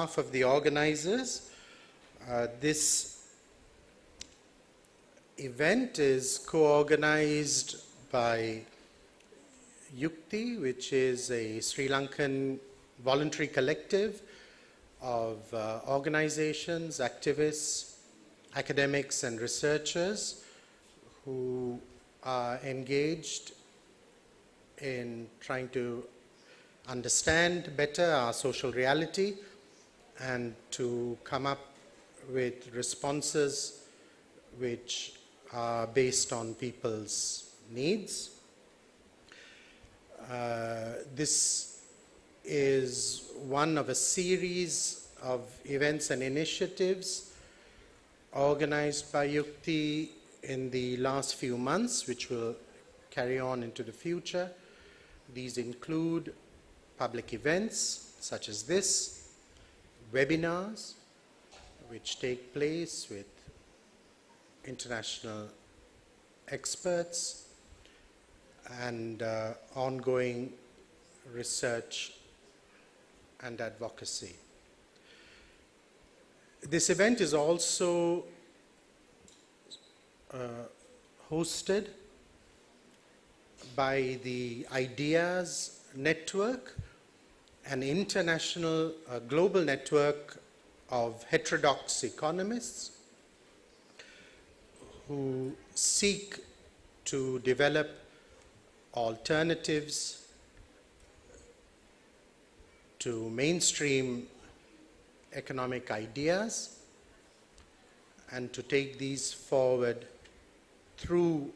behalf of the organizers, this event is co-organized by Yukthi, which is a Sri Lankan voluntary collective of organizations, activists, academics, and researchers who are engaged in trying to understand better our social reality and to come up with responses which are based on people's needs. This is one of a series of events and initiatives organized by Yukthi in the last few months, which will carry on into the future. These include public events such as this, webinars which take place with international experts, and ongoing research and advocacy. This event is also hosted by the Ideas Network, an international global network of heterodox economists who seek to develop alternatives to mainstream economic ideas and to take these forward through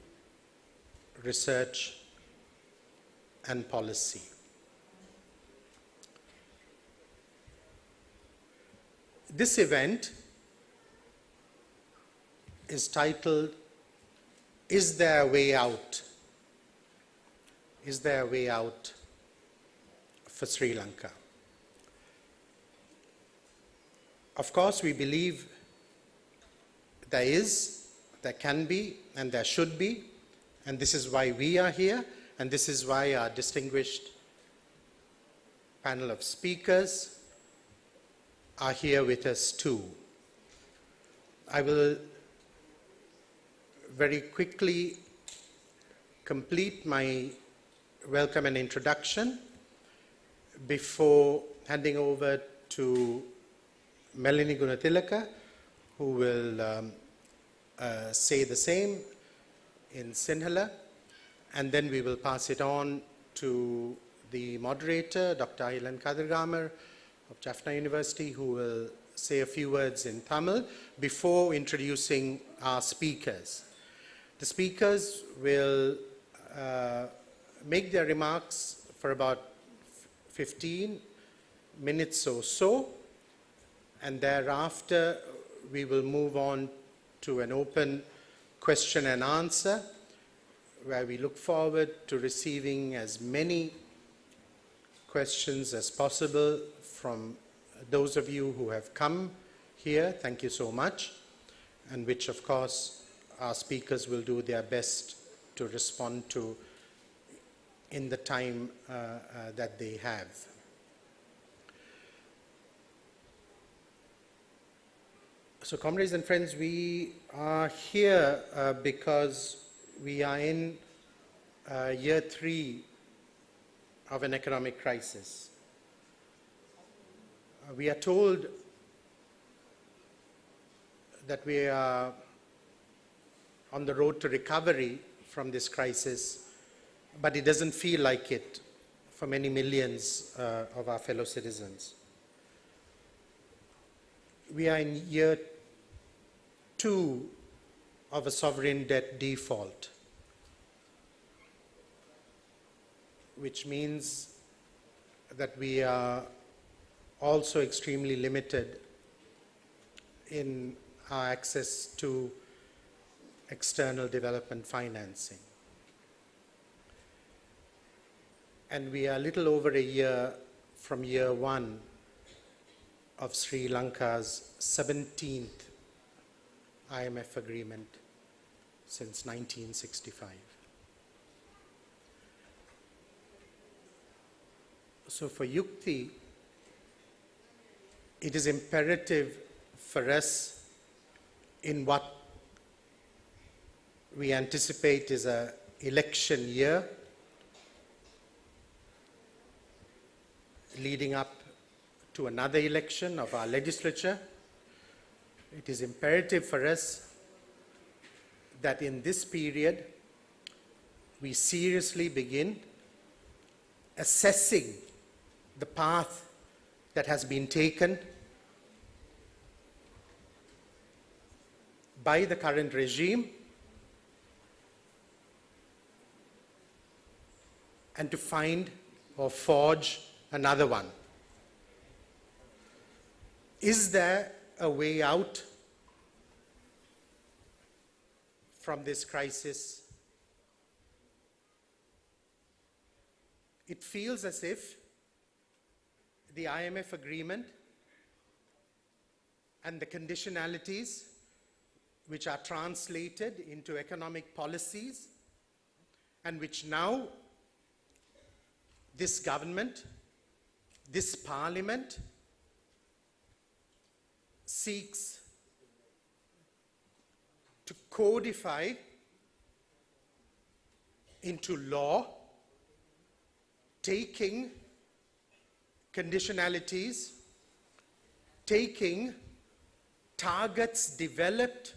research and policy. This event is titled, "Is There a Way Out? Is there a way out for Sri Lanka?" Of course, we believe there is, there can be, and there should be, and this is why we are here, and this is why our distinguished panel of speakers are here with us too. I will very quickly complete my welcome and introduction before handing over to Melanie Gunathilaka, who will say the same in Sinhala, and then we will pass it on to the moderator, Dr. Ayilan Kadirgamar of Jaffna University, who will say a few words in Tamil before introducing our speakers. The speakers will make their remarks for about 15 minutes or so, and thereafter we will move on to an open question and answer, where we look forward to receiving as many questions as possible from those of you who have come here. Thank you so much, and which of course our speakers will do their best to respond to in the time that they have. So comrades and friends, we are here because we are in year 3 of an economic crisis. We are told that we are on the road to recovery from this crisis, but it doesn't feel like it for many millions of our fellow citizens. We are in year 2 of a sovereign debt default, which means that we are also extremely limited in our access to external development financing. And we are a little over a year from year 1 of Sri Lanka's 17th IMF agreement since 1965. So for Yukthi, it is imperative for us in what we anticipate is an election year leading up to another election of our legislature. It is imperative for us that in this period we seriously begin assessing the path that has been taken by the current regime and to find or forge another one. Is there a way out from this crisis? It feels as if the IMF agreement and the conditionalities which are translated into economic policies and which now this government, this parliament seeks to codify into law, taking conditionalities, taking targets developed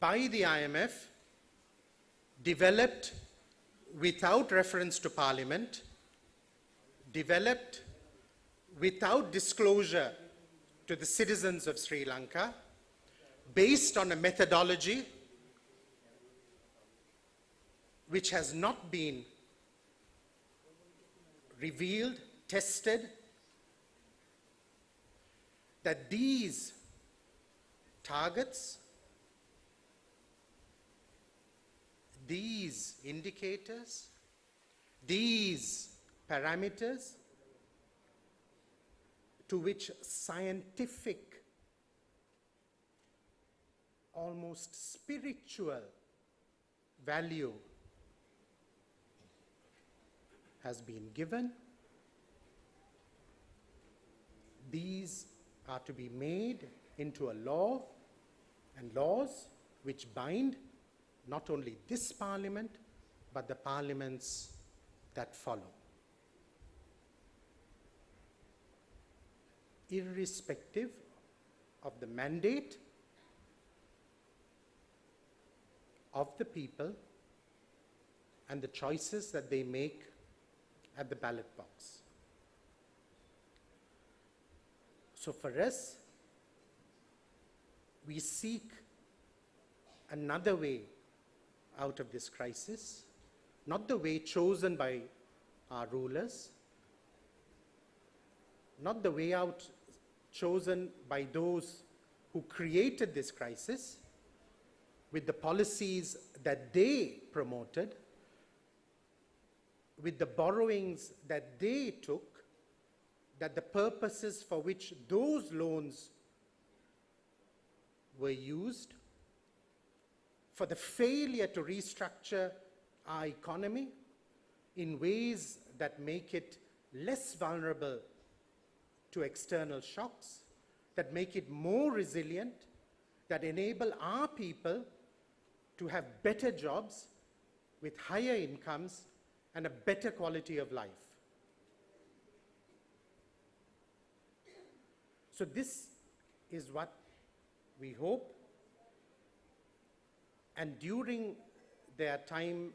by the IMF, developed without reference to Parliament, developed without disclosure to the citizens of Sri Lanka, based on a methodology which has not been revealed, tested, that these targets, these indicators, these parameters to which scientific, almost spiritual value has been given, these are to be made into a law and laws which bind not only this parliament but the parliaments that follow. Irrespective of the mandate of the people and the choices that they make at the ballot box. So for us, we seek another way out of this crisis, not the way chosen by our rulers, not the way out chosen by those who created this crisis with the policies that they promoted, with the borrowings that they took, that the purposes for which those loans were used, for the failure to restructure our economy in ways that make it less vulnerable to external shocks, that make it more resilient, that enable our people to have better jobs with higher incomes and a better quality of life. So this is what we hope, and during their time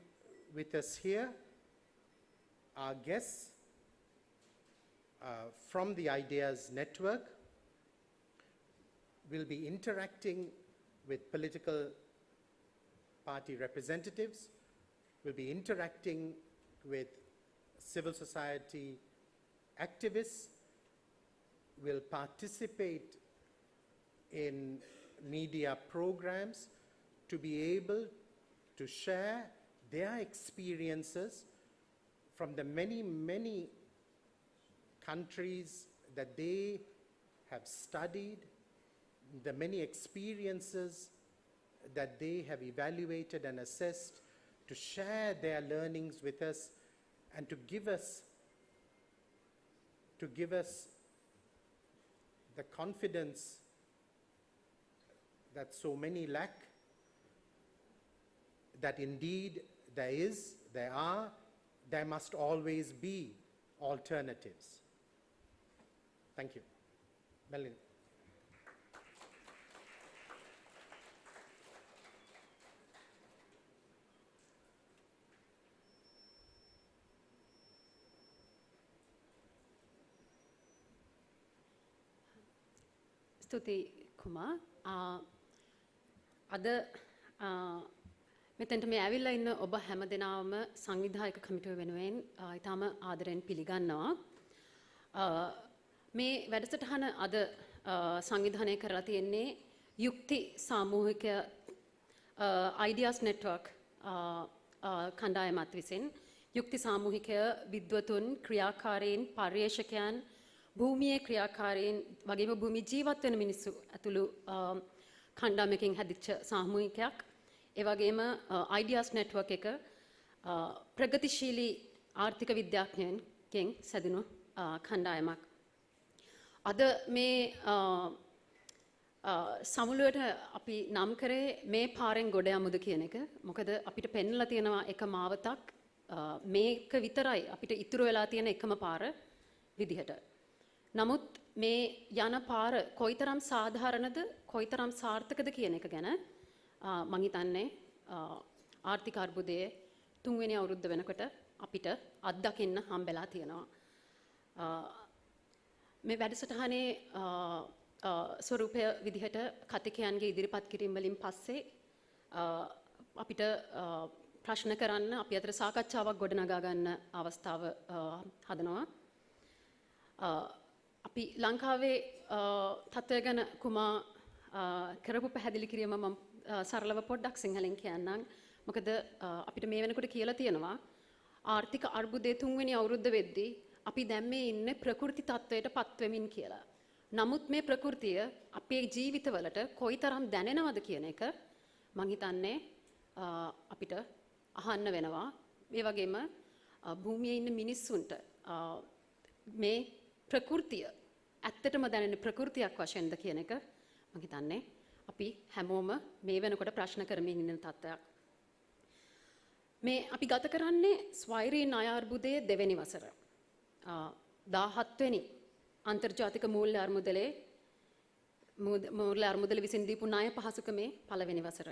with us here, our guests from the Ideas Network will be interacting with political party representatives, will be interacting with civil society activists, will participate in media programs to be able to share their experiences from the many, many countries that they have studied, the many experiences that they have evaluated and assessed, to share their learnings with us and to give us the confidence that so many lack, that indeed there must always be alternatives. Thank you. Melanie. ස්තුතියි කුමා. අද මෙතෙන්ට මේ ඇවිල්ලා ඉන්න ඔබ හැම දෙනාම සංවිධායක කමිටුව වෙනුවෙන් ඊටම ආදරෙන් පිළිගන්නවා. මේ වැඩසටහන අද සංවිධානය කරලා තියෙන්නේ යුක්ති සාමූහික ideas network කණ්ඩායමත් විසින්. යුක්ති සාමූහිකය විද්වතුන්, ක්‍රියාකාරීන්, පර්යේෂකයන්, භූමියේ ක්‍රියාකාරීන් වගේම භූමි ජීවත් වෙන මිනිස්සු ඇතුළු කණ්ඩායමකින් හැදිච්ච සාමූහිකයක්. ඒ වගේම ideas network එක ප්‍රගතිශීලී ආර්ථික විද්‍යාඥයන්ගෙන් සැදුණු කණ්ඩායමක්. අද මේ සමුළුවට අපි නම් කරේ මේ පාරෙන් ගොඩ යමුද කියන එක. මොකද අපිට පෙන්වලා තියෙනවා එක මාවතක් මේක විතරයි අපිට ඉතුරු වෙලා තියෙන එකම පාර විදිහට. නමුත් මේ යන පාර කොයිතරම් සාධාරණද කොයිතරම් සාර්ථකද කියන එක ගැන මම හිතන්නේ ආර්ථික අර්බුදයේ 3 වෙනි අවුරුද්ද වෙනකොට අපිට අත්දකින්න හම්බෙලා තියෙනවා. මේ වැඩසටහනේ ස්වරූපය විදිහට කතිකයන්ගේ ඉදිරිපත් කිරීම වලින් පස්සේ අපිට ප්‍රශ්න කරන්න අපි අතර සාකච්ඡාවක් ගොඩනගා ගන්න අවස්ථාව හදනවා. අපි ලංකාවේ තත්ත්වය ගැන කුමා කරපු පැහැදිලි කිරීම මම සරලව පොඩ්ඩක් සිංහලෙන් කියන්නම්. මොකද අපිට මේ වෙනකොට කියලා තියෙනවා ආර්ථික අර්බුදයේ 3 වෙනි අවුරුද්ද වෙද්දී අපි දැන් මේ ඉන්නේ ප්‍රකෘති තත්ත්වයට පත් වෙමින් කියලා. නමුත් මේ ප්‍රകൃතිය අපේ ජීවිතවලට කොයිතරම් දැනෙනවද කියන එක මං හිතන්නේ අපිට අහන්න වෙනවා. ඒ වගේම භූමියේ ඉන්න මිනිස්සුන්ට මේ ප්‍රകൃතිය ඇත්තටම දැනෙන ප්‍රകൃතියක් වශයෙන්ද කියන එක මං හිතන්නේ අපි හැමෝම මේ වෙනකොට ප්‍රශ්න කරමින් ඉන්න තත්ත්වයක්. මේ අපි ගත කරන්නේ ස්වෛරී ණය අර්බුදයේ දෙවෙනි වසර. 17 වෙනි අන්තර්ජාතික මූල්‍ය අර්මුදල විසින් දීපු ණය පහසුකමේ පළවෙනි වසර.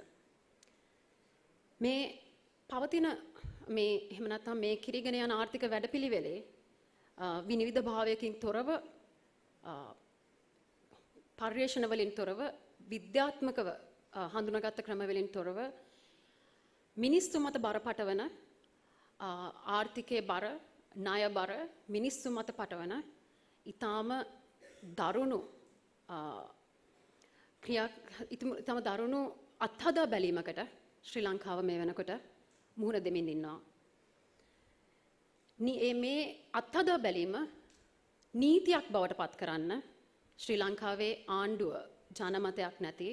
මේ පවතින මේ එහෙම නැත්නම් මේ කිරීගෙන යන ආර්ථික වැඩපිළිවෙලේ විනිවිද භාවයකින් තොරව පර්යේෂණ වලින් තොරව විද්‍යාත්මකව හඳුනාගත් ක්‍රම වලින් තොරව මිනිස්සු මත බරපතවන ආර්ථිකයේ බර ණය බර මිනිස්සු මත පටවන ඊටාම දරුණු ඊටාම දරුණු අත්හදා බැලීමකට ශ්‍රී ලංකාව මේ වෙනකොට මුහුණ දෙමින් ඉන්නවා. මේ අත්හදා බැලීම නීතියක් බවට පත් කරන්න ශ්‍රී ලංකාවේ ආණ්ඩුව ජනමතයක් නැති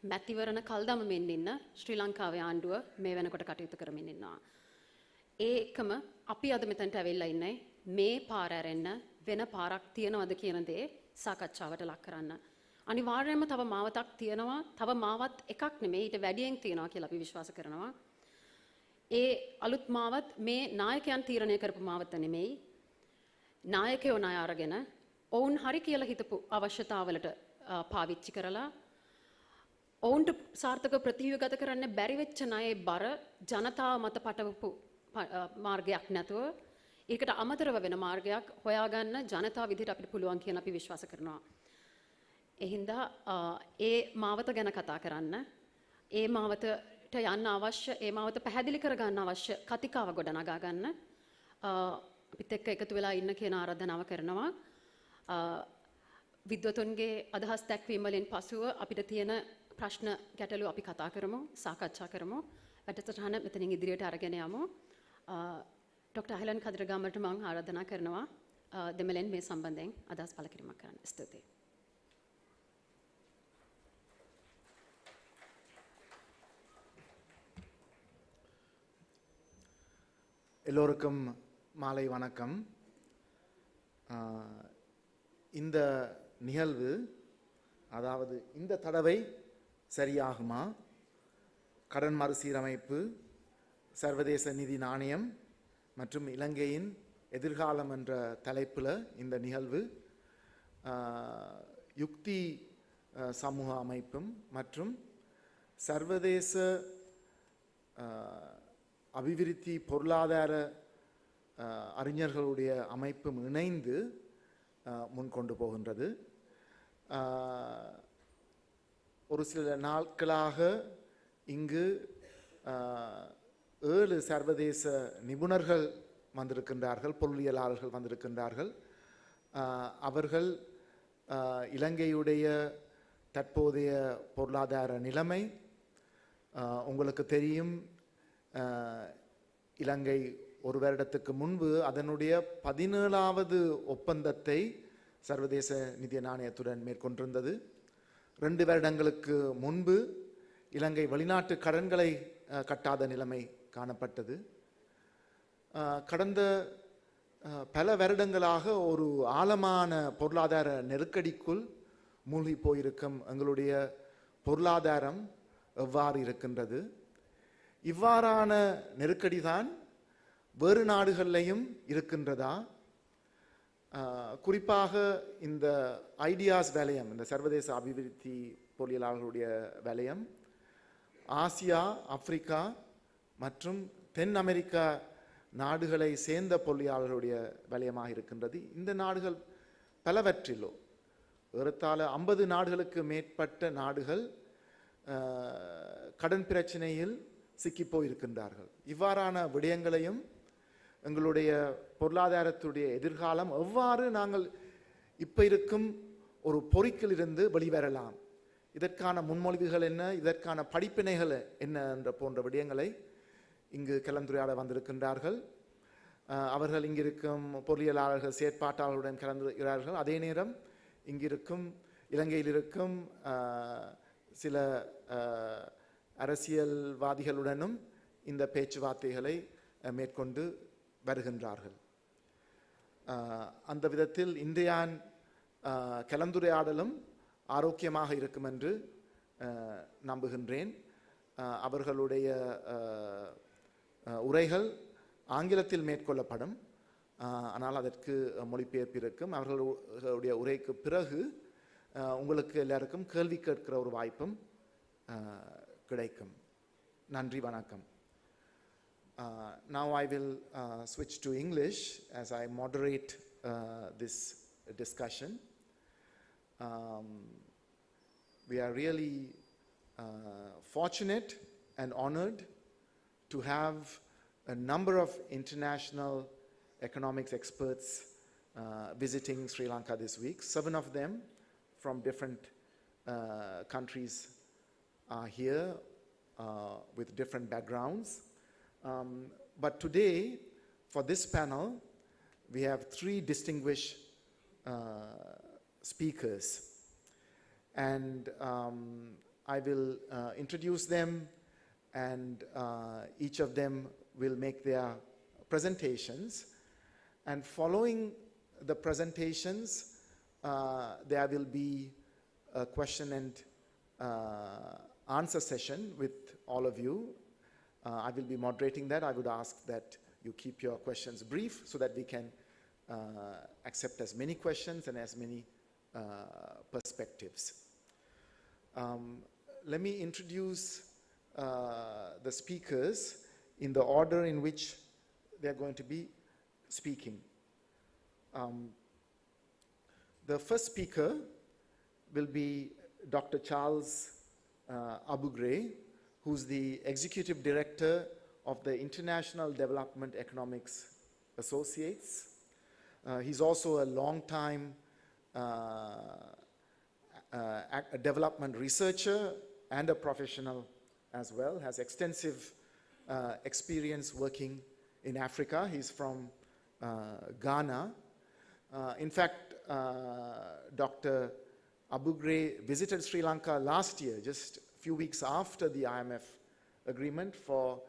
මැතිවරණ කල් දමමින් ඉන්න ශ්‍රී ලංකාවේ ආණ්ඩුව මේ වෙනකොට කටයුතු කරමින් ඉන්නවා. ඒකම අපි අද මෙතනට ඇවිල්ලා ඉන්නේ මේ පාර ඇරෙන්න වෙන පාරක් තියනවද කියන දේ සාකච්ඡාවට ලක් කරන්න. අනිවාර්යයෙන්ම තව මාවතක් තියෙනවා. තව මාවත් එකක් නෙමෙයි ඊට වැඩියෙන් තියෙනවා කියලා අපි විශ්වාස කරනවා. ඒ අලුත් මාවත් මේ නායකයන් තීරණය කරපු මාවත නෙමෙයි. නායකයෝ ණය අරගෙන ඔවුන් හරි කියලා හිතපු අවශ්‍යතාවලට පාවිච්චි කරලා ඔවුන්ට සාර්ථක ප්‍රතිව්‍යුහගත කරන්න බැරි වෙච්ච ණයේ බර ජනතාව මත පටවපු මාර්ගයක් නැතුව ඒකට අමතරව වෙන මාර්ගයක් හොයාගන්න ජනතාව විදිහට අපිට පුළුවන් කියලා අපි විශ්වාස කරනවා. ඒ හින්දා ඒ මාවත ගැන කතා කරන්න, ඒ මාවතට යන්න අවශ්‍ය, ඒ මාවත පැහැදිලි කරගන්න අවශ්‍ය කතිකාව ගොඩනගා ගන්න අපිත් එක්ක එකතු වෙලා ඉන්න කියන ආරාධනාව කරනවා. විද්වතුන්ගේ අදහස් දැක්වීම වලින් පසුව අපිට තියෙන ප්‍රශ්න ගැටලු අපි කතා කරමු, සාකච්ඡා කරමු. වැඩසටහන මෙතනින් ඉදිරියට අරගෙන යමු. ඩොක්ටර් අහිලන් කදිරගමට මම ආරාධනා කරනවා දෙමළෙන් මේ සම්බන්ධයෙන් අදහස් පළ කිරීමක් කරන්න. ස්තුතියි. எல்லோருக்கும் மாலை வணக்கம். இந்த நிகழ்வு, அதாவது இந்த தடவை சரியாகுமா, கடன் மறுசீரமைப்பு, சர்வதேச நிதி நாணயம் மற்றும் இலங்கையின் எதிர்காலம் என்ற தலைப்பில் இந்த நிகழ்வு யுக்தி சமூக அமைப்பும் மற்றும் சர்வதேச அபிவிருத்தி பொருளாதார அறிஞர்களுடைய அமைப்பும் இணைந்து முன்கொண்டு போகின்றது. ஒரு சில நாட்களாக இங்கு 7 சர்வதேச நிபுணர்கள் வந்திருக்கின்றார்கள், பொருளியலாளர்கள் வந்திருக்கின்றார்கள். அவர்கள் இலங்கையுடைய தற்போதைய பொருளாதார நிலைமை, உங்களுக்கு தெரியும், இலங்கை ஒரு வருடத்துக்கு முன்பு அதனுடைய 17வது ஒப்பந்தத்தை சர்வதேச நிதி நாணயத்துடன் மேற்கொண்டிருந்தது. 2 வருடங்களுக்கு முன்பு இலங்கை வெளிநாட்டு கடன்களை கட்டாத நிலைமை காணப்பட்டது. கடந்த பல வருடங்களாக ஒரு ஆழமான பொருளாதார நெருக்கடிக்குள் மூழ்கி போயிருக்கும் எங்களுடைய பொருளாதாரம் எவ்வாறு இருக்கின்றது? இவ்வாறான நெருக்கடி தான் வேறு நாடுகளிலையும் இருக்கின்றதா? குறிப்பாக இந்த ஐடியாஸ் வலயம், இந்த சர்வதேச அபிவிருத்தி பொருளியலாளர்களுடைய வலயம் ஆசியா, ஆப்பிரிக்கா மற்றும் தென் அமெரிக்கா நாடுகளை சேர்ந்த பொருளியலாளர்களுடைய வலயமாக இருக்கின்றது. இந்த நாடுகள் பலவற்றிலோ ஏறத்தாழ 50 நாடுகளுக்கு மேற்பட்ட நாடுகள் கடன் பிரச்சனையில் சிக்கிப்போயிருக்கின்றார்கள். இவ்வாறான விடயங்களையும் எங்களுடைய பொருளாதாரத்துடைய எதிர்காலம் எவ்வாறு நாங்கள் இப்போ இருக்கும் ஒரு பொறிக்கிலிருந்து வெளிவரலாம், இதற்கான முன்மொழிவுகள் என்ன, இதற்கான படிப்பினைகள் என்ன என்ற போன்ற விடயங்களை இங்கு கலந்துரையாட வந்திருக்கின்றார்கள். அவர்கள் இங்கிருக்கும் பொருளியலாளர்கள், செயற்பாட்டாளர்களுடன் கலந்துரையாடுகிறார்கள். அதே நேரம் இங்கிருக்கும் இலங்கையில் இருக்கும் சில அரசியல்வாதிகளுடனும் இந்த பேச்சுவார்த்தைகளை மேற்கொண்டு வருகின்றார்கள். அந்த விதத்தில் இன்றைய கலந்துரையாடலும் ஆரோக்கியமாக இருக்கும் என்று நம்புகின்றேன். அவர்களுடைய உரைகள் ஆங்கிலத்தில் மேற்கொள்ளப்படும், ஆனால் அதற்கு மொழிபெயர்ப்பு இருக்கும். அவர்களுடைய உரைக்கு பிறகு உங்களுக்கு எல்லாருக்கும் கேள்வி கேட்கிற ஒரு வாய்ப்பும் கிடைக்கும். நன்றி, வணக்கம். Now I will switch to English as I moderate this discussion. We are really fortunate and honored to have a number of international economics experts visiting Sri Lanka this week. 7 of them from different countries are here with different backgrounds. But today, for this panel, we have 3 distinguished speakers. And I will introduce them, and each of them will make their presentations. And following the presentations, there will be a question and answer session with all of you. I will be moderating that. I would ask that you keep your questions brief so that we can accept as many questions and as many perspectives. Let me introduce the speakers in the order in which they are going to be speaking. The first speaker will be Dr. Charles Abugray, who's the Executive Director of the International Development Economics Associates. He's also a long-time a development researcher and a professional as well, has extensive experience working in Africa. He's from Ghana. In fact, Dr. Abugray visited Sri Lanka last year, just a few weeks after the IMF agreement, for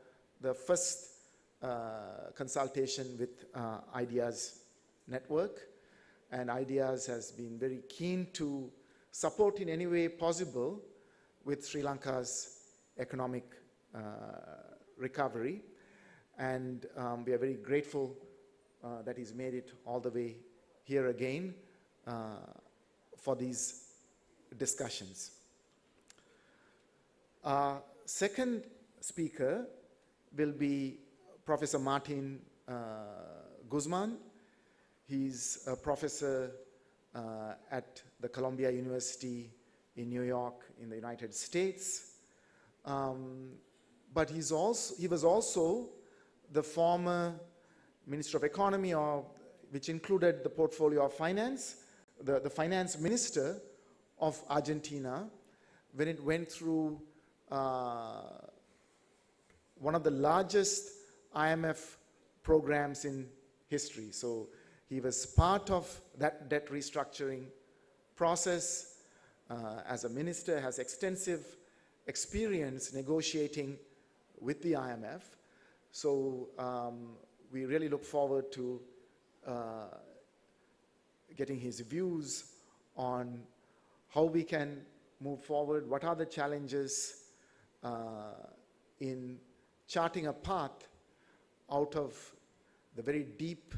the first consultation with Ideas Network. and ideas has been very keen to support in any way possible with Sri Lanka's economic recovery. And we are very grateful that he's made it all the way here again for these discussions. Our second speaker will be Professor Martin Guzman. He's a professor at the Columbia University in New York in the United States. But he was also the former Minister of Economy, which included the portfolio of finance, the finance minister of Argentina when it went through one of the largest IMF programs in history. So he was part of that debt restructuring process as a minister, has extensive experience negotiating with the IMF. So we really look forward to getting his views on how we can move forward, what are the challenges in charting a path out of the very deep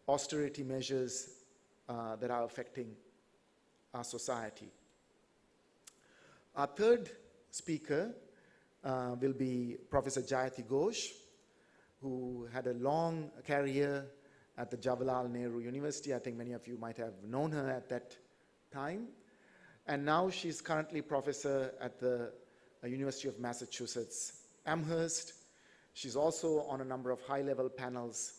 austerity measures that are affecting our society. Our third speaker will be Professor Jayati Ghosh, who had a long career at the Jawaharlal Nehru University. I think many of you might have known her at that time. And now she's currently professor at the University of Massachusetts, Amherst. She's also on a number of high-level panels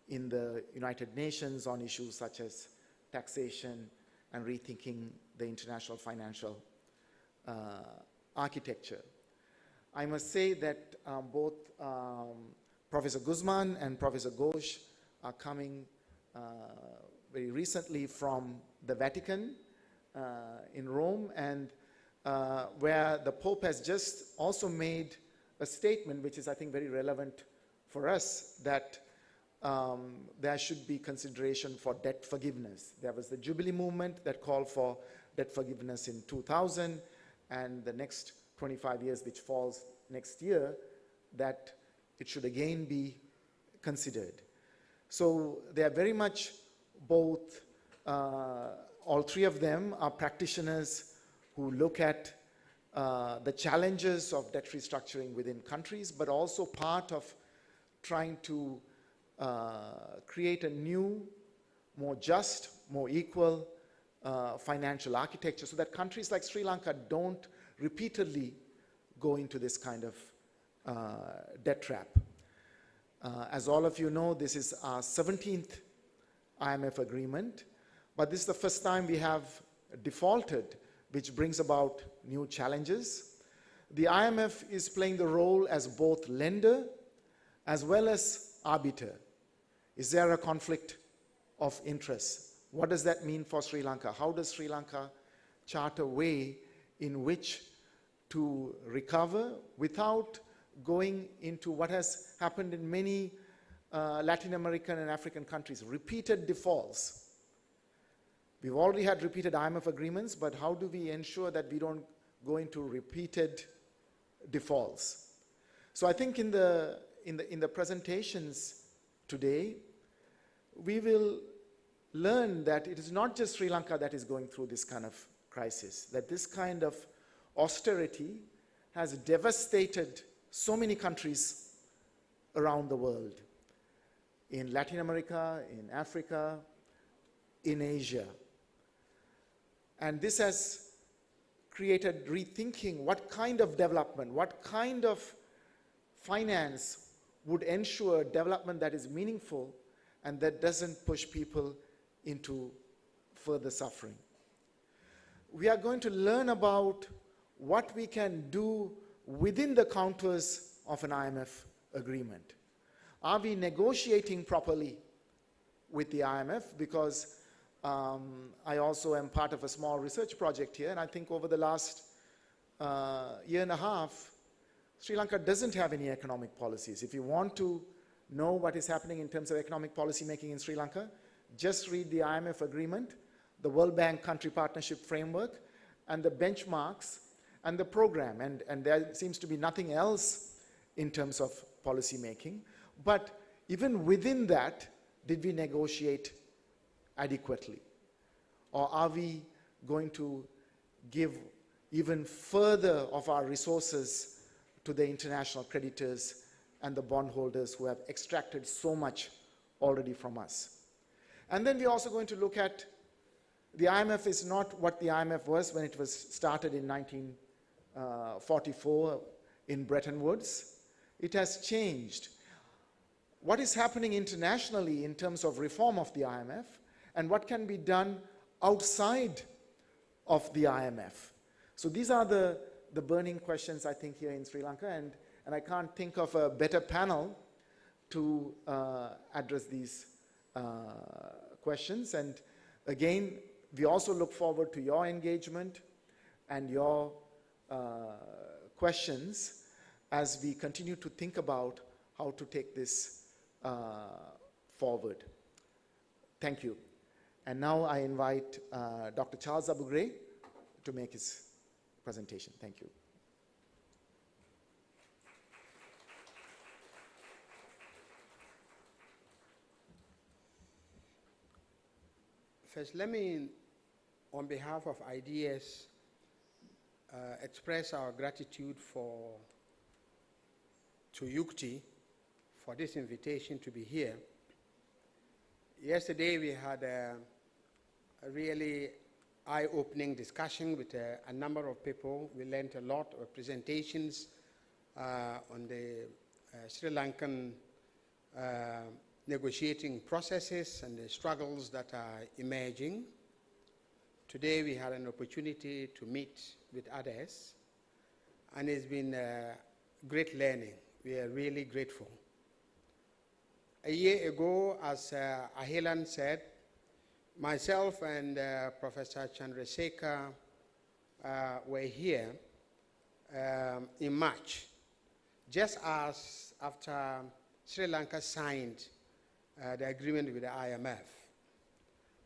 in the United Nations on issues such as taxation and rethinking the international financial architecture. I must say that both Professor Guzman and Professor Ghosh are coming very recently from the Vatican in Rome, and where the Pope has just also made a statement which is, I think, very relevant for us, that there should be consideration for debt forgiveness. There was the Jubilee movement that called for debt forgiveness in 2000, and the next 25 years, which falls next year, that it should again be considered. So they are very much both, all three of them are practitioners who look at the challenges of debt restructuring within countries, but also part of trying to create a new, more just, more equal financial architecture so that countries like Sri Lanka don't repeatedly go into this kind of debt trap. As all of you know, this is our 17th IMF agreement, but this is the first time we have defaulted, which brings about new challenges. The IMF is playing the role as both lender as well as arbiter. Is there a conflict of interest? What does that mean for Sri Lanka? How does Sri Lanka chart a way in which to recover without going into what has happened in many Latin American and African countries, repeated defaults? We've already had repeated IMF agreements, but how do we ensure that we don't go into repeated defaults? So I think in the presentations today, we will learn that it is not just Sri Lanka that is going through this kind of crisis, that this kind of austerity has devastated so many countries around the world, in Latin America, in Africa, in Asia. And this has created rethinking what kind of development, what kind of finance would ensure development that is meaningful and that doesn't push people into further suffering. We are going to learn about what we can do within the contours of an IMF agreement. Are we negotiating properly with the IMF? Because I also am part of a small research project here, and I think over the last year and a half, Sri Lanka doesn't have any economic policies. If you want to know what is happening in terms of economic policy making in Sri Lanka, just read the IMF agreement, the World Bank Country Partnership Framework, and the benchmarks and the program. And there seems to be nothing else in terms of policy making. But even within that, did we negotiate adequately? Or are we going to give even further of our resources to the international creditors and the bondholders who have extracted so much already from us? And then we're also going to look at the IMF is not what the IMF was when it was started in 1944 in Bretton Woods. It has changed. What is happening internationally in terms of reform of the IMF, and what can be done outside of the IMF? So these are the burning questions, I think, here in Sri Lanka, and I can't think of a better panel to address these questions. And again, we also look forward to your engagement and your questions as we continue to think about how to take this forward. Thank you. And now I invite Dr. Charles Abugray to make his presentation. Thank you. First, let me, on behalf of IDS, express our gratitude to Yukthi for this invitation to be here. Yesterday we had a really eye-opening discussion with a number of people. We learned a lot of presentations on the Sri Lankan negotiating processes and the struggles that are emerging. Today we had an opportunity to meet with others, and it's been great learning. We are really grateful. A year ago, as Ahilan said, myself and Professor Chandrasekhar were here in March, just as after Sri Lanka signed the agreement with the IMF.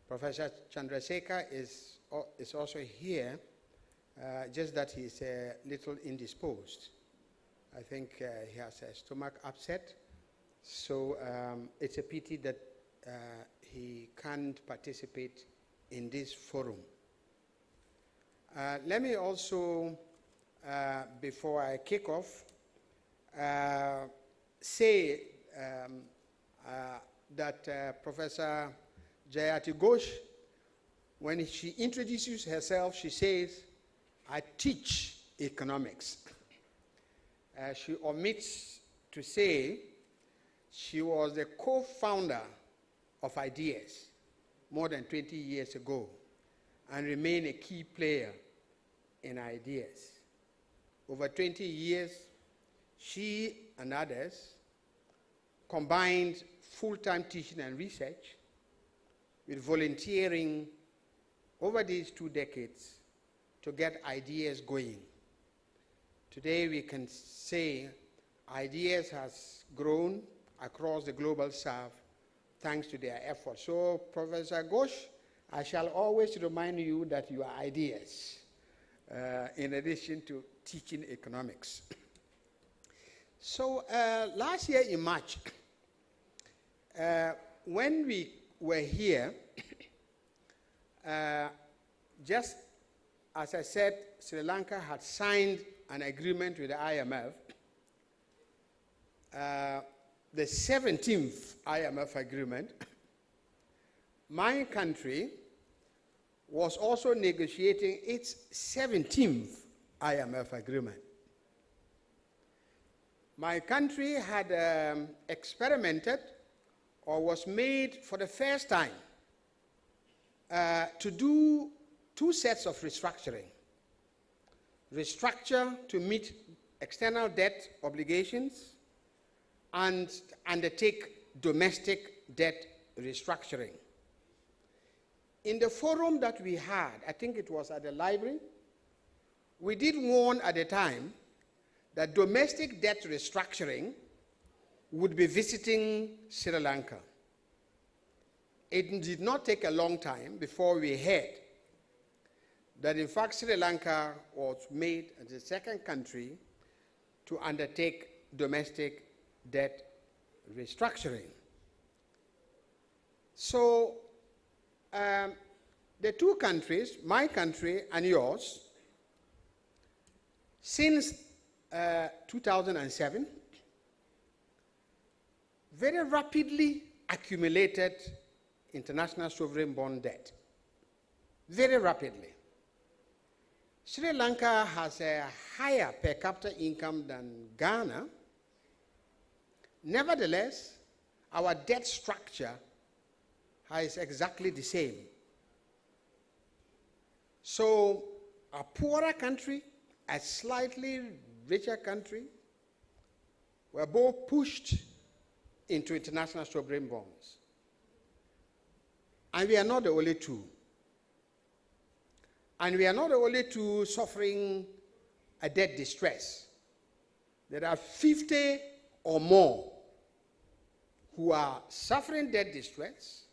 Professor Chandrasekhar is also here, just that he's a little indisposed. I think he has a stomach upset, so it's a pity that he can't participate in this forum. Let me also, before I kick off, say that Professor Jayati Ghosh, when she introduces herself, she says, "I teach economics." She omits to say she was the co-founder of IDS more than 20 years ago and remain a key player in IDS. Over 20 years, she and others combined full-time teaching and research with volunteering over these 2 decades to get IDS going. Today we can say IDS has grown across the global south thanks to their efforts. So, Professor Ghosh, I shall always remind you that you are IDS, in addition to teaching economics. So, last year in March, when we were here, just as I said, Sri Lanka had signed an agreement with the IMF, the 17th IMF agreement. My country was also negotiating its 17th IMF agreement. My country had experimented, or was made for the first time, to do 2 sets of restructuring. Restructure to meet external debt obligations and undertake domestic debt restructuring. In the forum that we had, I think it was at the library, we did warn at the time that domestic debt restructuring would be visiting Sri Lanka. it did not take a long time before we heard that in fact Sri Lanka was made as the second country to undertake domestic debt restructuring. So the two countries, my country and yours, since 2007, very rapidly accumulated international sovereign bond debt. Very rapidly. Sri Lanka has a higher per capita income than Ghana. Nevertheless, our debt structure is exactly the same. So, a poorer country, a slightly richer country, were both pushed into international sovereign bonds. And we are not the only two. And we are not the only two suffering a debt distress. There are 50 or more who are suffering debt distress,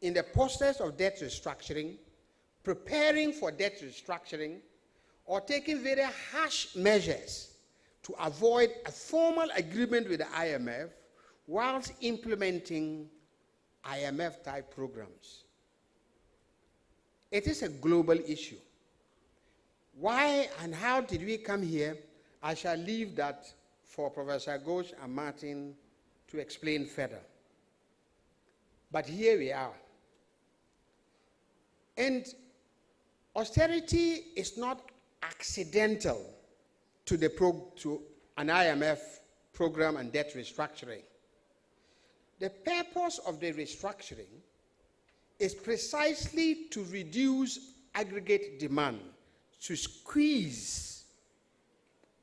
in the process of debt restructuring, preparing for debt restructuring, or taking very harsh measures to avoid a formal agreement with the IMF whilst implementing IMF-type programs. It is a global issue. Why and how did we come here? I shall leave that for Professor Ghosh and Martin to explain further. But here we are. And austerity is not accidental to an IMF program and debt restructuring. The purpose of the restructuring is precisely to reduce aggregate demand, to squeeze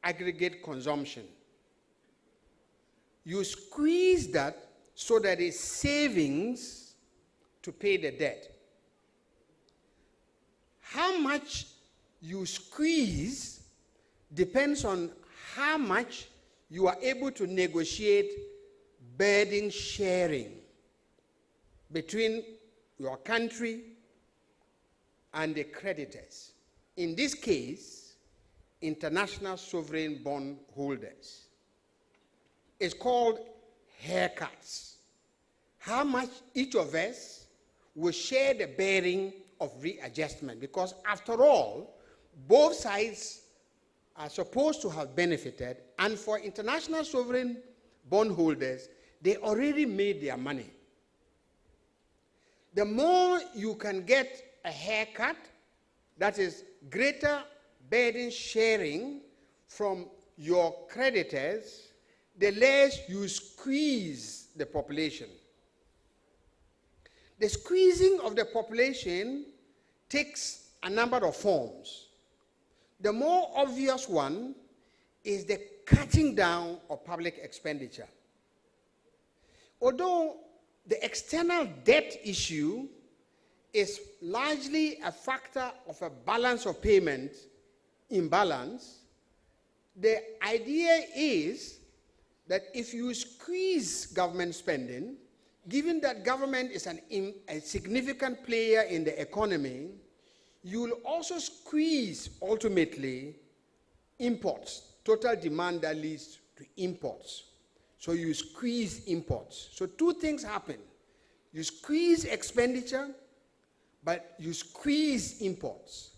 aggregate consumption. You squeeze that so that it's savings to pay the debt. How much you squeeze depends on how much you are able to negotiate burden sharing between your country and the creditors. In this case, international sovereign bond holders. It's called haircuts. How much each of us will share the bearing of readjustment, because after all, both sides are supposed to have benefited, and for international sovereign bondholders, they already made their money. The more you can get a haircut, that is greater burden sharing from your creditors, the less you squeeze the population. The squeezing of the population takes a number of forms. The more obvious one is the cutting down of public expenditure. Although the external debt issue is largely a factor of a balance of payment imbalance, the idea is that if you squeeze government spending, given that government is a significant player in the economy, you will also squeeze, ultimately, imports, total demand that leads to imports. So you squeeze imports. So two things happen. You squeeze expenditure, but you squeeze imports.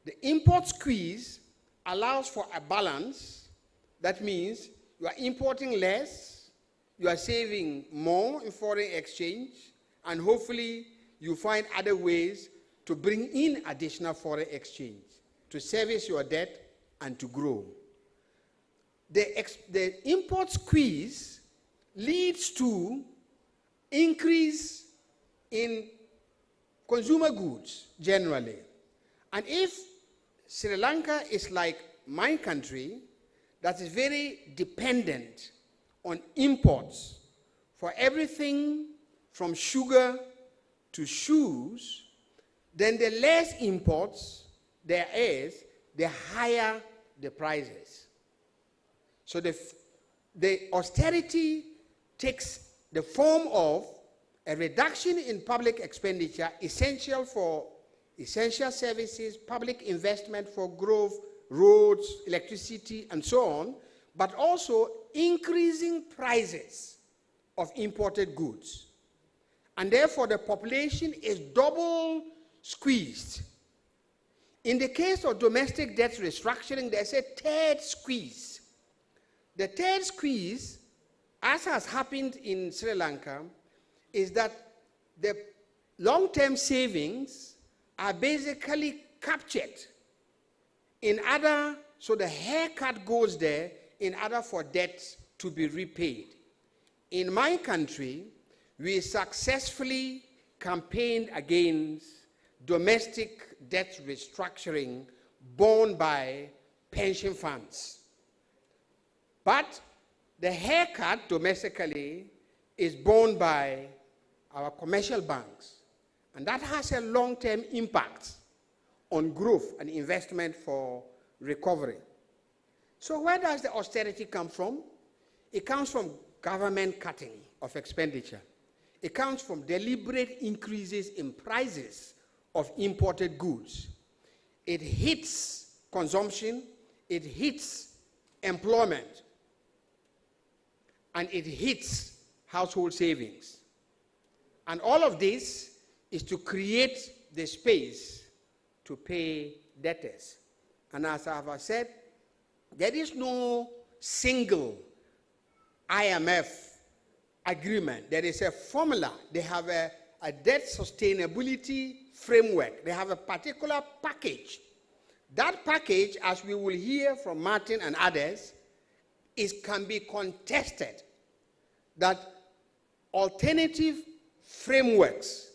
The import squeeze allows for a balance. That means you are importing less, you are saving more in foreign exchange, and hopefully you find other ways to bring in additional foreign exchange, to service your debt and to grow. The import squeeze leads to increase in consumer goods generally. And if Sri Lanka is like my country, that is very dependent on imports for everything from sugar to shoes, then the less imports there is, the higher the prices. So the austerity takes the form of A reduction in public expenditure essential for essential services, public investment for growth, roads, electricity, and so on, but also increasing prices of imported goods. And therefore, the population is double squeezed. In the case of domestic debt restructuring, there's a third squeeze. The third squeeze, as has happened in Sri Lanka, is that the long-term savings are basically captured in order, so the haircut goes there in order for debts to be repaid. In my country, we successfully campaigned against domestic debt restructuring borne by pension funds. But the haircut domestically is borne by our commercial banks, and that has a long-term impact on growth and investment for recovery. So where does the austerity come from? It comes from government cutting of expenditure. It comes from deliberate increases in prices of imported goods. It hits consumption, it hits employment, and it hits household savings. And all of this is to create the space to pay debtors. And as I have said, there is no single IMF agreement. There is a formula. They have a debt sustainability framework. They have a particular package. That package, as we will hear from Martin and others, can be contested. That alternative frameworks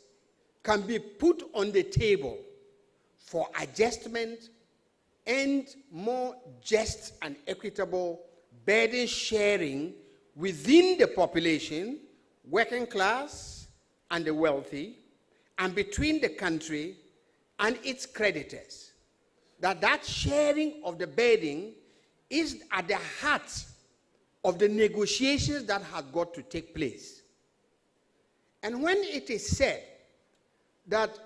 can be put on the table for adjustment and more just and equitable burden sharing within the population, working class and the wealthy, and between the country and its creditors. That sharing of the burden is at the heart of the negotiations that have got to take place. And when it is said that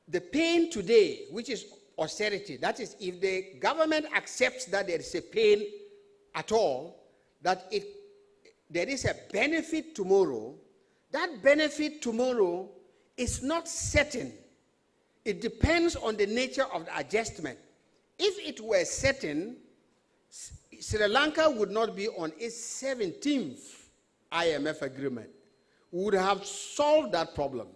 the pain today, which is austerity, that is, if the government accepts that there is a pain at all, that there is a benefit tomorrow, that benefit tomorrow is not certain. It depends on the nature of the adjustment. If it were certain, Sri Lanka would not be on its 17th IMF agreement. We would have solved that problem.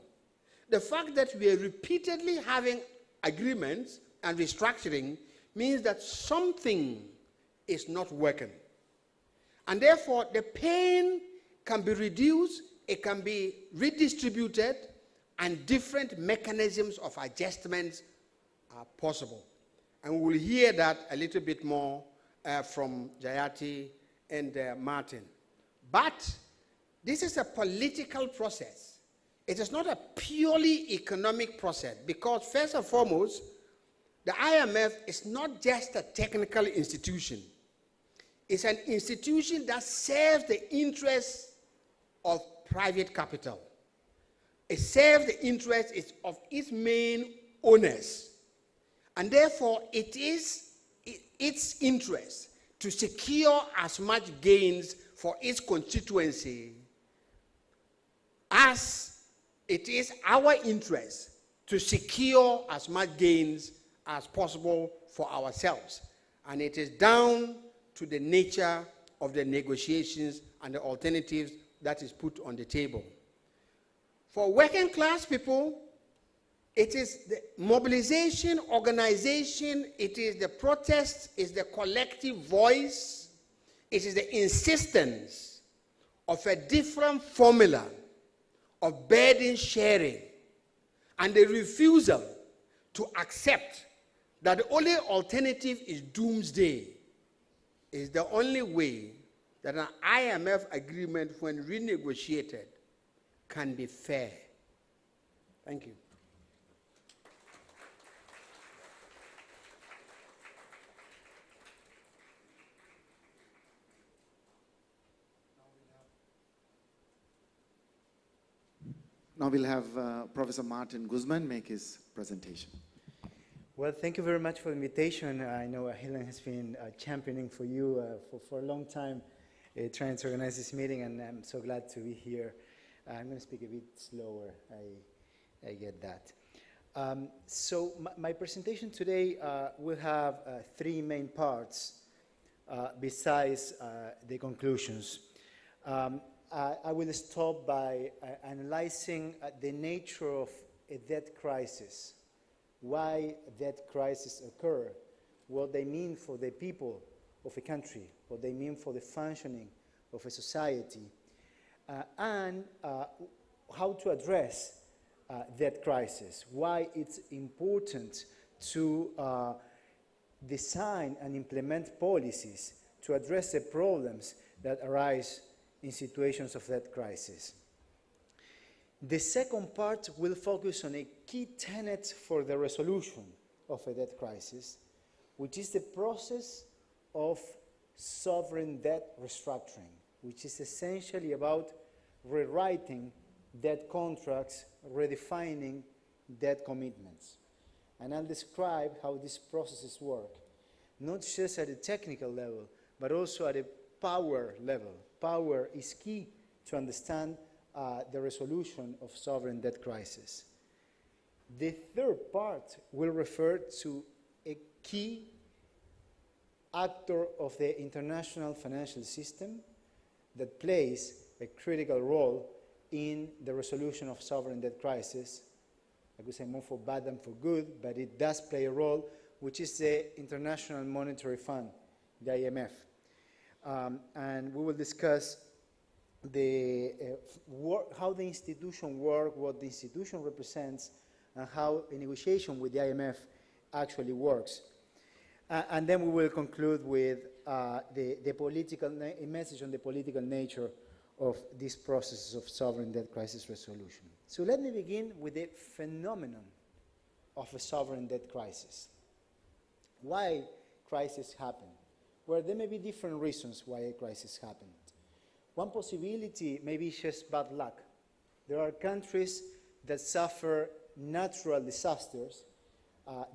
The fact that we are repeatedly having agreements and restructuring means that something is not working. And therefore, the pain can be reduced, it can be redistributed, and different mechanisms of adjustments are possible. And we will hear that a little bit more from Jayati and Martin. But this is a political process. It is not a purely economic process because, first and foremost, the IMF is not just a technical institution. It's an institution that serves the interests of private capital. It serves the interests of its main owners. And therefore, it is its interest to secure as much gains for its constituency as it is our interest to secure as much gains as possible for ourselves. And it is down to the nature of the negotiations and the alternatives that is put on the table. For working class people, it is the mobilization, organization, it is the protest, it is the collective voice, it is the insistence of a different formula of burden sharing and the refusal to accept that the only alternative is doomsday is the only way that an IMF agreement, when renegotiated, can be fair. Thank you. Now we'll have Professor Martin Guzman make his presentation. Well, thank you very much for the invitation. I know Helen has been championing for you for a long time, trying to organize this meeting, and I'm so glad to be here. I'm going to speak a bit slower. I get that. So my presentation today will have three main parts besides the conclusions. I will start by analyzing the nature of a debt crisis, why debt crises occur, what they mean for the people of a country, what they mean for the functioning of a society, and how to address debt crisis, why it's important to design and implement policies to address the problems that arise in situations of debt crisis. The second part will focus on a key tenet for the resolution of a debt crisis, which is the process of sovereign debt restructuring, which is essentially about rewriting debt contracts, redefining debt commitments. And I'll describe how these processes work, not just at a technical level, but also at a power level. Power is key to understand the resolution of sovereign debt crisis. The third part will refer to a key actor of the international financial system that plays a critical role in the resolution of sovereign debt crisis. I could say more for bad than for good, but it does play a role, which is the International Monetary Fund, the IMF. And we will discuss how the institution works, what the institution represents, and how a negotiation with the IMF actually works. And then we will conclude with a message on the political nature of these processes of sovereign debt crisis resolution. So let me begin with the phenomenon of a sovereign debt crisis. Why crises happen? Well, there may be different reasons why a crisis happened. One possibility may be just bad luck. There are countries that suffer natural disasters.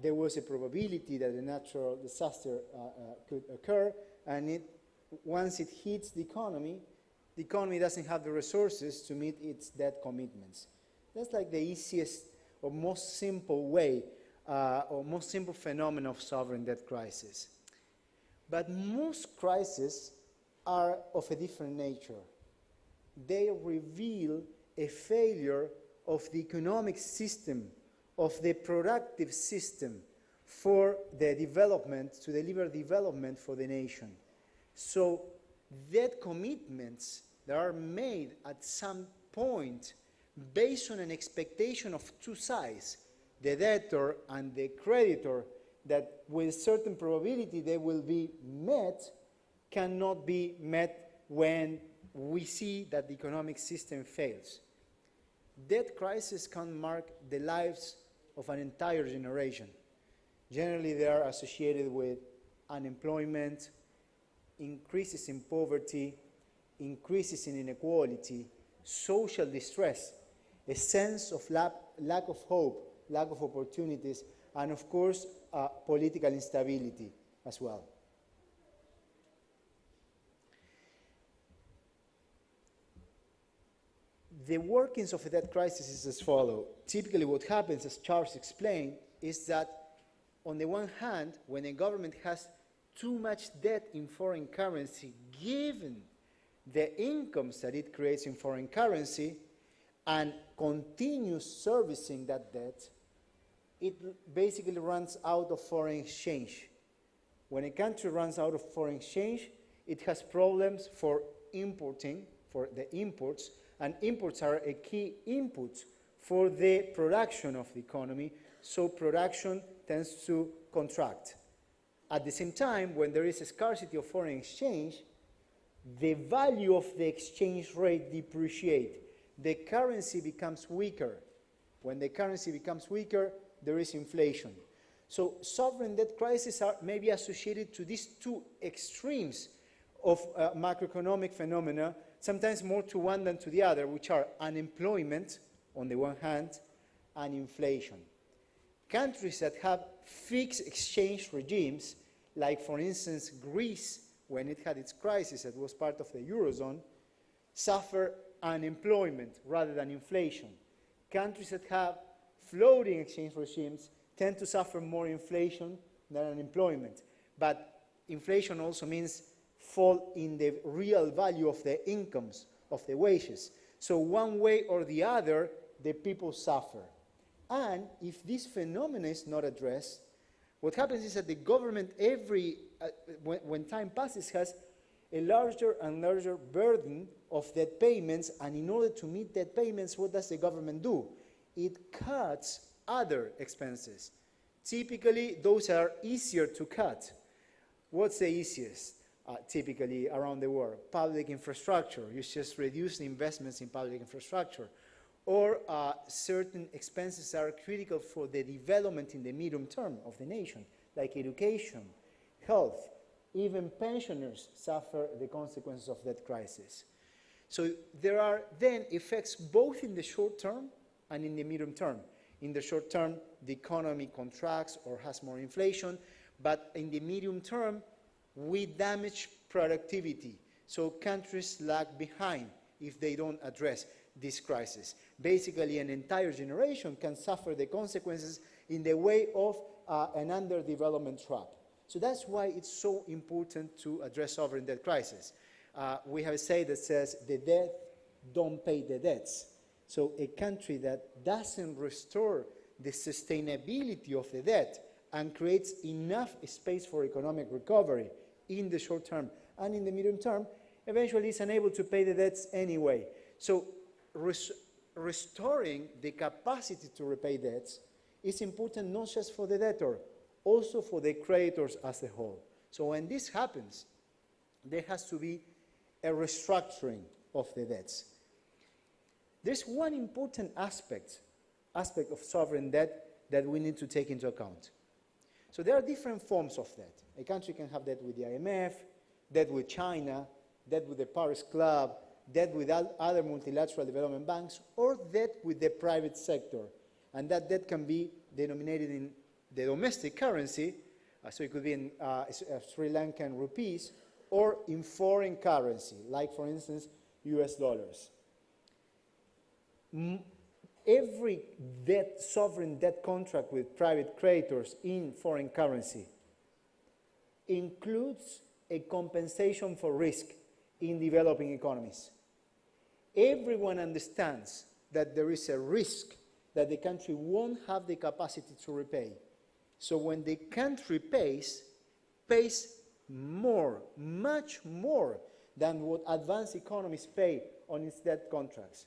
There was a probability that a natural disaster could occur, and once it hits the economy doesn't have the resources to meet its debt commitments. That's like the easiest or most simple way or most simple phenomenon of sovereign debt crisis. But most crises are of a different nature. They reveal a failure of the economic system, of the productive system for the development, to deliver development for the nation. So debt commitments that are made at some point based on an expectation of two sides, the debtor and the creditor, that with certain probability they will be met, cannot be met when we see that the economic system fails. Debt crises can mark the lives of an entire generation. Generally, they are associated with unemployment, increases in poverty, increases in inequality, social distress, a sense of lack of hope, lack of opportunities, and of course, political instability as well. The workings of a debt crisis is as follows. Typically what happens, as Charles explained, is that on the one hand, when a government has too much debt in foreign currency, given the incomes that it creates in foreign currency, and continues servicing that debt, it basically runs out of foreign exchange. When a country runs out of foreign exchange, it has problems for importing, for the imports, and imports are a key input for the production of the economy, so production tends to contract. At the same time, when there is a scarcity of foreign exchange, the value of the exchange rate depreciates. The currency becomes weaker. When the currency becomes weaker, there is inflation. So sovereign debt crises may be associated to these two extremes of macroeconomic phenomena, sometimes more to one than to the other, which are unemployment on the one hand, and inflation. Countries that have fixed exchange regimes, like for instance Greece, when it had its crisis that was part of the Eurozone, suffer unemployment rather than inflation. Countries that have floating exchange regimes tend to suffer more inflation than unemployment. But inflation also means fall in the real value of the incomes, of the wages. So one way or the other, the people suffer. And if this phenomenon is not addressed, what happens is that the government, when time passes, has a larger and larger burden of debt payments, and in order to meet debt payments, what does the government do? It cuts other expenses. Typically, those are easier to cut. What's the easiest, typically, around the world? Public infrastructure. You just reduce the investments in public infrastructure. Or certain expenses are critical for the development in the medium term of the nation, like education, health. Even pensioners suffer the consequences of that crisis. So there are then effects both in the short term and in the medium term. In the short term, the economy contracts or has more inflation, but in the medium term, we damage productivity. So countries lag behind if they don't address this crisis. Basically, an entire generation can suffer the consequences in the way of an underdevelopment trap. So that's why it's so important to address sovereign debt crisis. We have a say that says, the debt don't pay the debts. So a country that doesn't restore the sustainability of the debt and creates enough space for economic recovery in the short term and in the medium term, eventually is unable to pay the debts anyway. So restoring the capacity to repay debts is important not just for the debtor, also for the creditors as a whole. So when this happens, there has to be a restructuring of the debts. There's one important aspect of sovereign debt that we need to take into account. So there are different forms of debt. A country can have debt with the IMF, debt with China, debt with the Paris Club, debt with other multilateral development banks, or debt with the private sector. And that debt can be denominated in the domestic currency, so it could be in Sri Lankan rupees, or in foreign currency, like, for instance, US dollars. Every sovereign debt contract with private creditors in foreign currency includes a compensation for risk in developing economies. Everyone understands that there is a risk that the country won't have the capacity to repay. So when the country pays more, much more than what advanced economies pay on its debt contracts.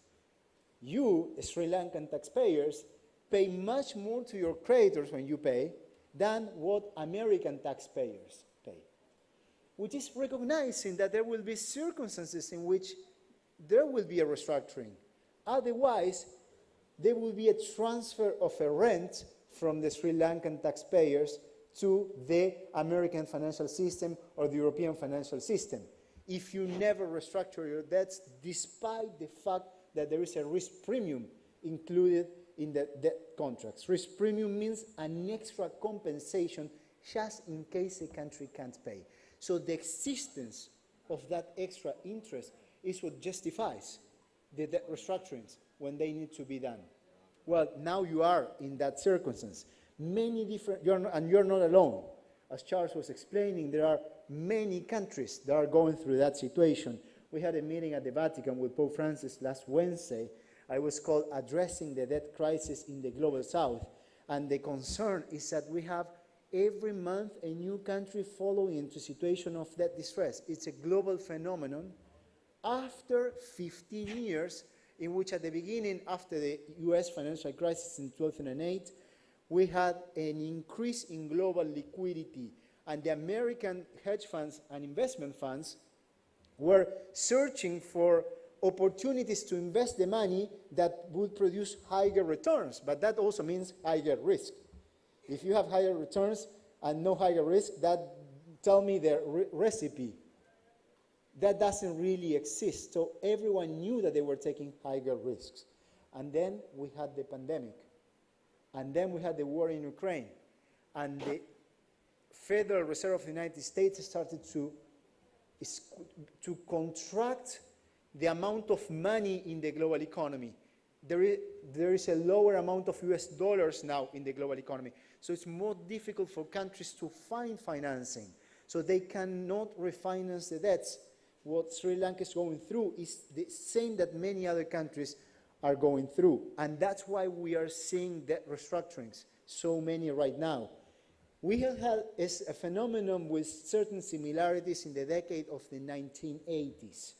You, Sri Lankan taxpayers, pay much more to your creditors when you pay than what American taxpayers pay, which is recognizing that there will be circumstances in which there will be a restructuring. Otherwise, there will be a transfer of a rent from the Sri Lankan taxpayers to the American financial system or the European financial system. If you never restructure your debts, despite the fact that there is a risk premium included in the debt contracts. Risk premium means an extra compensation just in case a country can't pay. So the existence of that extra interest is what justifies the debt restructurings when they need to be done. Well, now you are in that circumstance. Many different, and you're not alone. As Charles was explaining, there are many countries that are going through that situation. We had a meeting at the Vatican with Pope Francis last Wednesday. It was called Addressing the Debt Crisis in the Global South. And the concern is that we have every month a new country falling into a situation of debt distress. It's a global phenomenon. After 15 years, in which at the beginning, after the US financial crisis in 2008, we had an increase in global liquidity. And the American hedge funds and investment funds were searching for opportunities to invest the money that would produce higher returns, but that also means higher risk. If you have higher returns and no higher risk, that tell me the recipe. That doesn't really exist. So everyone knew that they were taking higher risks. And then we had the pandemic. And then we had the war in Ukraine. And the Federal Reserve of the United States started to contract the amount of money in the global economy. There is a lower amount of US dollars now in the global economy. So it's more difficult for countries to find financing. So they cannot refinance the debts. What Sri Lanka is going through is the same that many other countries are going through. And that's why we are seeing debt restructurings, so many right now. We have had a phenomenon with certain similarities in the decade of the 1980s.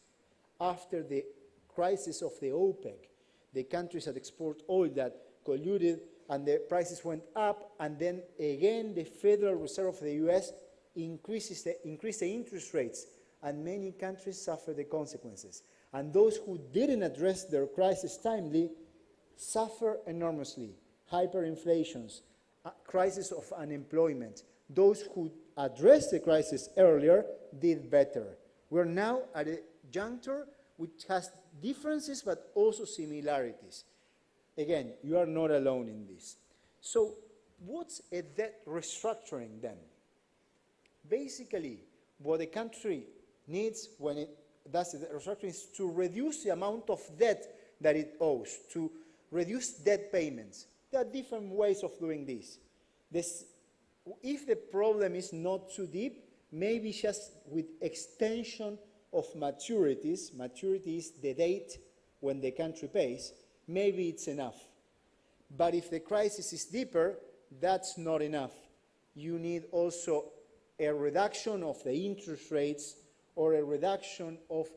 After the crisis of the OPEC, the countries that export oil that colluded and the prices went up, and then again the Federal Reserve of the US increased the interest rates, and many countries suffer the consequences. And those who didn't address their crisis timely suffer enormously. Hyperinflations, crisis of unemployment. Those who addressed the crisis earlier did better. We're now at a juncture which has differences but also similarities. Again, you are not alone in this. So what's a debt restructuring then? Basically, what a country needs when it does the restructuring is to reduce the amount of debt that it owes, to reduce debt payments. There are different ways of doing this. If the problem is not too deep, maybe just with extension of maturities, maturity is the date when the country pays, maybe it's enough. But if the crisis is deeper, that's not enough. You need also a reduction of the interest rates or a reduction of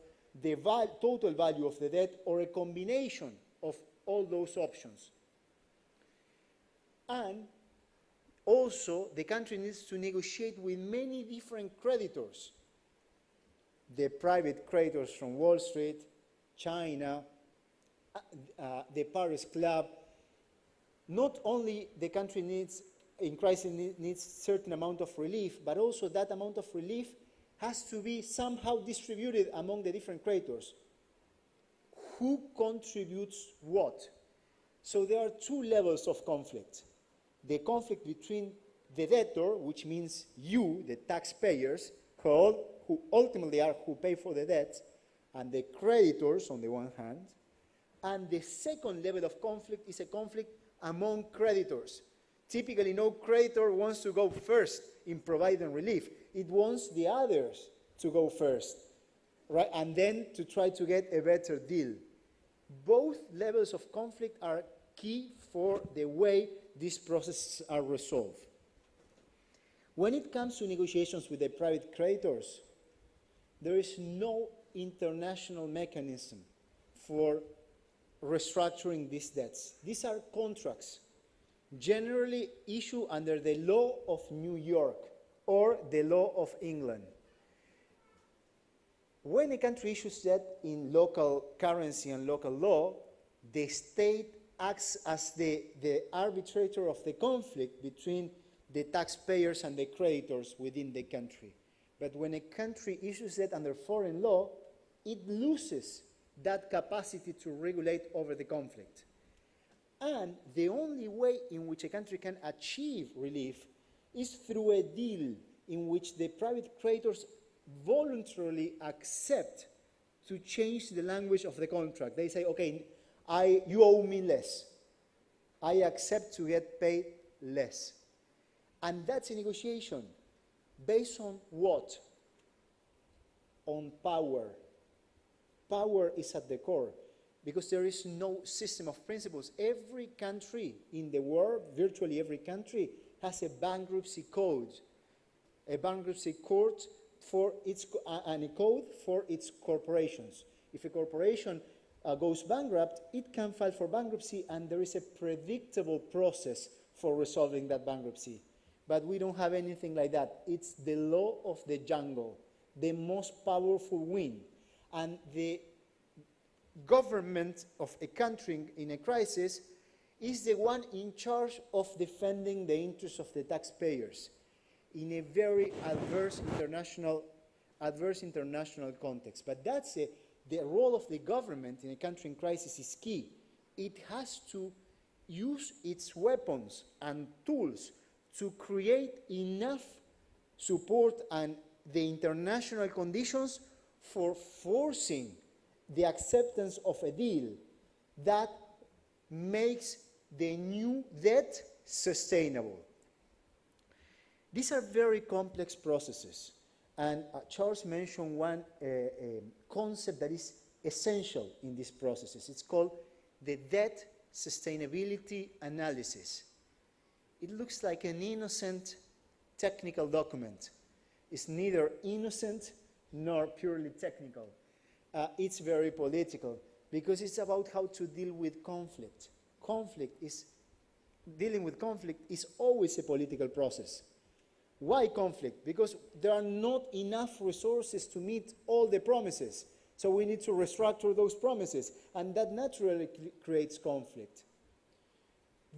the total value of the debt or a combination of all those options. And also, the country needs to negotiate with many different creditors. The private creditors from Wall Street, China, the Paris Club. Not only the country in crisis needs certain amount of relief, but also that amount of relief has to be somehow distributed among the different creditors. Who contributes what? So there are two levels of conflict. The conflict between the debtor, which means you, the taxpayers, who ultimately are who pay for the debt, and the creditors on the one hand. And the second level of conflict is a conflict among creditors. Typically, no creditor wants to go first in providing relief. It wants the others to go first, right? And then to try to get a better deal. Both levels of conflict are key for the way these processes are resolved. When it comes to negotiations with the private creditors, there is no international mechanism for restructuring these debts. These are contracts generally issued under the law of New York or the law of England. When a country issues debt in local currency and local law, the state acts as the arbitrator of the conflict between the taxpayers and the creditors within the country. But when a country issues debt under foreign law, it loses that capacity to regulate over the conflict. And the only way in which a country can achieve relief is through a deal in which the private creditors voluntarily accept to change the language of the contract. They say, okay, you owe me less. I accept to get paid less. And that's a negotiation based on what? On power. Power is at the core, because there is no system of principles. Every country in the world, virtually every country, has a bankruptcy code, a bankruptcy court for its, and a code for its corporations. If a corporation goes bankrupt, it can file for bankruptcy, and there is a predictable process for resolving that bankruptcy. But we don't have anything like that. It's the law of the jungle. The most powerful win. And the government of a country in a crisis is the one in charge of defending the interests of the taxpayers in a very adverse international context. But that's the role of the government in a country in crisis is key. it has to use its weapons and tools to create enough support and the international conditions for forcing the acceptance of a deal that makes the new debt sustainable. These are very complex processes, and Charles mentioned one concept that is essential in these processes. It's called the debt sustainability analysis. It looks like an innocent technical document. It's neither innocent nor purely technical. It's very political because it's about how to deal with conflict. Dealing with conflict is always a political process. Why conflict? Because there are not enough resources to meet all the promises. So we need to restructure those promises, and that naturally creates conflict.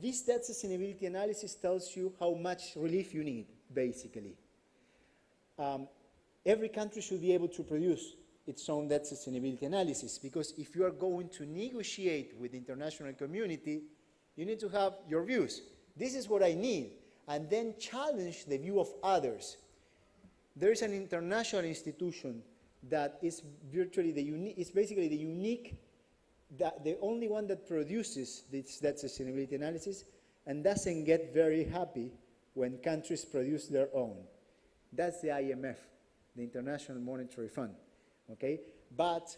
This debt sustainability analysis tells you how much relief you need, basically. Every country should be able to produce its own debt sustainability analysis, because if you are going to negotiate with the international community, you need to have your views. This is what I need, and then challenge the view of others. There is an international institution that is virtually basically the only one that produces this debt sustainability analysis and doesn't get very happy when countries produce their own. That's the IMF, the International Monetary Fund, okay? But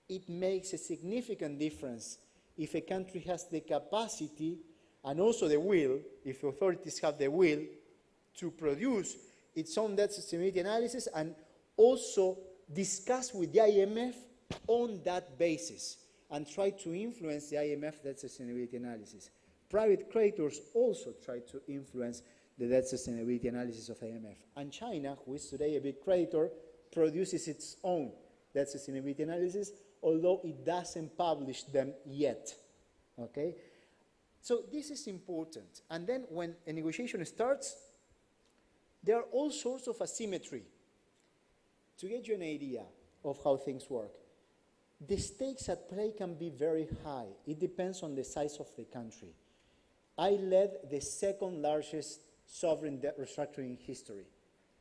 it makes a significant difference if a country has the capacity and also the will, if authorities have the will, to produce its own debt sustainability analysis and also discuss with the IMF on that basis and try to influence the IMF debt sustainability analysis. Private creditors also try to influence the debt sustainability analysis of IMF. And China, who is today a big creditor, produces its own debt sustainability analysis, although it doesn't publish them yet. Okay? So this is important. And then when a negotiation starts, there are all sorts of asymmetry. To get you an idea of how things work, the stakes at play can be very high. It depends on the size of the country. I led the second largest sovereign debt restructuring in history,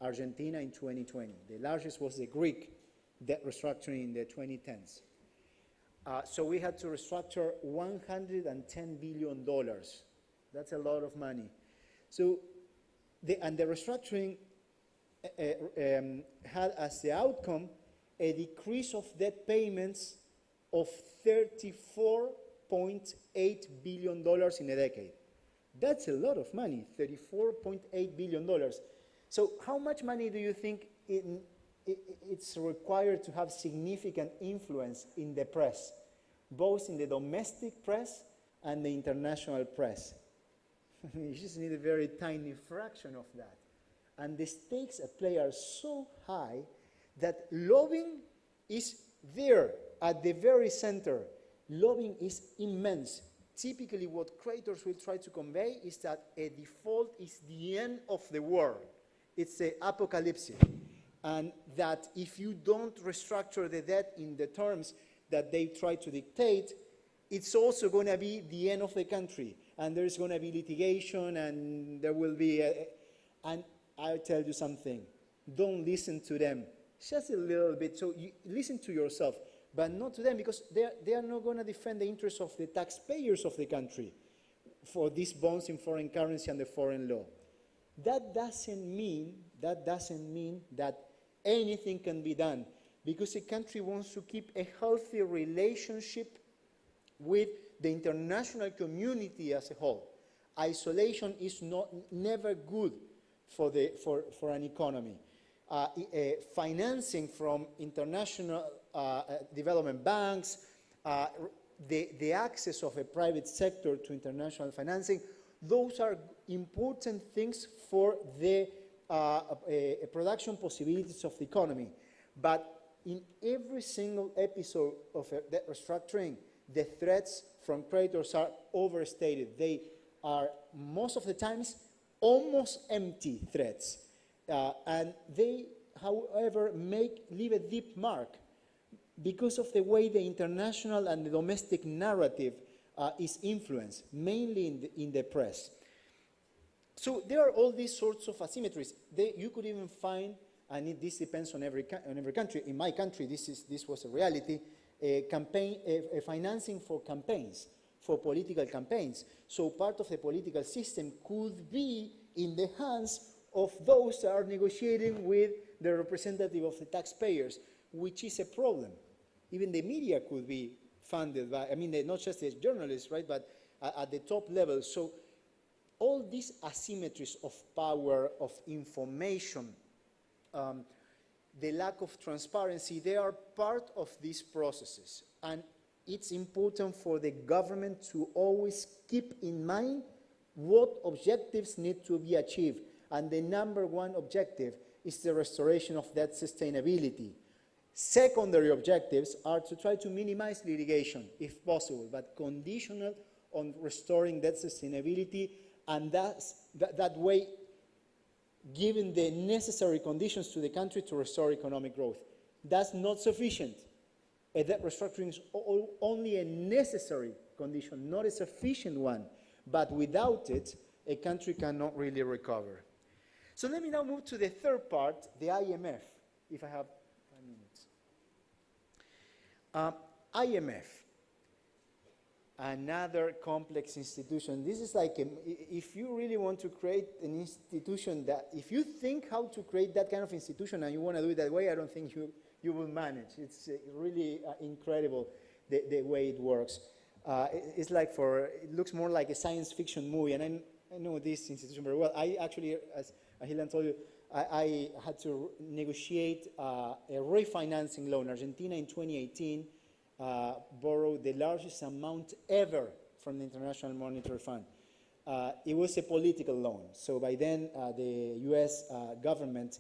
Argentina in 2020. The largest was the Greek debt restructuring in the 2010s. So we had to restructure $110 billion. That's a lot of money. So the restructuring had as the outcome a decrease of debt payments of $34.8 billion in a decade. That's a lot of money, $34.8 billion. So how much money do you think it's required to have significant influence in the press, both in the domestic press and the international press? You just need a very tiny fraction of that. And the stakes at play are so high that lobbying is there at the very center. Lobbying is immense. Typically what creditors will try to convey is that a default is the end of the world. It's the apocalypse. And that if you don't restructure the debt in the terms that they try to dictate, it's also going to be the end of the country. And there's going to be litigation, and there will be and I'll tell you something. Don't listen to them. Just a little bit. So you listen to yourself, but not to them, because they are not going to defend the interests of the taxpayers of the country for these bonds in foreign currency and the foreign law. That doesn't mean that anything can be done, because a country wants to keep a healthy relationship with the international community as a whole. Isolation is never good for an economy. Financing from international development banks, the access of a private sector to international financing, those are important things for the production possibilities of the economy. But in every single episode of debt restructuring, the threats from creditors are overstated. They are, most of the times, almost empty threats. And they, however, leave a deep mark. because of the way the international and the domestic narrative is influenced, mainly in the press. So there are all these sorts of asymmetries. You could even find, and this depends on every country. In my country, this was a reality, a financing for campaigns, for political campaigns. So part of the political system could be in the hands of those that are negotiating with the representative of the taxpayers, which is a problem. Even the media could be funded by, I mean, not just the journalists, right, but at the top level. So all these asymmetries of power, of information, the lack of transparency, they are part of these processes. And it's important for the government to always keep in mind what objectives need to be achieved. And the number one objective is the restoration of debt sustainability. Secondary objectives are to try to minimize litigation, if possible, but conditional on restoring debt sustainability, and that way giving the necessary conditions to the country to restore economic growth. That's not sufficient. A debt restructuring is only a necessary condition, not a sufficient one. But without it, a country cannot really recover. So let me now move to the third part, the IMF, if I have 5 minutes. IMF, another complex institution. This is like, if you really want to create an institution that, if you think how to create that kind of institution and you want to do it that way, I don't think you will manage. It's really incredible the way it works. It's like it looks more like a science fiction movie, and I know this institution very well. I actually, as Ahilan told you, I had to negotiate a refinancing loan. Argentina in 2018 borrowed the largest amount ever from the International Monetary Fund. It was a political loan. So by then, the US government,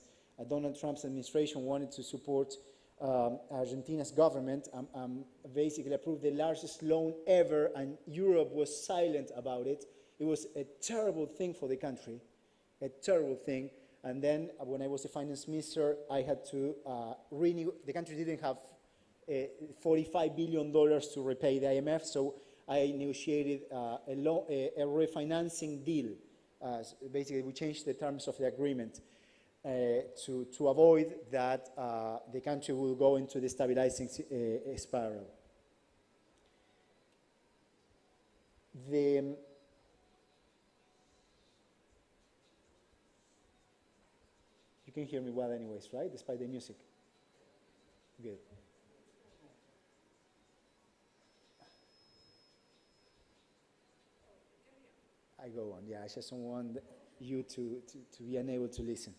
Donald Trump's administration, wanted to support Argentina's government, basically approved the largest loan ever, and Europe was silent about it. It was a terrible thing for the country, a terrible thing. And then when I was the finance minister, I had to the country didn't have $45 billion to repay the IMF, so I negotiated a refinancing deal. Basically, we changed the terms of the agreement to avoid that the country will go into the stabilizing spiral. You can hear me well anyways, right? Despite the music. Good. I go on. Yeah, I just don't want you to be unable to listen.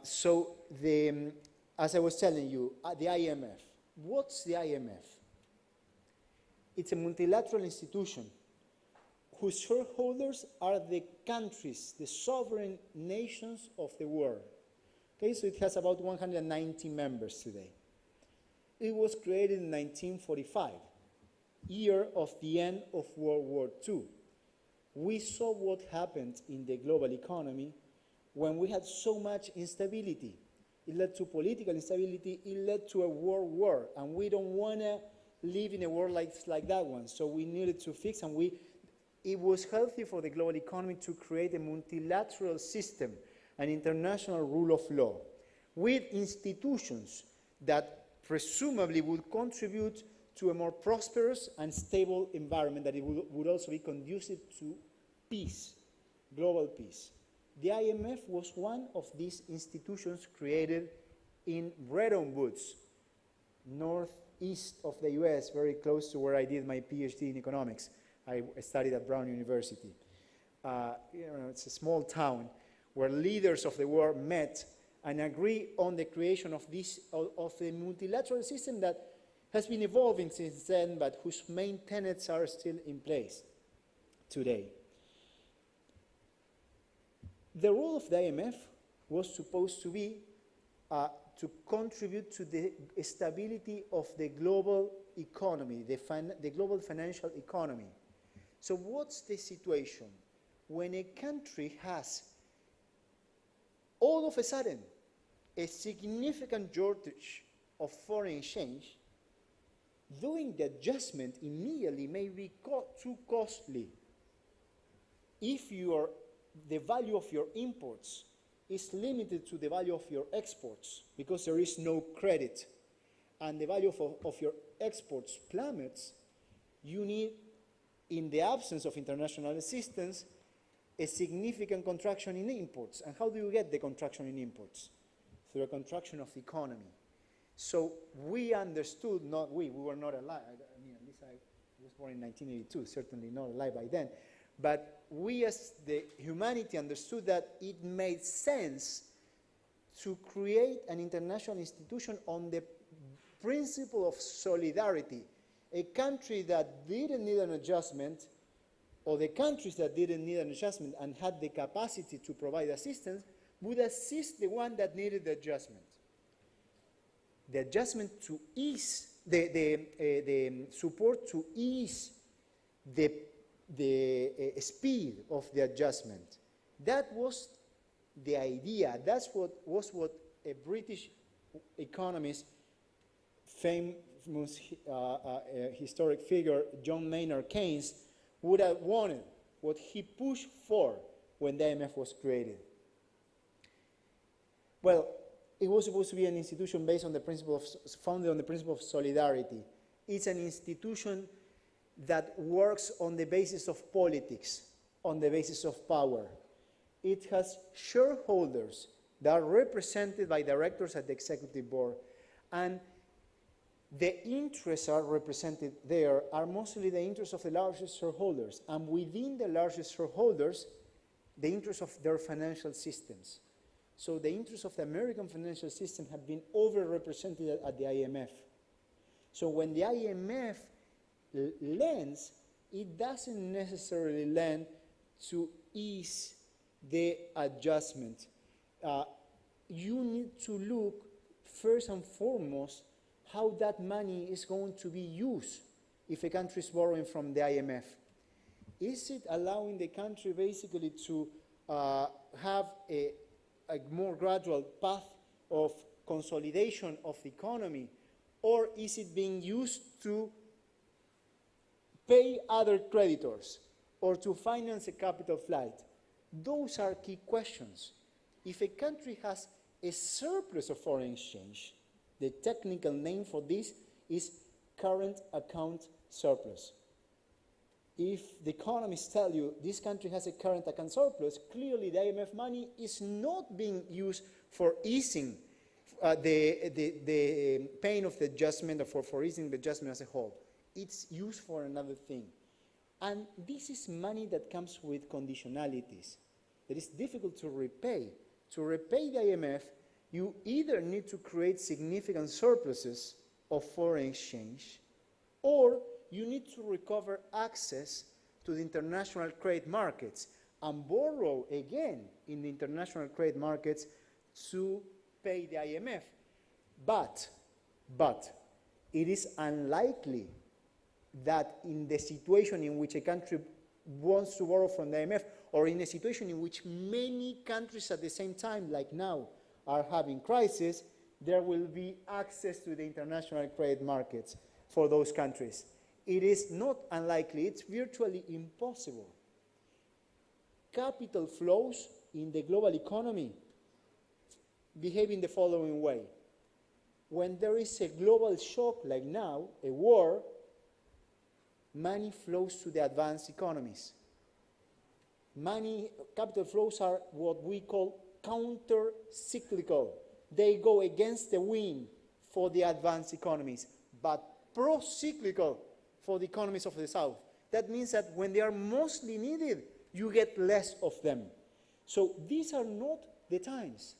So as I was telling you, the IMF. What's the IMF? It's a multilateral institution whose shareholders are the countries, the sovereign nations of the world. Okay, so it has about 190 members today. It was created in 1945, year of the end of World War II. We saw what happened in the global economy when we had so much instability. It led to political instability, it led to a world war, and we don't want to live in a world like that one. So we needed to fix, and it was healthy for the global economy to create a multilateral system, an international rule of law, with institutions that presumably would contribute to a more prosperous and stable environment, that it would also be conducive to peace, global peace. The IMF was one of these institutions created in Bretton Woods, northeast of the US, very close to where I did my PhD in economics. I studied at Brown University. It's a small town where leaders of the world met and agreed on the creation of a multilateral system that has been evolving since then, but whose main tenets are still in place today. The role of the IMF was supposed to be to contribute to the stability of the global economy, the global financial economy. So what's the situation when a country has all of a sudden a significant shortage of foreign exchange, doing the adjustment immediately may be too costly. If the value of your imports is limited to the value of your exports because there is no credit, and the value of your exports plummets, you need, in the absence of international assistance, a significant contraction in imports. And how do you get the contraction in imports? Through a contraction of the economy. So we understood, we were not alive. I mean, at least I was born in 1982, certainly not alive by then. But we as the humanity understood that it made sense to create an international institution on the principle of solidarity. A country that didn't need an adjustment, or the countries that didn't need an adjustment and had the capacity to provide assistance, would assist the one that needed the adjustment. The adjustment to ease, the support to ease the speed of the adjustment. That was the idea. That's what a British economist, famous historic figure, John Maynard Keynes, would have wanted, what he pushed for when the IMF was created. Well, it was supposed to be an institution based on the principle of, founded on the principle of solidarity. It's an institution that works on the basis of politics, on the basis of power. It has shareholders that are represented by directors at the executive board, and the interests are represented there are mostly the interests of the largest shareholders, and within the largest shareholders, the interests of their financial systems. So the interests of the American financial system have been overrepresented at the IMF. So when the IMF lends, it doesn't necessarily lend to ease the adjustment. You need to look first and foremost how that money is going to be used if a country is borrowing from the IMF. Is it allowing the country basically to have a more gradual path of consolidation of the economy, or is it being used to pay other creditors or to finance a capital flight? Those are key questions. If a country has a surplus of foreign exchange, the technical name for this is current account surplus. If the economists tell you this country has a current account surplus, clearly the IMF money is not being used for easing the pain of the adjustment, or for easing the adjustment as a whole. It's used for another thing. And this is money that comes with conditionalities that is difficult to repay. To repay the IMF, you either need to create significant surpluses of foreign exchange, or you need to recover access to the international credit markets and borrow again in the international credit markets to pay the IMF. But it is unlikely that in the situation in which a country wants to borrow from the IMF, or in a situation in which many countries at the same time, like now, are having crisis, there will be access to the international credit markets for those countries. It is not unlikely, it's virtually impossible. Capital flows in the global economy behave in the following way. When there is a global shock like now, a war, money flows to the advanced economies. Capital flows are what we call counter-cyclical. They go against the wind for the advanced economies, but pro-cyclical for the economies of the South. That means that when they are mostly needed, you get less of them. So these are not the times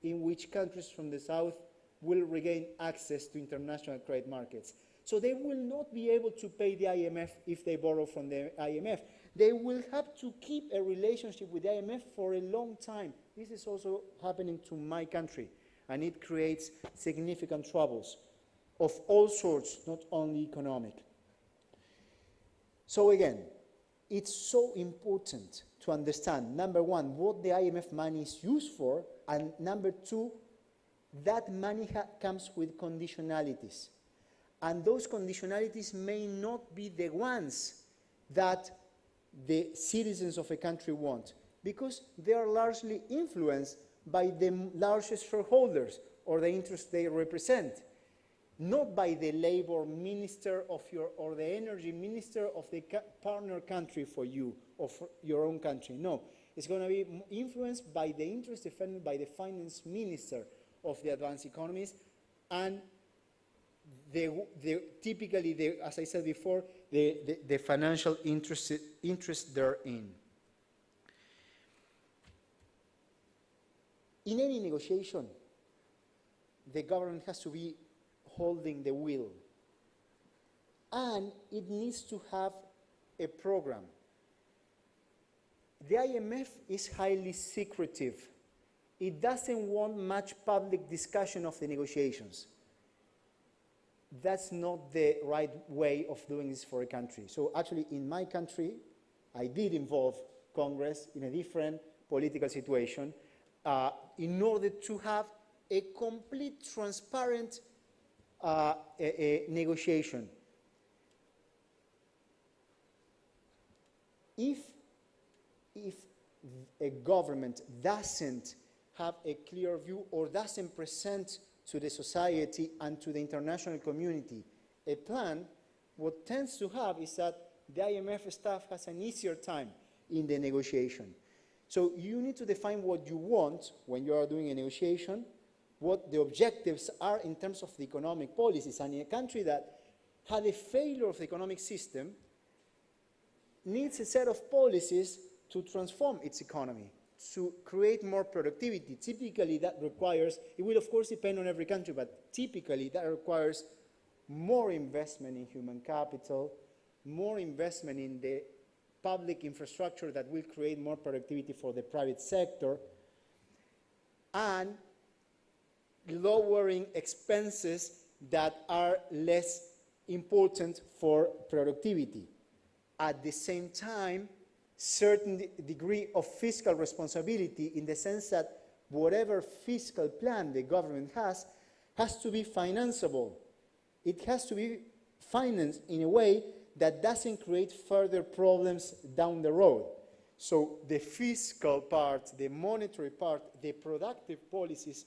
in which countries from the South will regain access to international credit markets. So they will not be able to pay the IMF if they borrow from the IMF. They will have to keep a relationship with the IMF for a long time. This is also happening to my country, and it creates significant troubles of all sorts, not only economic. So again, it's so important to understand, number one, what the IMF money is used for, and number two, that money comes with conditionalities. And those conditionalities may not be the ones that the citizens of a country want, because they are largely influenced by the largest shareholders or the interests they represent, not by the labor minister of or the energy minister of the partner country for you or for your own country. No, it's going to be influenced by the interests defended by the finance minister of the advanced economies, and typically, as I said before, the financial interest therein. In any negotiation, the government has to be holding the wheel, and it needs to have a program. The IMF is highly secretive. It doesn't want much public discussion of the negotiations. That's not the right way of doing this for a country. So actually, in my country, I did involve Congress in a different political situation in order to have a complete, transparent negotiation. If a government doesn't have a clear view or doesn't present to the society and to the international community a plan, what tends to have is that the IMF staff has an easier time in the negotiation. So you need to define what you want when you are doing a negotiation, what the objectives are in terms of the economic policies. And in a country that had a failure of the economic system, needs a set of policies to transform its economy, to create more productivity. Typically that requires, it will of course depend on every country, but typically that requires more investment in human capital, more investment in the public infrastructure that will create more productivity for the private sector, and lowering expenses that are less important for productivity. At the same time, certain degree of fiscal responsibility, in the sense that whatever fiscal plan the government has to be financeable. It has to be financed in a way that doesn't create further problems down the road. So the fiscal part, the monetary part, the productive policies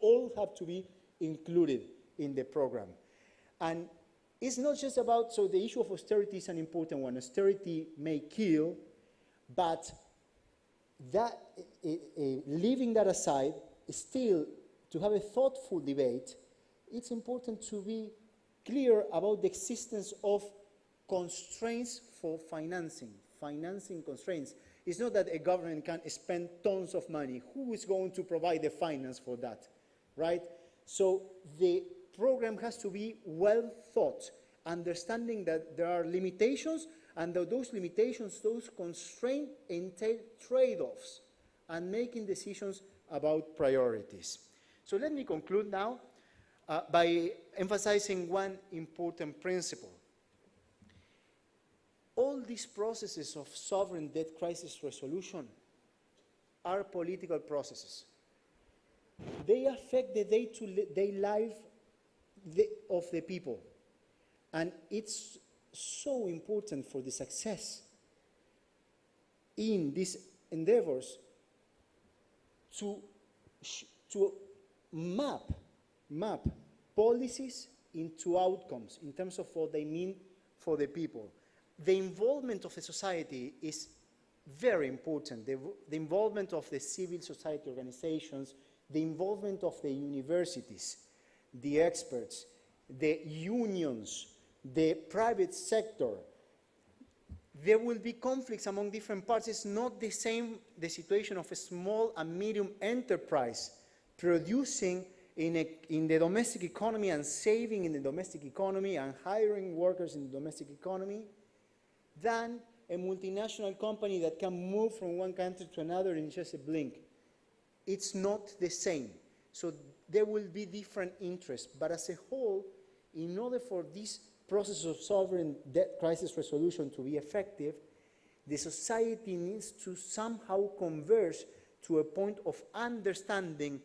all have to be included in the program. And it's not just about, so the issue of austerity is an important one. Austerity may kill, but that, leaving that aside, still to have a thoughtful debate, it's important to be clear about the existence of constraints for financing constraints. It's not that a government can spend tons of money. Who is going to provide the finance for that, right? So the program has to be well thought, understanding that there are limitations, and that those limitations, those constraints entail trade-offs and making decisions about priorities. So let me conclude now by emphasizing one important principle. All these processes of sovereign debt crisis resolution are political processes. They affect the day-to-day life of the people. And it's so important for the success in these endeavors to map policies into outcomes in terms of what they mean for the people. The involvement of the society is very important. The involvement of the civil society organizations, the involvement of the universities, the experts, the unions, the private sector. There will be conflicts among different parts. It's not the same, the situation of a small and medium enterprise producing in the domestic economy and saving in the domestic economy and hiring workers in the domestic economy, than a multinational company that can move from one country to another in just a blink. It's not the same. So there will be different interests. But as a whole, in order for this process of sovereign debt crisis resolution to be effective, the society needs to somehow converge to a point of understanding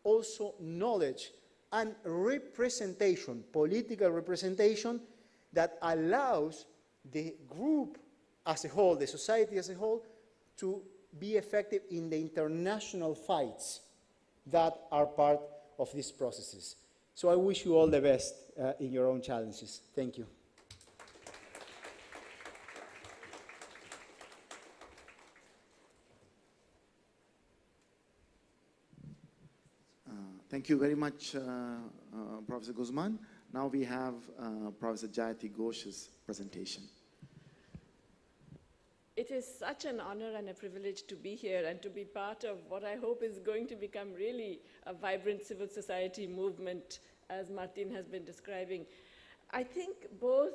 also knowledge and representation, political representation, that allows the group as a whole, the society as a whole, to be effective in the international fights that are part of these processes. So I wish you all the best in your own challenges. Thank you. Thank you very much, Professor Guzman. Now we have Professor Jayati Ghosh's presentation. It is such an honor and a privilege to be here and to be part of what I hope is going to become really a vibrant civil society movement, as Martin has been describing. I think both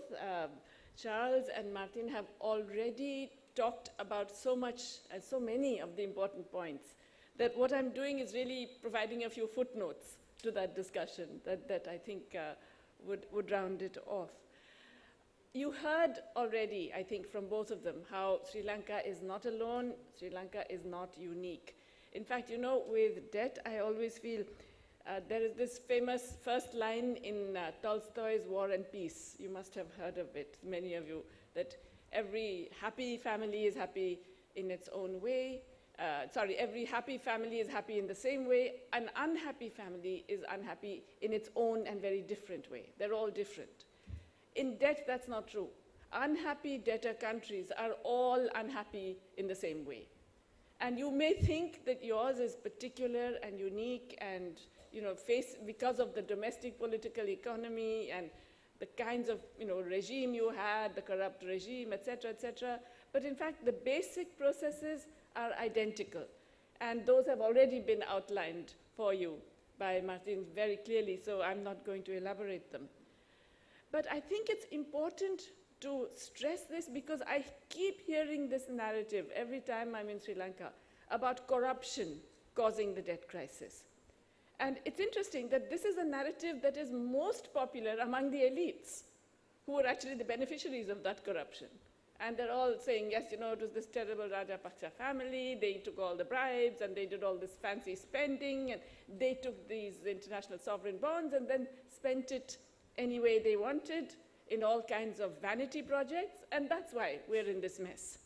Charles and Martin have already talked about so much and so many of the important points that what I'm doing is really providing a few footnotes to that discussion that I think would round it off. You heard already, I think, from both of them, how Sri Lanka is not alone, Sri Lanka is not unique. In fact, you know, with debt, I always feel there is this famous first line in Tolstoy's War and Peace. You must have heard of it, many of you, that every happy family is happy in its own way. Every happy family is happy in the same way. An unhappy family is unhappy in its own and very different way. They're all different. In debt, that's not true. Unhappy debtor countries are all unhappy in the same way. And you may think that yours is particular and unique and, you know, because of the domestic political economy and the kinds of, you know, regime you had, the corrupt regime, et cetera, but in fact, the basic processes are identical. And those have already been outlined for you by Martin very clearly, so I'm not going to elaborate them. But I think it's important to stress this because I keep hearing this narrative every time I'm in Sri Lanka about corruption causing the debt crisis. And it's interesting that this is a narrative that is most popular among the elites, who are actually the beneficiaries of that corruption. And they're all saying, yes, you know, it was this terrible Rajapaksa family, they took all the bribes, and they did all this fancy spending, and they took these international sovereign bonds and then spent it any way they wanted in all kinds of vanity projects, and that's why we're in this mess.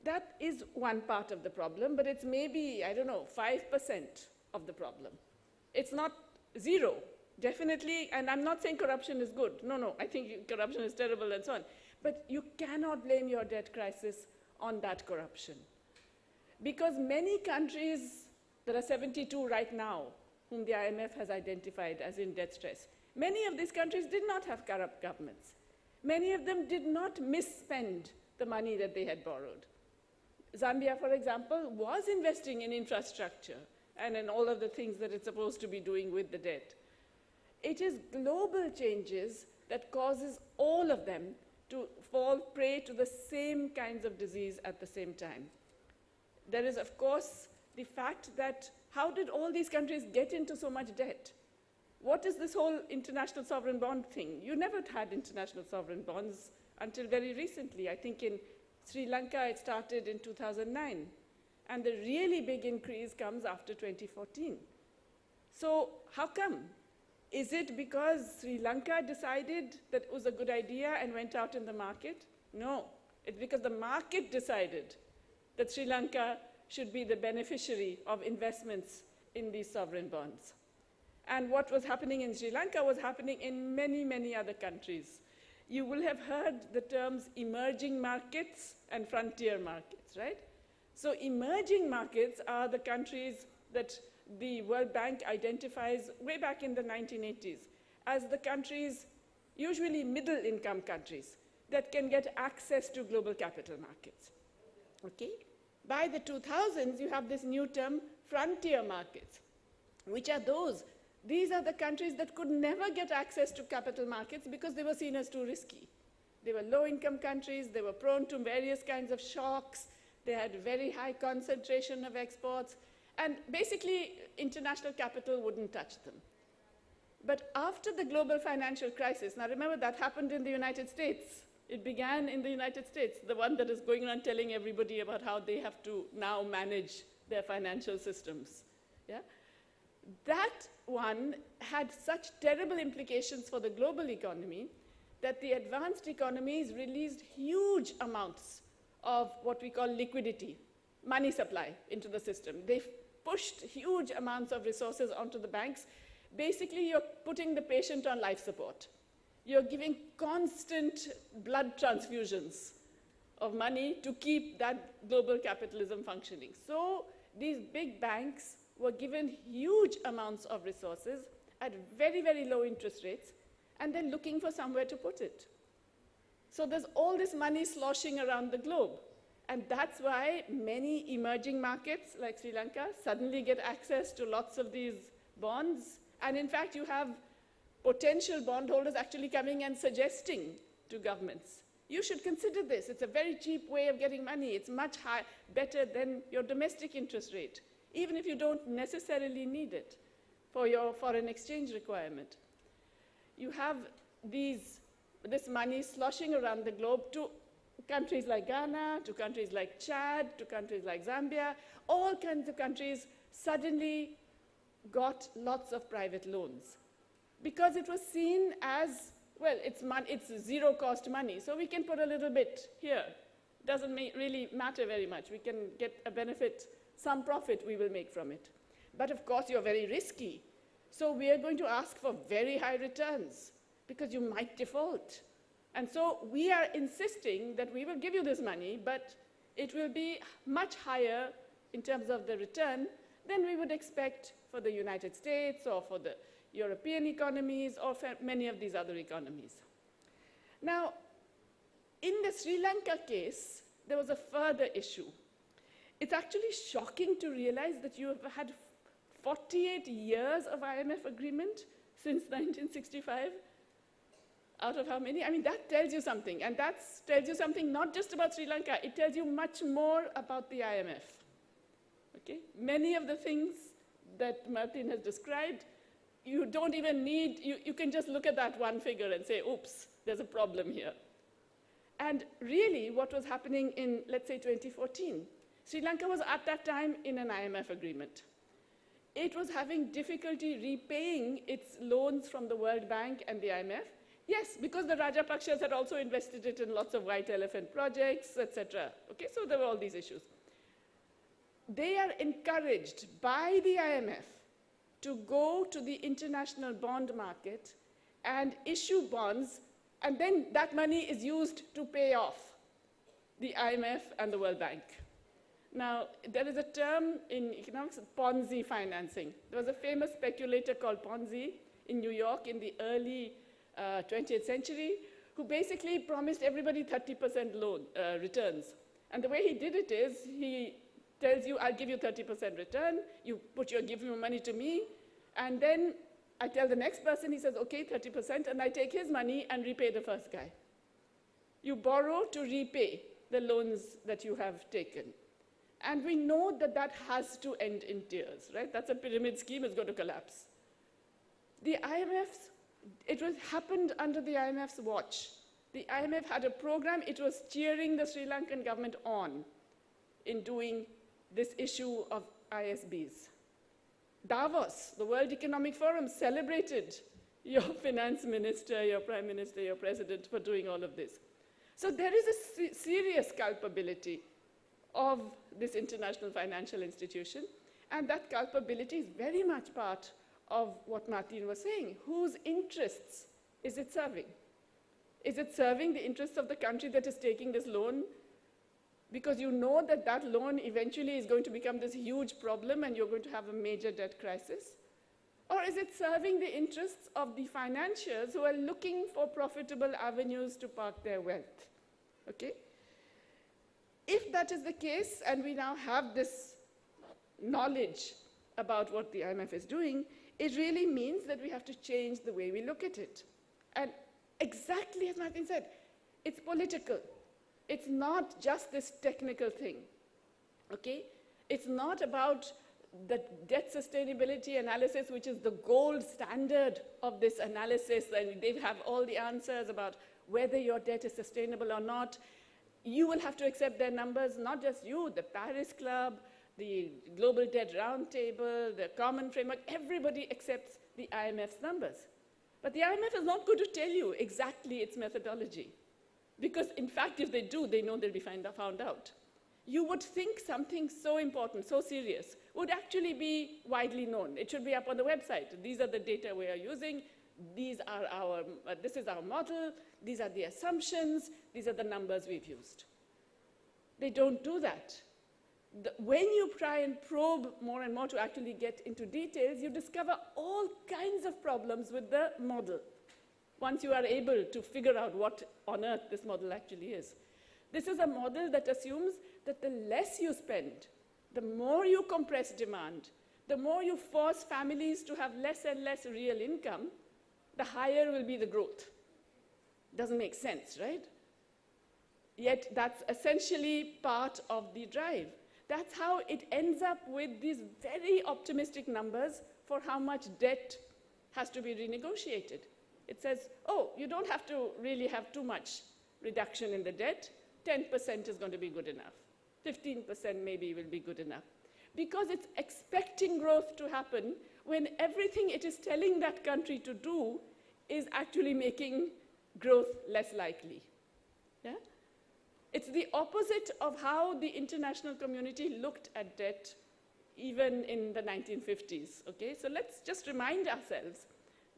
That is one part of the problem, but it's maybe, I don't know, 5% of the problem. It's not zero, definitely, and I'm not saying corruption is good. No, I think corruption is terrible and so on. But you cannot blame your debt crisis on that corruption. Because many countries, there are 72 right now, whom the IMF has identified as in debt stress. Many of these countries did not have corrupt governments. Many of them did not misspend the money that they had borrowed. Zambia, for example, was investing in infrastructure and in all of the things that it's supposed to be doing with the debt. It is global changes that causes all of them to fall prey to the same kinds of disease at the same time. There is, of course, the fact that how did all these countries get into so much debt? What is this whole international sovereign bond thing? You never had international sovereign bonds until very recently. I think in Sri Lanka it started in 2009. And the really big increase comes after 2014. So how come? Is it because Sri Lanka decided that it was a good idea and went out in the market? No, it's because the market decided that Sri Lanka should be the beneficiary of investments in these sovereign bonds. And what was happening in Sri Lanka was happening in many, many other countries. You will have heard the terms emerging markets and frontier markets, right? So emerging markets are the countries that the World Bank identifies way back in the 1980s as the countries, usually middle-income countries, that can get access to global capital markets. Okay? By the 2000s, you have this new term, frontier markets. Which are those? These are the countries that could never get access to capital markets because they were seen as too risky. They were low-income countries, they were prone to various kinds of shocks, they had very high concentration of exports, and basically, international capital wouldn't touch them. But after the global financial crisis, now remember that happened in the United States. It began in the United States, the one that is going around telling everybody about how they have to now manage their financial systems. Yeah? that one had such terrible implications for the global economy that the advanced economies released huge amounts of what we call liquidity, money supply into the system. They pushed huge amounts of resources onto the banks. Basically, you're putting the patient on life support. You're giving constant blood transfusions of money to keep that global capitalism functioning. So these big banks were given huge amounts of resources at very, very low interest rates, and they're looking for somewhere to put it. So there's all this money sloshing around the globe. And that's why many emerging markets like Sri Lanka suddenly get access to lots of these bonds. And in fact, you have potential bondholders actually coming and suggesting to governments, you should consider this. It's a very cheap way of getting money. It's much better than your domestic interest rate, even if you don't necessarily need it for your foreign exchange requirement. You have this money sloshing around the globe to countries like Ghana, to countries like Chad, to countries like Zambia. All kinds of countries suddenly got lots of private loans because it was seen as, well, it's zero-cost money, so we can put a little bit here. Doesn't really matter very much. We can get a benefit, some profit we will make from it. But of course, you're very risky. So we are going to ask for very high returns because you might default. And so we are insisting that we will give you this money, but it will be much higher in terms of the return than we would expect for the United States or for the European economies or for many of these other economies. Now, in the Sri Lanka case, there was a further issue. It's actually shocking to realize that you have had 48 years of IMF agreement since 1965. Out of how many? I mean, that tells you something. And that tells you something not just about Sri Lanka. It tells you much more about the IMF. Okay? Many of the things that Martin has described, you don't even need, you can just look at that one figure and say, oops, there's a problem here. And really, what was happening in, let's say, 2014, Sri Lanka was at that time in an IMF agreement. It was having difficulty repaying its loans from the World Bank and the IMF. Yes, because the Rajapakshas had also invested it in lots of white elephant projects, etc. Okay, so there were all these issues. They are encouraged by the IMF to go to the international bond market and issue bonds, and then that money is used to pay off the IMF and the World Bank. Now, there is a term in economics, Ponzi financing. There was a famous speculator called Ponzi in New York in the early 20th century, who basically promised everybody 30% loan returns. And the way he did it is, he tells you, I'll give you 30% return, you give your money to me, and then I tell the next person, he says, okay, 30%, and I take his money and repay the first guy. You borrow to repay the loans that you have taken. And we know that that has to end in tears, right? That's a pyramid scheme, it's going to collapse. The IMF's It happened under the IMF's watch. The IMF had a program, it was cheering the Sri Lankan government on in doing this issue of ISBs. Davos, the World Economic Forum, celebrated your finance minister, your prime minister, your president for doing all of this. So there is a serious culpability of this international financial institution, and that culpability is very much part of what Martin was saying. Whose interests is it serving? Is it serving the interests of the country that is taking this loan? Because you know that that loan eventually is going to become this huge problem and you're going to have a major debt crisis? Or is it serving the interests of the financiers who are looking for profitable avenues to park their wealth? Okay? If that is the case, and we now have this knowledge about what the IMF is doing, it really means that we have to change the way we look at it. And exactly as Martin said, it's political. It's not just this technical thing, okay? It's not about the debt sustainability analysis, which is the gold standard of this analysis, and they have all the answers about whether your debt is sustainable or not. You will have to accept their numbers, not just you, the Paris Club, the Global Debt Roundtable, the Common Framework, everybody accepts the IMF's numbers. But the IMF is not going to tell you exactly its methodology. Because in fact, if they do, they know they'll be found out. You would think something so important, so serious, would actually be widely known. It should be up on the website. These are the data we are using. This is our model. These are the assumptions. These are the numbers we've used. They don't do that. When you try and probe more and more to actually get into details, you discover all kinds of problems with the model once you are able to figure out what on earth this model actually is. This is a model that assumes that the less you spend, the more you compress demand, the more you force families to have less and less real income, the higher will be the growth. Doesn't make sense, right? Yet that's essentially part of the drive. That's how it ends up with these very optimistic numbers for how much debt has to be renegotiated. It says, oh, you don't have to really have too much reduction in the debt. 10% is going to be good enough. 15% maybe will be good enough. Because it's expecting growth to happen when everything it is telling that country to do is actually making growth less likely. Yeah? It's the opposite of how the international community looked at debt even in the 1950s. Okay? So let's just remind ourselves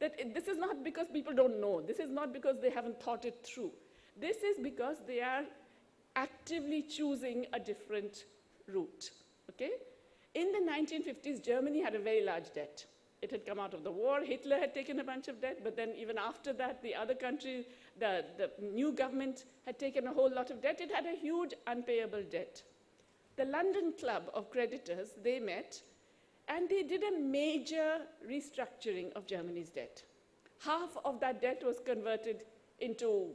that this is not because people don't know. This is not because they haven't thought it through. This is because they are actively choosing a different route. Okay? In the 1950s, Germany had a very large debt. It had come out of the war. Hitler had taken a bunch of debt, but then even after that, the other countries, the new government had taken a whole lot of debt. It had a huge unpayable debt. The London Club of Creditors, they met, and they did a major restructuring of Germany's debt. Half of that debt was converted into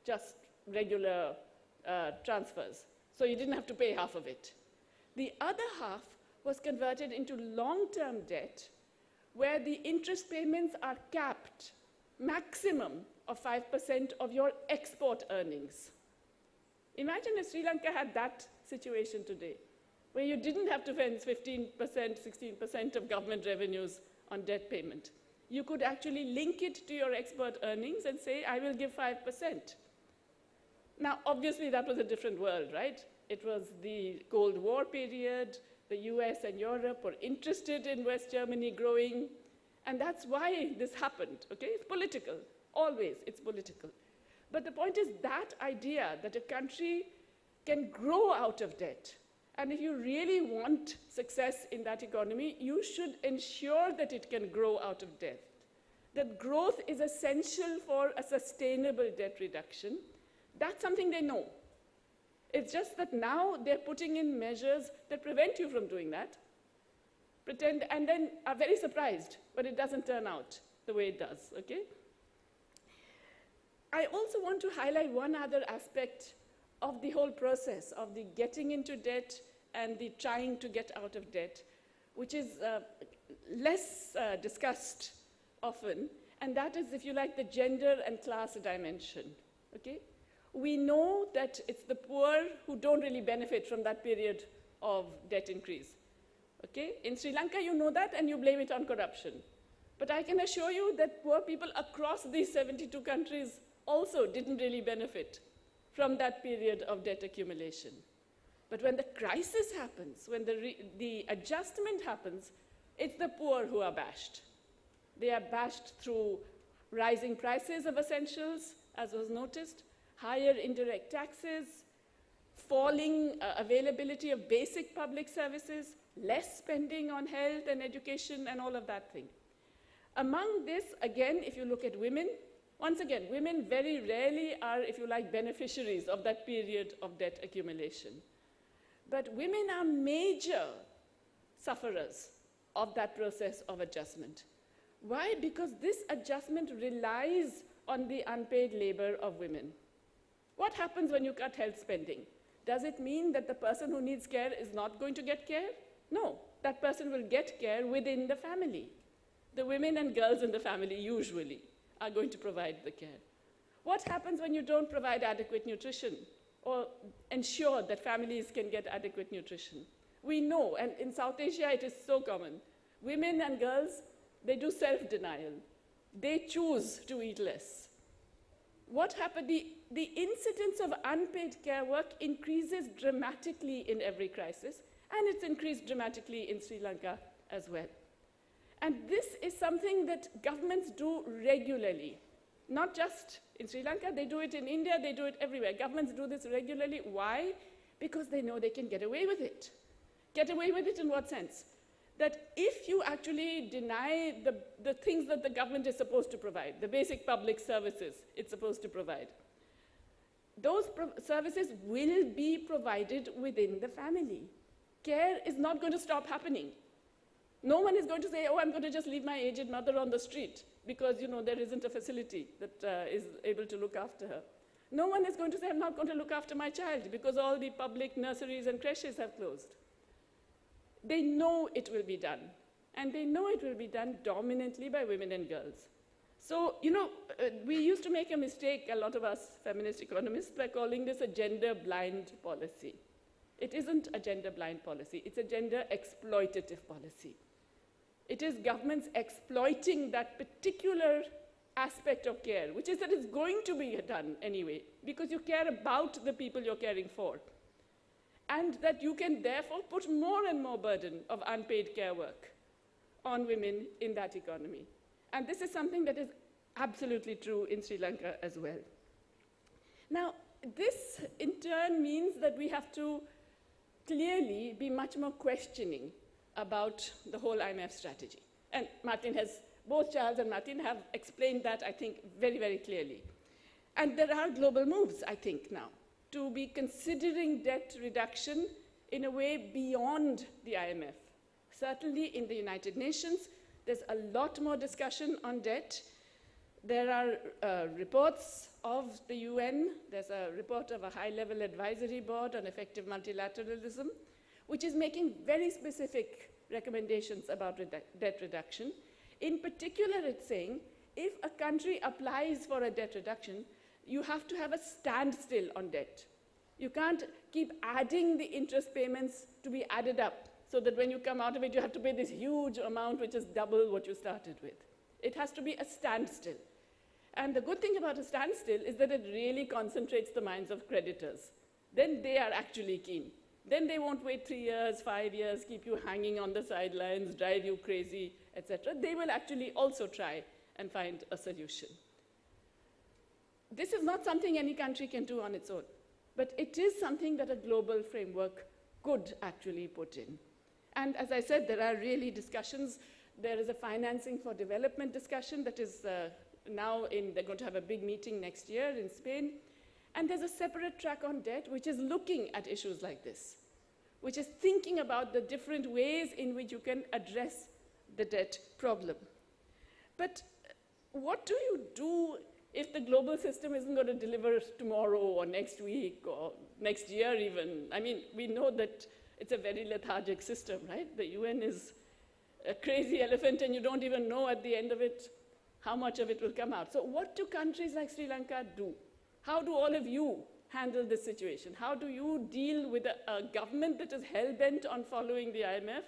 just regular transfers, so you didn't have to pay half of it. The other half was converted into long-term debt, where the interest payments are capped, maximum of 5% of your export earnings. Imagine if Sri Lanka had that situation today, where you didn't have to spend 15%, 16% of government revenues on debt payment. You could actually link it to your export earnings and say, I will give 5%. Now, obviously, that was a different world, right? It was the Cold War period. The US and Europe were interested in West Germany growing, and that's why this happened, okay? It's political, always it's political. But the point is that idea that a country can grow out of debt, and if you really want success in that economy, you should ensure that it can grow out of debt. That growth is essential for a sustainable debt reduction. That's something they know. It's just that now they're putting in measures that prevent you from doing that, and then are very surprised when it doesn't turn out the way it does, okay? I also want to highlight one other aspect of the whole process of the getting into debt and the trying to get out of debt, which is less discussed often, and that is, if you like, the gender and class dimension, okay? We know that it's the poor who don't really benefit from that period of debt increase. Okay? In Sri Lanka, you know that, and you blame it on corruption. But I can assure you that poor people across these 72 countries also didn't really benefit from that period of debt accumulation. But when the crisis happens, when the adjustment happens, it's the poor who are bashed. They are bashed through rising prices of essentials, as was noticed, higher indirect taxes, falling availability of basic public services, less spending on health and education and all of that thing. Among this, again, if you look at women, once again, women very rarely are, if you like, beneficiaries of that period of debt accumulation. But women are major sufferers of that process of adjustment. Why? Because this adjustment relies on the unpaid labor of women. What happens when you cut health spending? Does it mean that the person who needs care is not going to get care? No, that person will get care within the family. The women and girls in the family usually are going to provide the care. What happens when you don't provide adequate nutrition or ensure that families can get adequate nutrition? We know, and in South Asia it is so common, women and girls, they do self-denial. They choose to eat less. What happened? The incidence of unpaid care work increases dramatically in every crisis, and it's increased dramatically in Sri Lanka as well. And this is something that governments do regularly. Not just in Sri Lanka, they do it in India, they do it everywhere. Governments do this regularly. Why? Because they know they can get away with it. Get away with it in what sense? That if you actually deny the things that the government is supposed to provide, the basic public services it's supposed to provide, those services will be provided within the family. Care is not going to stop happening. No one is going to say, oh, I'm going to just leave my aged mother on the street because, you know, there isn't a facility that is able to look after her. No one is going to say, I'm not going to look after my child because all the public nurseries and creches have closed. They know it will be done, and they know it will be done dominantly by women and girls. So, you know, we used to make a mistake, a lot of us feminist economists, by calling this a gender-blind policy. It isn't a gender-blind policy, it's a gender-exploitative policy. It is governments exploiting that particular aspect of care, which is that it's going to be done anyway, because you care about the people you're caring for. And that you can therefore put more and more burden of unpaid care work on women in that economy. And this is something that is absolutely true in Sri Lanka as well. Now, this in turn means that we have to clearly be much more questioning about the whole IMF strategy. And both Charles and Martin have explained that, I think, very, very clearly. And there are global moves, I think, now, to be considering debt reduction in a way beyond the IMF. Certainly in the United Nations, there's a lot more discussion on debt. There are reports of the UN. There's a report of a high-level advisory board on effective multilateralism, which is making very specific recommendations about debt reduction. In particular, it's saying if a country applies for a debt reduction, you have to have a standstill on debt. You can't keep adding the interest payments to be added up so that when you come out of it, you have to pay this huge amount, which is double what you started with. It has to be a standstill. And the good thing about a standstill is that it really concentrates the minds of creditors. Then they are actually keen. Then they won't wait 3 years, 5 years, keep you hanging on the sidelines, drive you crazy, etc. They will actually also try and find a solution. This is not something any country can do on its own, but it is something that a global framework could actually put in. And as I said, there are really discussions. There is a financing for development discussion that is they're going to have a big meeting next year in Spain. And there's a separate track on debt, which is looking at issues like this, which is thinking about the different ways in which you can address the debt problem. But what do you do if the global system isn't going to deliver tomorrow or next week or next year even? I mean, we know that it's a very lethargic system, right? The UN is a crazy elephant and you don't even know at the end of it how much of it will come out. So what do countries like Sri Lanka do? How do all of you handle this situation? How do you deal with a government that is hell-bent on following the IMF?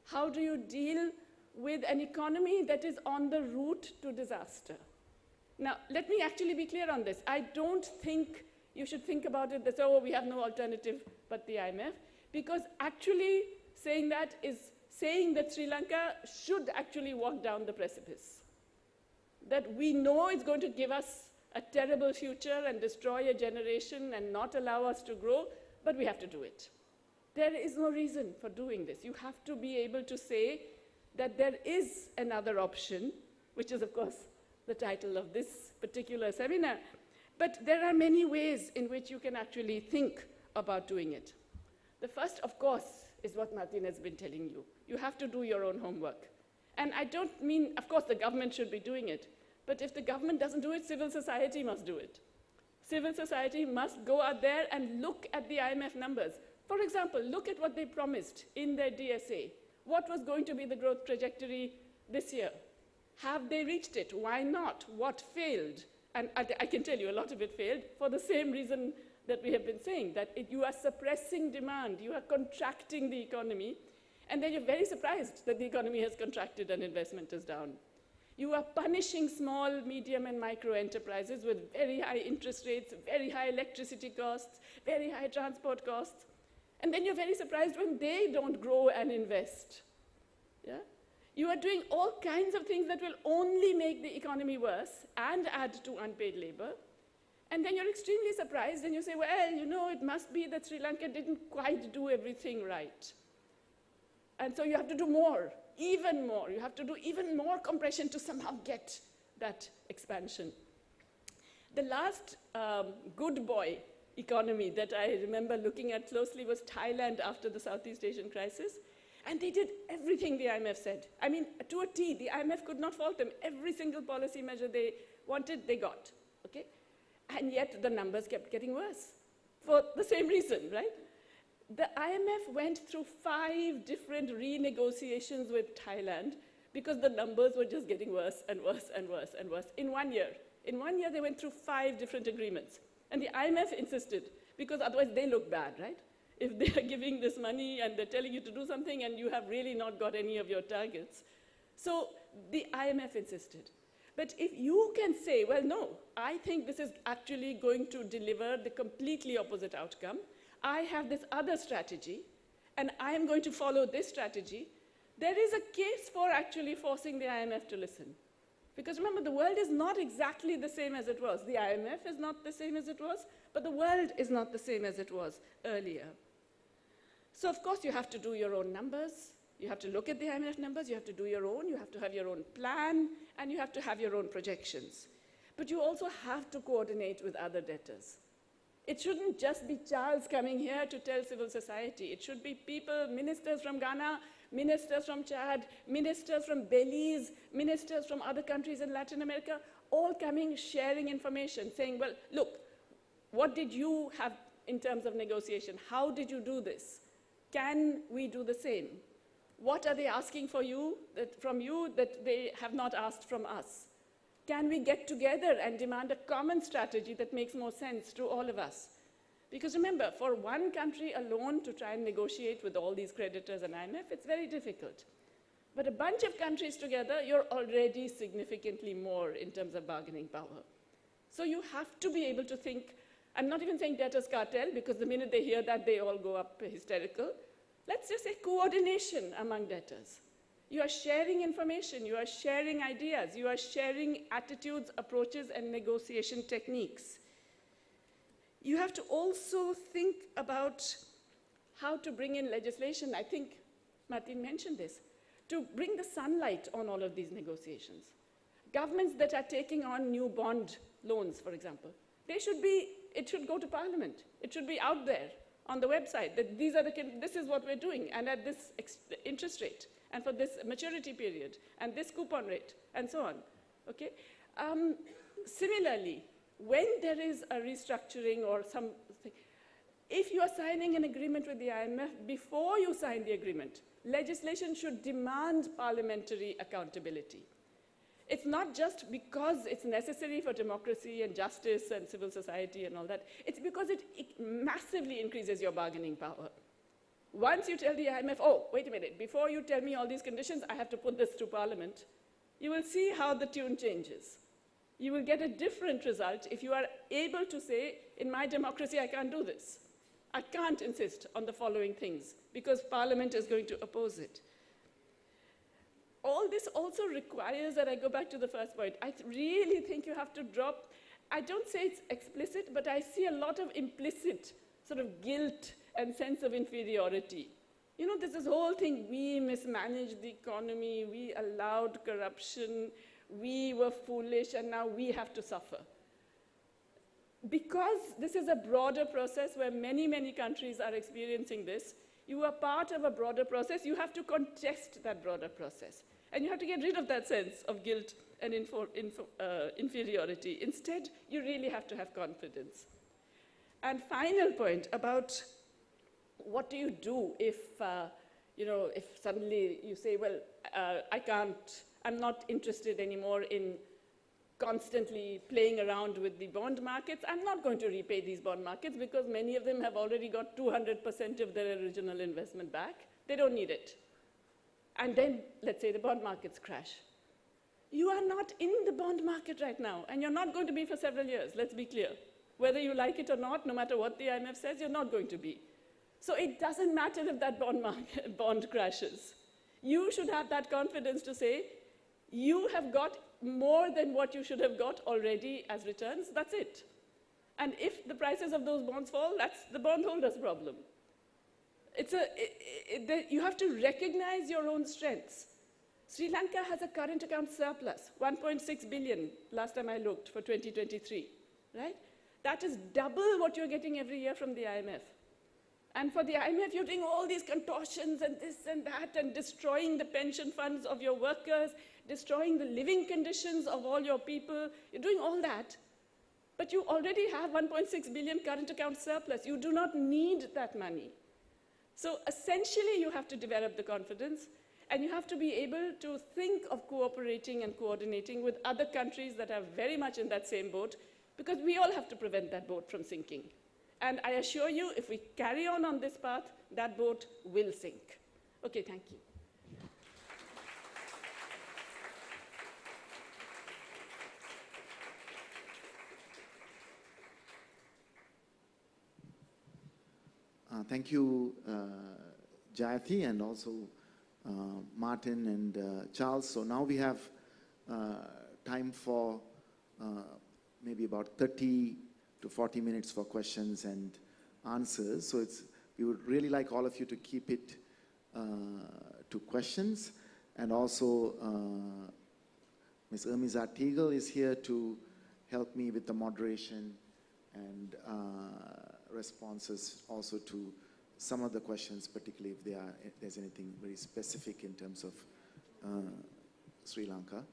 How do you deal with an economy that is on the route to disaster? Now, let me actually be clear on this. I don't think you should think about it that, oh, we have no alternative but the IMF, because actually saying that is saying that Sri Lanka should actually walk down the precipice. That we know it's going to give us a terrible future and destroy a generation and not allow us to grow, but we have to do it. There is no reason for doing this. You have to be able to say that there is another option, which is, of course, the title of this particular seminar. But there are many ways in which you can actually think about doing it. The first, of course, is what Martin has been telling you. You have to do your own homework. And I don't mean, of course, the government should be doing it. But if the government doesn't do it, civil society must do it. Civil society must go out there and look at the IMF numbers. For example, look at what they promised in their DSA. What was going to be the growth trajectory this year? Have they reached it? Why not? What failed? And I can tell you a lot of it failed for the same reason that we have been saying, that you are suppressing demand, you are contracting the economy, and then you're very surprised that the economy has contracted and investment is down. You are punishing small, medium, and micro enterprises with very high interest rates, very high electricity costs, very high transport costs, and then you're very surprised when they don't grow and invest. Yeah? You are doing all kinds of things that will only make the economy worse and add to unpaid labor. And then you're extremely surprised and you say, well, you know, it must be that Sri Lanka didn't quite do everything right. And so you have to do more, even more. You have to do even more compression to somehow get that expansion. The last good boy economy that I remember looking at closely was Thailand after the Southeast Asian crisis. And they did everything the IMF said. I mean, to a T, the IMF could not fault them. Every single policy measure they wanted, they got, okay? And yet the numbers kept getting worse for the same reason, right? The IMF went through 5 different renegotiations with Thailand because the numbers were just getting worse and worse and worse and worse in 1 year. In 1 year, they went through 5 different agreements. And the IMF insisted, because otherwise they look bad, right? If they're giving this money and they're telling you to do something and you have really not got any of your targets. So the IMF insisted. But if you can say, well, no, I think this is actually going to deliver the completely opposite outcome. I have this other strategy, and I am going to follow this strategy. There is a case for actually forcing the IMF to listen. Because remember, the world is not exactly the same as it was. The IMF is not the same as it was, but the world is not the same as it was earlier. So of course you have to do your own numbers. You have to look at the IMF numbers, you have to do your own, you have to have your own plan, and you have to have your own projections. But you also have to coordinate with other debtors. It shouldn't just be Charles coming here to tell civil society. It should be people, ministers from Ghana, ministers from Chad, ministers from Belize, ministers from other countries in Latin America, all coming, sharing information, saying, well, look, what did you have in terms of negotiation? How did you do this? Can we do the same? What are they asking from you that they have not asked from us? Can we get together and demand a common strategy that makes more sense to all of us? Because remember, for one country alone to try and negotiate with all these creditors and IMF, it's very difficult. But a bunch of countries together, you're already significantly more in terms of bargaining power. So you have to be able to think, I'm not even saying debtors cartel, because the minute they hear that, they all go up hysterical. Let's just say coordination among debtors. You are sharing information, you are sharing ideas, you are sharing attitudes, approaches, and negotiation techniques. You have to also think about how to bring in legislation. I think Martin mentioned this, to bring the sunlight on all of these negotiations. Governments that are taking on new bond loans, for example, it should go to Parliament. It should be out there on the website that this is what we're doing, and at this interest rate, and for this maturity period, and this coupon rate, and so on, okay? Similarly, when there is a restructuring or something, if you are signing an agreement with the IMF, before you sign the agreement, legislation should demand parliamentary accountability. It's not just because it's necessary for democracy and justice and civil society and all that. It's because it massively increases your bargaining power. Once you tell the IMF, oh, wait a minute, before you tell me all these conditions, I have to put this through Parliament, you will see how the tune changes. You will get a different result if you are able to say, in my democracy, I can't do this. I can't insist on the following things because Parliament is going to oppose it. All this also requires that I go back to the first point. I really think you have to drop, I don't say it's explicit, but I see a lot of implicit sort of guilt and sense of inferiority. You know, there's this whole thing, we mismanaged the economy, we allowed corruption, we were foolish, and now we have to suffer. Because this is a broader process where many, many countries are experiencing this, you are part of a broader process, you have to contest that broader process. And you have to get rid of that sense of guilt and inferiority. Instead, you really have to have confidence. And final point about what do you do if, if suddenly you say, well, I'm not interested anymore in constantly playing around with the bond markets. I'm not going to repay these bond markets because many of them have already got 200% of their original investment back. They don't need it. And then, let's say the bond markets crash. You are not in the bond market right now, and you're not going to be for several years, let's be clear. Whether you like it or not, no matter what the IMF says, you're not going to be. So it doesn't matter if that bond crashes. You should have that confidence to say, you have got more than what you should have got already as returns, that's it. And if the prices of those bonds fall, that's the bondholder's problem. You have to recognize your own strengths. Sri Lanka has a current account surplus, 1.6 billion, last time I looked, for 2023, right? That is double what you're getting every year from the IMF. And for the IMF, you're doing all these contortions and this and that and destroying the pension funds of your workers, destroying the living conditions of all your people. You're doing all that. But you already have 1.6 billion current account surplus. You do not need that money. So essentially, you have to develop the confidence, and you have to be able to think of cooperating and coordinating with other countries that are very much in that same boat, because we all have to prevent that boat from sinking. And I assure you, if we carry on this path, that boat will sink. Okay, thank you. Thank you, Jayati, and also Martin and Charles. So now we have time for maybe about 30 to 40 minutes for questions and answers. So we would really like all of you to keep it to questions. And also, Ms. Ermiza Teagle is here to help me with the moderation and responses also to some of the questions, particularly if there's anything very specific in terms of Sri Lanka.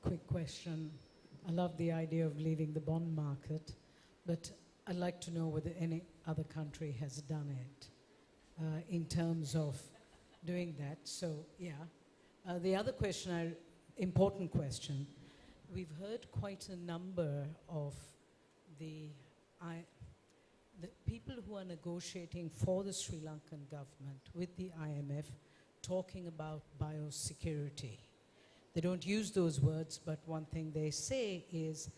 Quick question. I love the idea of leaving the bond market, but I'd like to know whether any other country has done it in terms of doing that. So, yeah. The other question, important question. We've heard quite a number of the people who are negotiating for the Sri Lankan government with the IMF talking about biosecurity. They don't use those words, but one thing they say is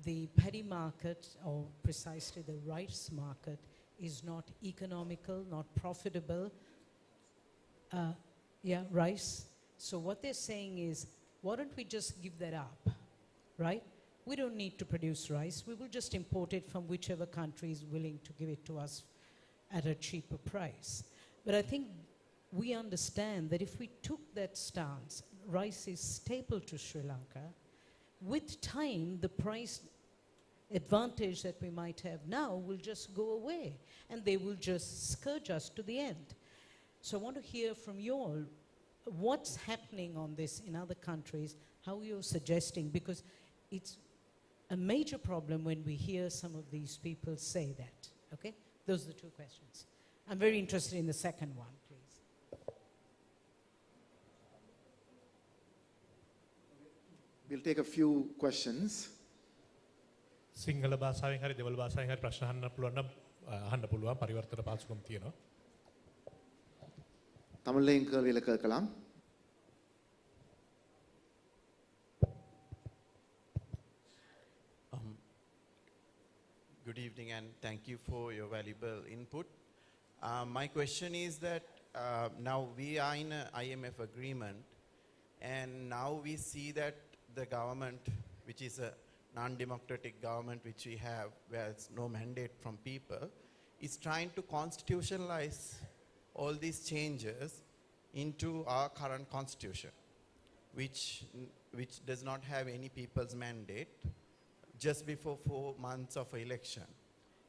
the paddy market, or precisely the rice market, is not economical, not profitable. Rice. So what they're saying is, why don't we just give that up, right? We don't need to produce rice. We will just import it from whichever country is willing to give it to us at a cheaper price. But I think we understand that if we took that stance, rice is staple to Sri Lanka. With time, the price advantage that we might have now will just go away, and they will just scourge us to the end. So I want to hear from you all what's happening on this in other countries, how you're suggesting, because it's a major problem when we hear some of these people say that. Okay? Those are the two questions. I'm very interested in the second one, please. We'll take a few questions. Sinhala භාෂාවෙන් හරි දෙවල් භාෂාවෙන් හරි ප්‍රශ්න අහන්න පුළුවන් නම් අහන්න පුළුවන් පරිවර්තන පාසුකම් තියෙනවා. தமிழ்லையும் கேள்விகளை கேட்கலாம். Good evening, and thank you for your valuable input. My question is that now we are in an IMF agreement, and now we see that the government, which is a non-democratic government which we have, where it's no mandate from people, is trying to constitutionalize all these changes into our current constitution, which does not have any people's mandate, just before 4 months of election.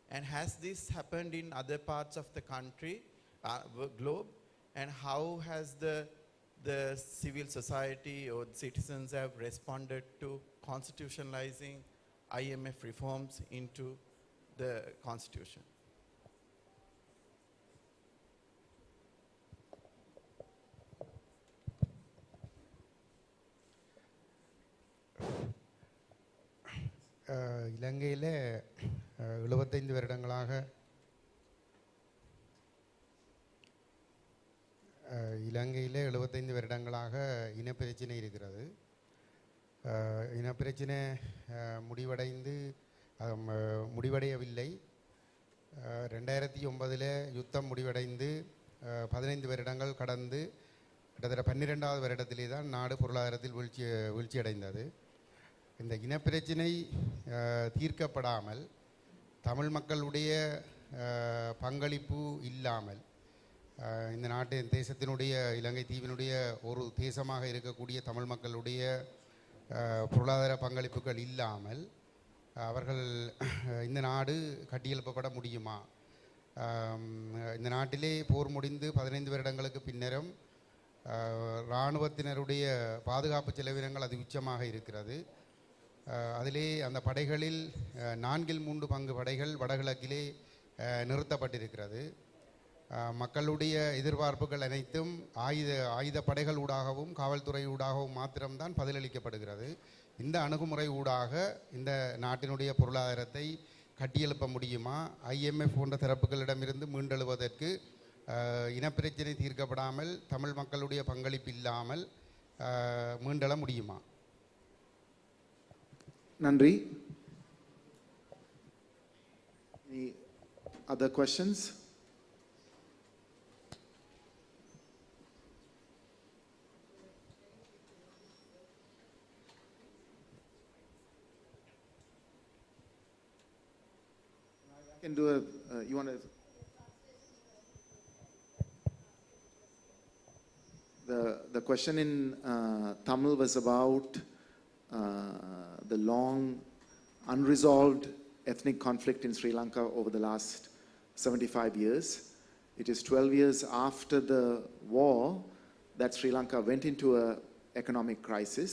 And has this happened in other parts of the country, globe? And how has the the civil society or the citizens have responded to constitutionalizing IMF reforms into the constitution? இலங்கையில் 75 வருடங்களாக இனப்பிரச்சனை இருக்கிறது. இனப்பிரச்சனை முடிவடையவில்லை. 2009 யுத்தம் முடிவடைந்து 15 வருடங்கள் கடந்து கிட்டத்தட்ட 12வது வருடத்திலே தான் நாடு பொருளாதாரத்தில் வீழ்ச்சியடைந்தது. இந்த இனப்பிரச்சனை தீர்க்கப்படாமல் தமிழ் மக்களுடைய பங்களிப்பு இல்லாமல் இந்த தேசத்தினுடைய இலங்கை தீவினுடைய ஒரு தேசமாக இருக்கக்கூடிய தமிழ் மக்களுடைய பொருளாதார பங்களிப்புகள் இல்லாமல் அவர்கள் இந்த நாடு கட்டியெழுப்பப்பட முடியுமா? இந்த நாட்டிலே போர் முடிந்து 15 வருடங்களுக்கு பின்னரும் இராணுவத்தினருடைய பாதுகாப்பு செலவினங்கள் அதி உச்சமாக இருக்கிறது. அதிலே அந்த படைகளில் 4/3 பங்கு படைகள் வடகிழக்கிலே நிறுத்தப்பட்டிருக்கிறது. மக்களுடைய எதிர்பார்ப்புகள் அனைத்தும் ஆயுத படைகள் ஊடாகவும் காவல்துறை ஊடாகவும் மாத்திரம்தான் பதிலளிக்கப்படுகிறது. இந்த அணுகுமுறை ஊடாக இந்த நாட்டினுடைய பொருளாதாரத்தை கட்டியெழுப்ப முடியுமா? IMF போன்ற தரப்புகளிடமிருந்து மீண்டெழுவதற்கு இனப்பிரச்சனை தீர்க்கப்படாமல் தமிழ் மக்களுடைய பங்களிப்பு இல்லாமல் மீண்டெழ முடியுமா? Nandri. Any other questions? I can do you want to? The question in Tamil was about the long unresolved ethnic conflict in Sri Lanka over the last 75 years. It is 12 years after the war that Sri Lanka went into an economic crisis,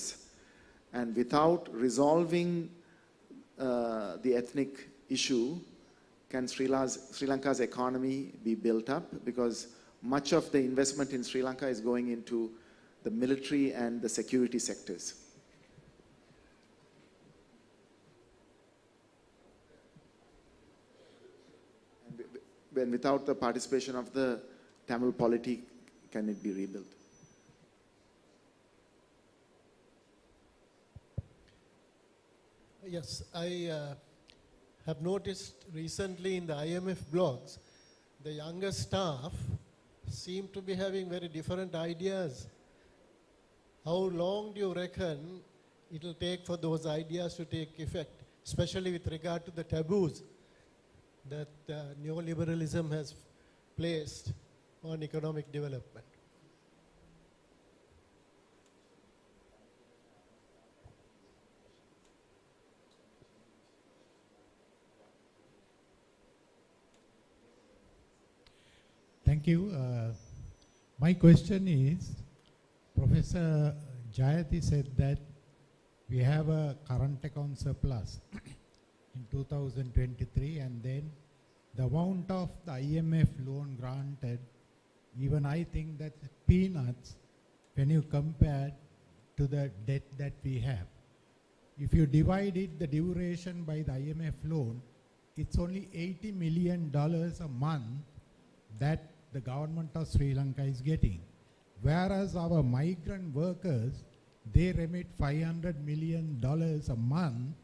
and without resolving the ethnic issue, can Sri Lanka's economy be built up? Because much of the investment in Sri Lanka is going into the military and the security sectors. And without the participation of the Tamil polity, can it be rebuilt? Yes, I have noticed recently in the IMF blogs, the younger staff seem to be having very different ideas. How long do you reckon it will take for those ideas to take effect, especially with regard to the taboos that neoliberalism has placed on economic development? Thank you. My question is, Professor Jayati said that we have a current account surplus in 2023, and then the amount of the IMF loan granted, even I think that's peanuts when you compare to the debt that we have. If you divide it, the duration by the IMF loan, it's only $80 million a month that the government of Sri Lanka is getting. Whereas our migrant workers, they remit $500 million a month.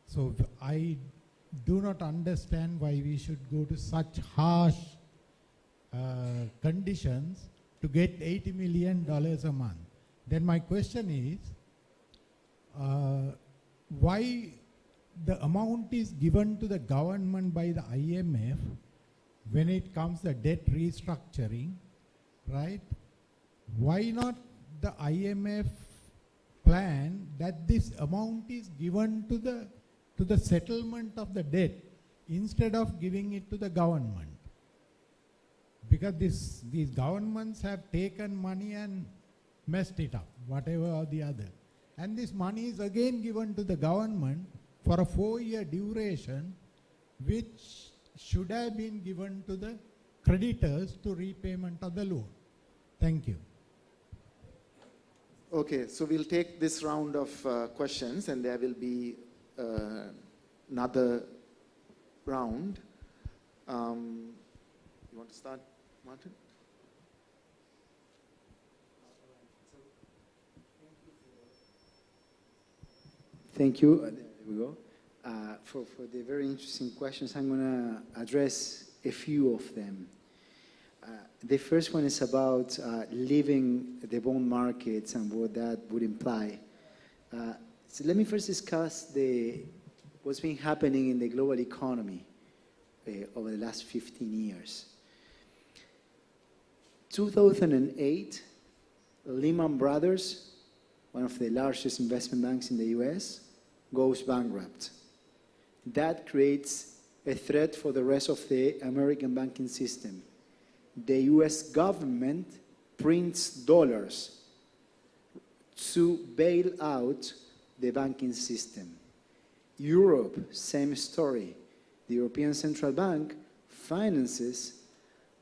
So I do not understand why we should go to such harsh conditions to get $80 million a month. Then my question is, why the amount is given to the government by the IMF when it comes to debt restructuring, right? Why not the IMF plan that this amount is given to the settlement of the debt instead of giving it to the government? Because these governments have taken money and messed it up, whatever or the other. And this money is again given to the government for a 4-year duration, which should have been given to the creditors to repayment of the loan. Thank you. Okay, so we'll take this round of questions, and there will be another round. You want to start, Martin? Thank you. There we go. For the very interesting questions, I'm going to address a few of them. The first one is about leaving the bond markets and what that would imply. So let me first discuss what's been happening in the global economy over the last 15 years. 2008, Lehman Brothers, one of the largest investment banks in the US, goes bankrupt. That creates a threat for the rest of the American banking system. The US government prints dollars to bail out the banking system. Europe, same story. The European Central Bank finances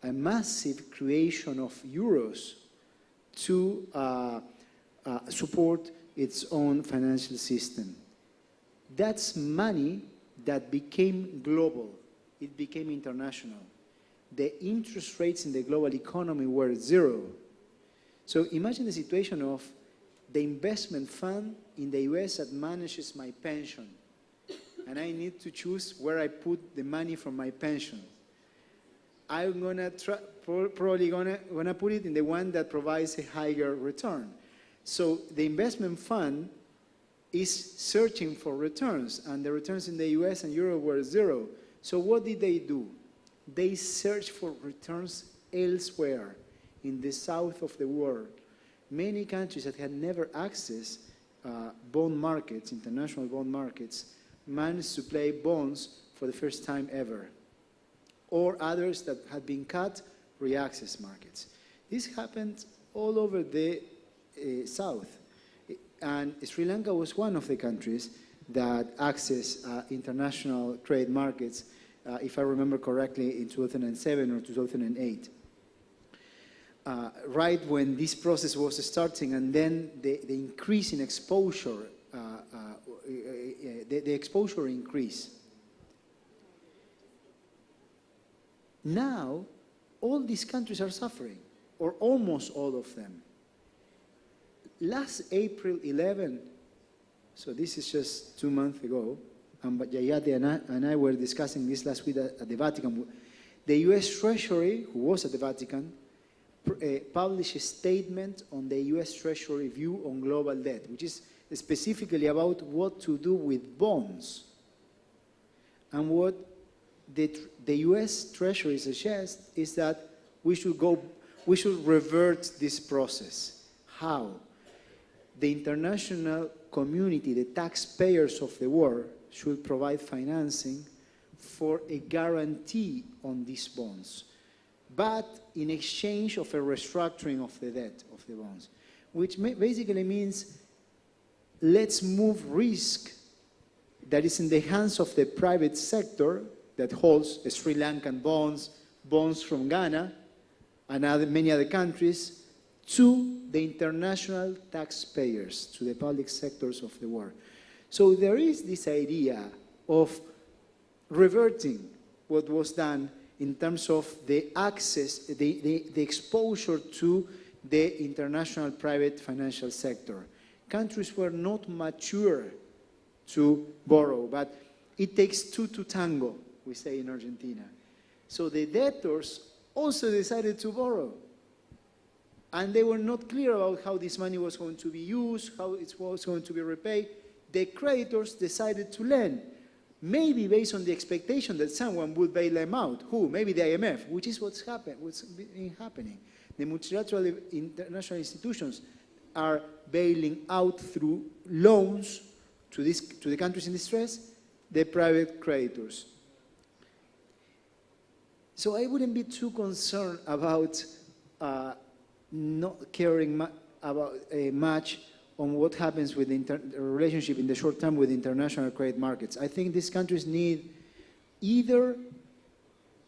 a massive creation of euros to support its own financial system. That's money that became global. It became international. The interest rates in the global economy were zero. So imagine the situation of the investment fund in the US that manages my pension. And I need to choose where I put the money from my pension. I'm probably gonna put it in the one that provides a higher return. So the investment fund is searching for returns, and the returns in the US and Europe were zero. So what did they do? They searched for returns elsewhere in the south of the world. Many countries that had never accessed bond markets, international bond markets, managed to play bonds for the first time ever. Or others that had been cut, re-access markets. This happened all over the south. And Sri Lanka was one of the countries that accessed international trade markets, if I remember correctly, in 2007 or 2008. Right when this process was starting, and then the increase in exposure, the exposure increase. Now, all these countries are suffering, or almost all of them. Last April 11, so this is just 2 months ago, and Yayati and I were discussing this last week at the Vatican. The US Treasury, who was at the Vatican, published a statement on the US Treasury view on global debt, which is specifically about what to do with bonds. And what the US Treasury suggests is that we should revert this process. How? The international community, the taxpayers of the world, should provide financing for a guarantee on these bonds, but in exchange of a restructuring of the debt of the bonds, which basically means let's move risk that is in the hands of the private sector that holds Sri Lankan bonds, bonds from Ghana, and many other countries, to the international taxpayers, to the public sectors of the world. So there is this idea of reverting what was done in terms of the access, the exposure to the international private financial sector. Countries were not mature to borrow, but it takes two to tango, we say in Argentina. So the debtors also decided to borrow. And they were not clear about how this money was going to be used, how it was going to be repaid. The creditors decided to lend, maybe based on the expectation that someone would bail them out. Who? Maybe the IMF, which is what's been happening. The multilateral international institutions are bailing out through loans to the countries in distress, the private creditors. So I wouldn't be too concerned about not caring much on what happens with the relationship in the short term with international credit markets. I think these countries need either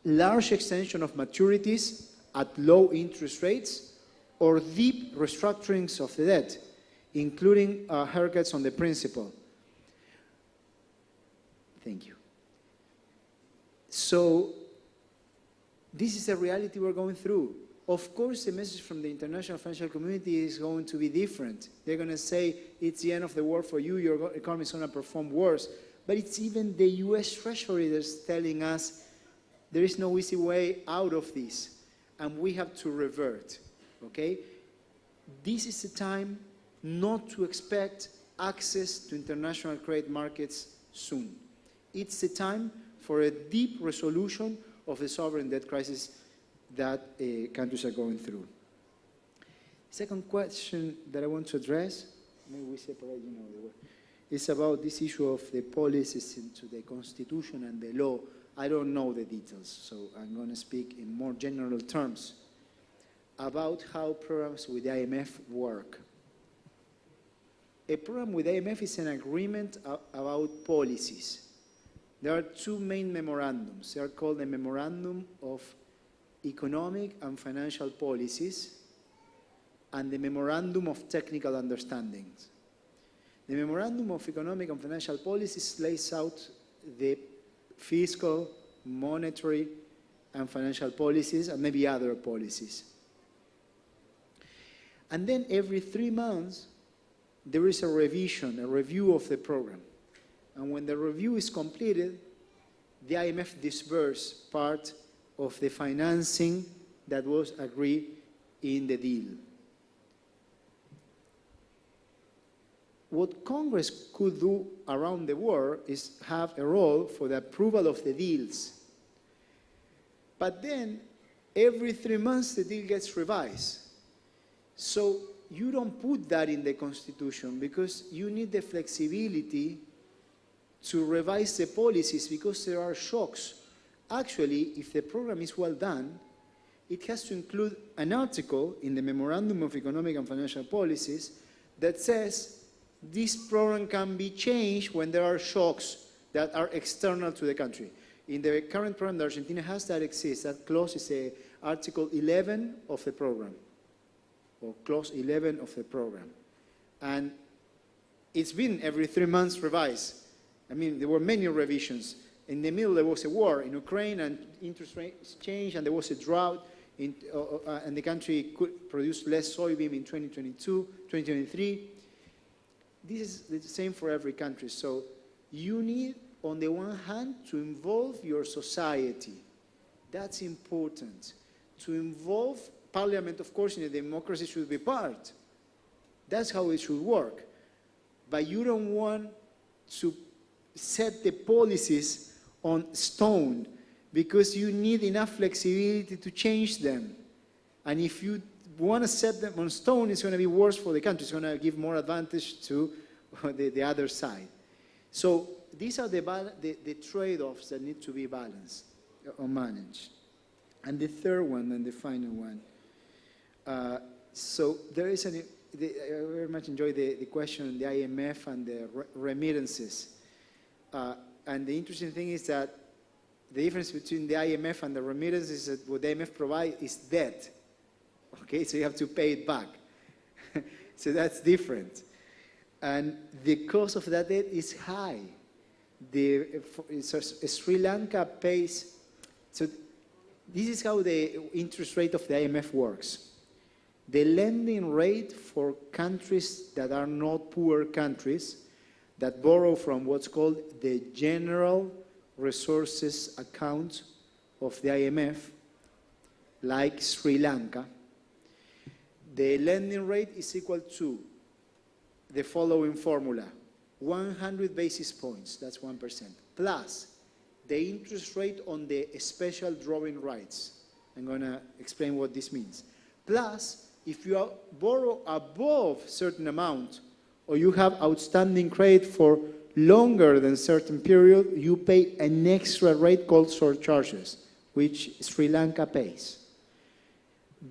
large extension of maturities at low interest rates or deep restructurings of the debt, including haircuts on the principal. Thank you. So this is a reality we're going through. Of course, the message from the international financial community is going to be different. They're going to say, it's the end of the world for you, your economy is going to perform worse. But it's even the US Treasury that's telling us there is no easy way out of this, and we have to revert, okay? This is the time not to expect access to international credit markets soon. It's the time for a deep resolution of the sovereign debt crisis that countries are going through. Second question that I want to address, maybe we separate, the word, is about this issue of the policies into the constitution and the law. I don't know the details, so I'm going to speak in more general terms about how programs with the IMF work. A program with IMF is an agreement about policies. There are two main memorandums. They are called the Memorandum of Economic and Financial Policies and the Memorandum of Technical Understandings. The Memorandum of Economic and Financial Policies lays out the fiscal, monetary, and financial policies, and maybe other policies. And then every 3 months, there is a revision, a review of the program. And when the review is completed, the IMF disburses part of the financing that was agreed in the deal. What Congress could do around the world is have a role for the approval of the deals. But then, every 3 months, the deal gets revised. So you don't put that in the Constitution because you need the flexibility to revise the policies because there are shocks. Actually, if the program is well done, it has to include an article in the Memorandum of Economic and Financial Policies that says this program can be changed when there are shocks that are external to the country. In the current program that Argentina has, that exists. That clause is Article 11 of the program, or Clause 11 of the program. And it's been every 3 months revised. I mean, there were many revisions. In the middle, there was a war in Ukraine, and interest rates changed, and there was a drought, and the country could produce less soybean in 2022, 2023. This is the same for every country. So you need, on the one hand, to involve your society. That's important. To involve Parliament, of course, in a democracy should be part. That's how it should work. But you don't want to set the policies on stone because you need enough flexibility to change them. And if you want to set them on stone, it's going to be worse for the country. It's going to give more advantage to the other side. So these are the trade-offs that need to be balanced or managed. And the third one, and the final one. So there is I very much enjoy the question on the IMF and the remittances. And the interesting thing is that the difference between the IMF and the remittances is that what the IMF provides is debt. Okay, so you have to pay it back. So that's different. And the cost of that debt is high. Sri Lanka pays, so this is how the interest rate of the IMF works. The lending rate for countries that are not poor countries that borrow from what's called the General Resources Account of the IMF, like Sri Lanka, the lending rate is equal to the following formula: 100 basis points, that's 1%, plus the interest rate on the special drawing rights. I'm going to explain what this means. Plus, if you borrow above a certain amount, or you have outstanding credit for longer than a certain period, you pay an extra rate called surcharges, which Sri Lanka pays.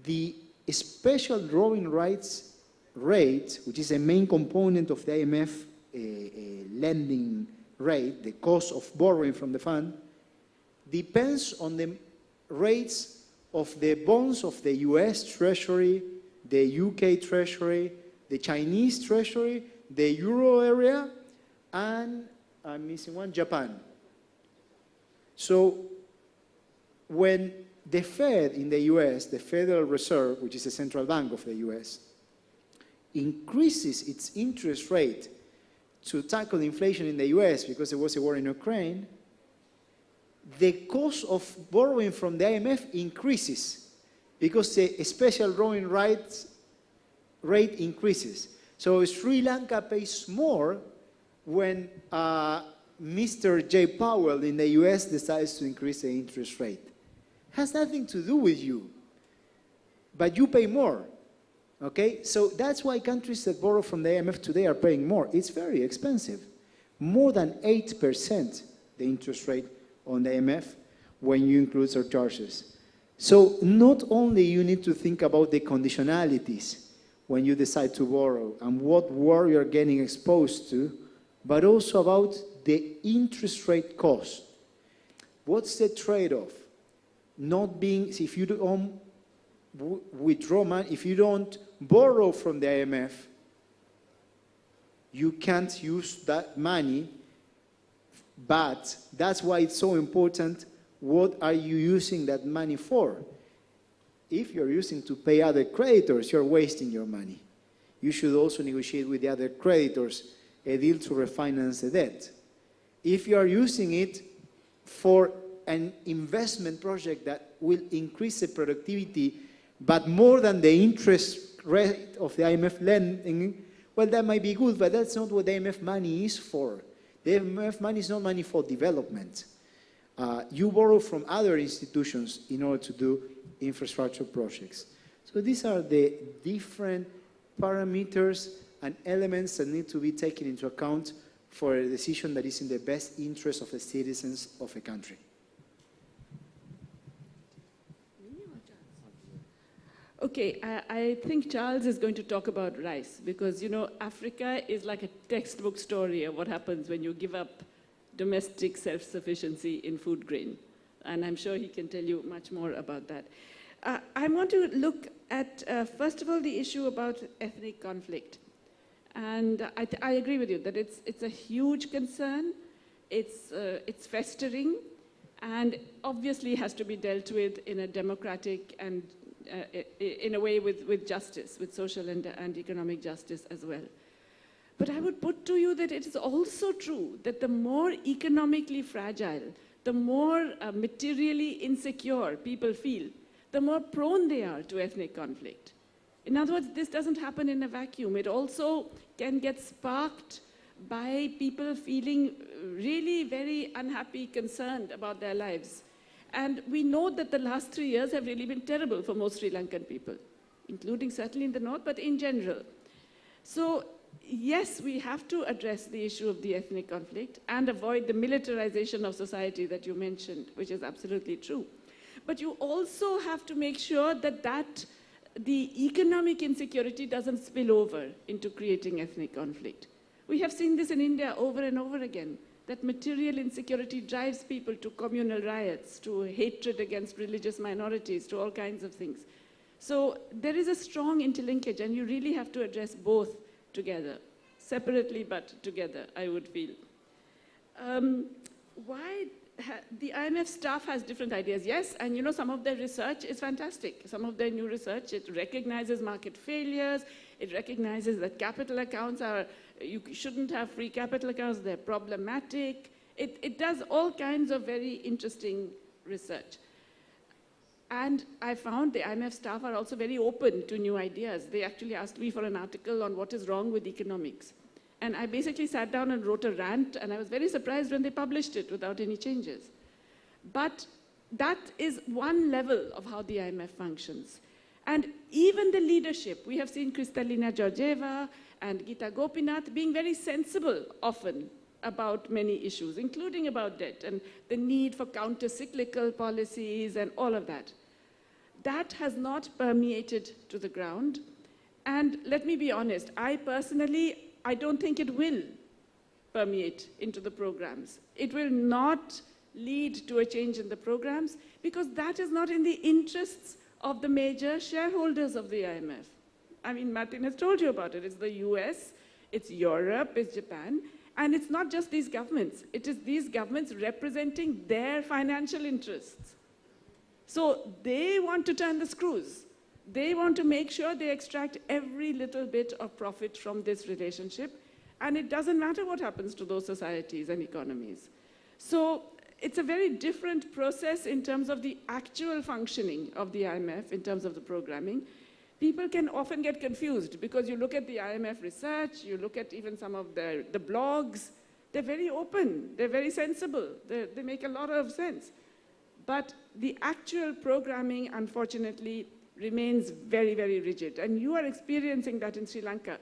The special drawing rights rate, which is a main component of the IMF lending rate, the cost of borrowing from the fund, depends on the rates of the bonds of the US Treasury, the UK Treasury, the Chinese Treasury, the Euro area, and I'm missing one, Japan. So when the Fed in the US, the Federal Reserve, which is the central bank of the US, increases its interest rate to tackle inflation in the US because there was a war in Ukraine, the cost of borrowing from the IMF increases because the special drawing rate increases. So Sri Lanka pays more when Mr. Jay Powell in the US decides to increase the interest rate. Has nothing to do with you, but you pay more. Okay, so that's why countries that borrow from the IMF today are paying more. It's very expensive. More than 8% the interest rate on the IMF when you include surcharges. So not only you need to think about the conditionalities when you decide to borrow and what war you're getting exposed to, but also about the interest rate cost. What's the trade-off? Not being, if you don't withdraw money, if you don't borrow from the IMF, you can't use that money, but that's why it's so important, what are you using that money for? If you're using to pay other creditors, you're wasting your money. You should also negotiate with the other creditors a deal to refinance the debt. If you are using it for an investment project that will increase the productivity, but more than the interest rate of the IMF lending, well, that might be good, but that's not what the IMF money is for. The IMF money is not money for development. You borrow from other institutions in order to do infrastructure projects. So these are the different parameters and elements that need to be taken into account for a decision that is in the best interest of the citizens of a country. Okay, I think Charles is going to talk about rice because, you know, Africa is like a textbook story of what happens when you give up domestic self-sufficiency in food grain. And I'm sure he can tell you much more about that. I want to look at, first of all, the issue about ethnic conflict. And I agree with you that it's a huge concern. It's festering and obviously has to be dealt with in a democratic and in a way with justice, with social and economic justice as well. But I would put to you that it is also true that the more economically fragile, the more materially insecure people feel, the more prone they are to ethnic conflict. In other words, this doesn't happen in a vacuum. It also can get sparked by people feeling really very unhappy, concerned about their lives. And we know that the last 3 years have really been terrible for most Sri Lankan people, including certainly in the north, but in general. So yes, we have to address the issue of the ethnic conflict and avoid the militarization of society that you mentioned, which is absolutely true. But you also have to make sure that the economic insecurity doesn't spill over into creating ethnic conflict. We have seen this in India over and over again, that material insecurity drives people to communal riots, to hatred against religious minorities, to all kinds of things. So there is a strong interlinkage, and you really have to address both together, separately but together, I would feel. The IMF staff has different ideas, yes, and you know, some of their research is fantastic. Some of their new research, it recognizes market failures, it recognizes that capital accounts you shouldn't have free capital accounts, they're problematic. It does all kinds of very interesting research. And I found the IMF staff are also very open to new ideas. They actually asked me for an article on what is wrong with economics. And I basically sat down and wrote a rant, and I was very surprised when they published it without any changes. But that is one level of how the IMF functions. And even the leadership, we have seen Kristalina Georgieva and Gita Gopinath being very sensible often about many issues, including about debt and the need for counter-cyclical policies and all of that. That has not permeated to the ground. And let me be honest, I don't think it will permeate into the programs. It will not lead to a change in the programs because that is not in the interests of the major shareholders of the IMF. I mean, Martin has told you about it. It's the US, it's Europe, it's Japan, and it's not just these governments. It is these governments representing their financial interests. So they want to turn the screws. They want to make sure they extract every little bit of profit from this relationship, and it doesn't matter what happens to those societies and economies. So it's a very different process in terms of the actual functioning of the IMF, in terms of the programming. People can often get confused because you look at the IMF research, you look at even some of the blogs, they're very open, they're very sensible, they make a lot of sense. But the actual programming, unfortunately, remains very, very rigid. And you are experiencing that in Sri Lanka.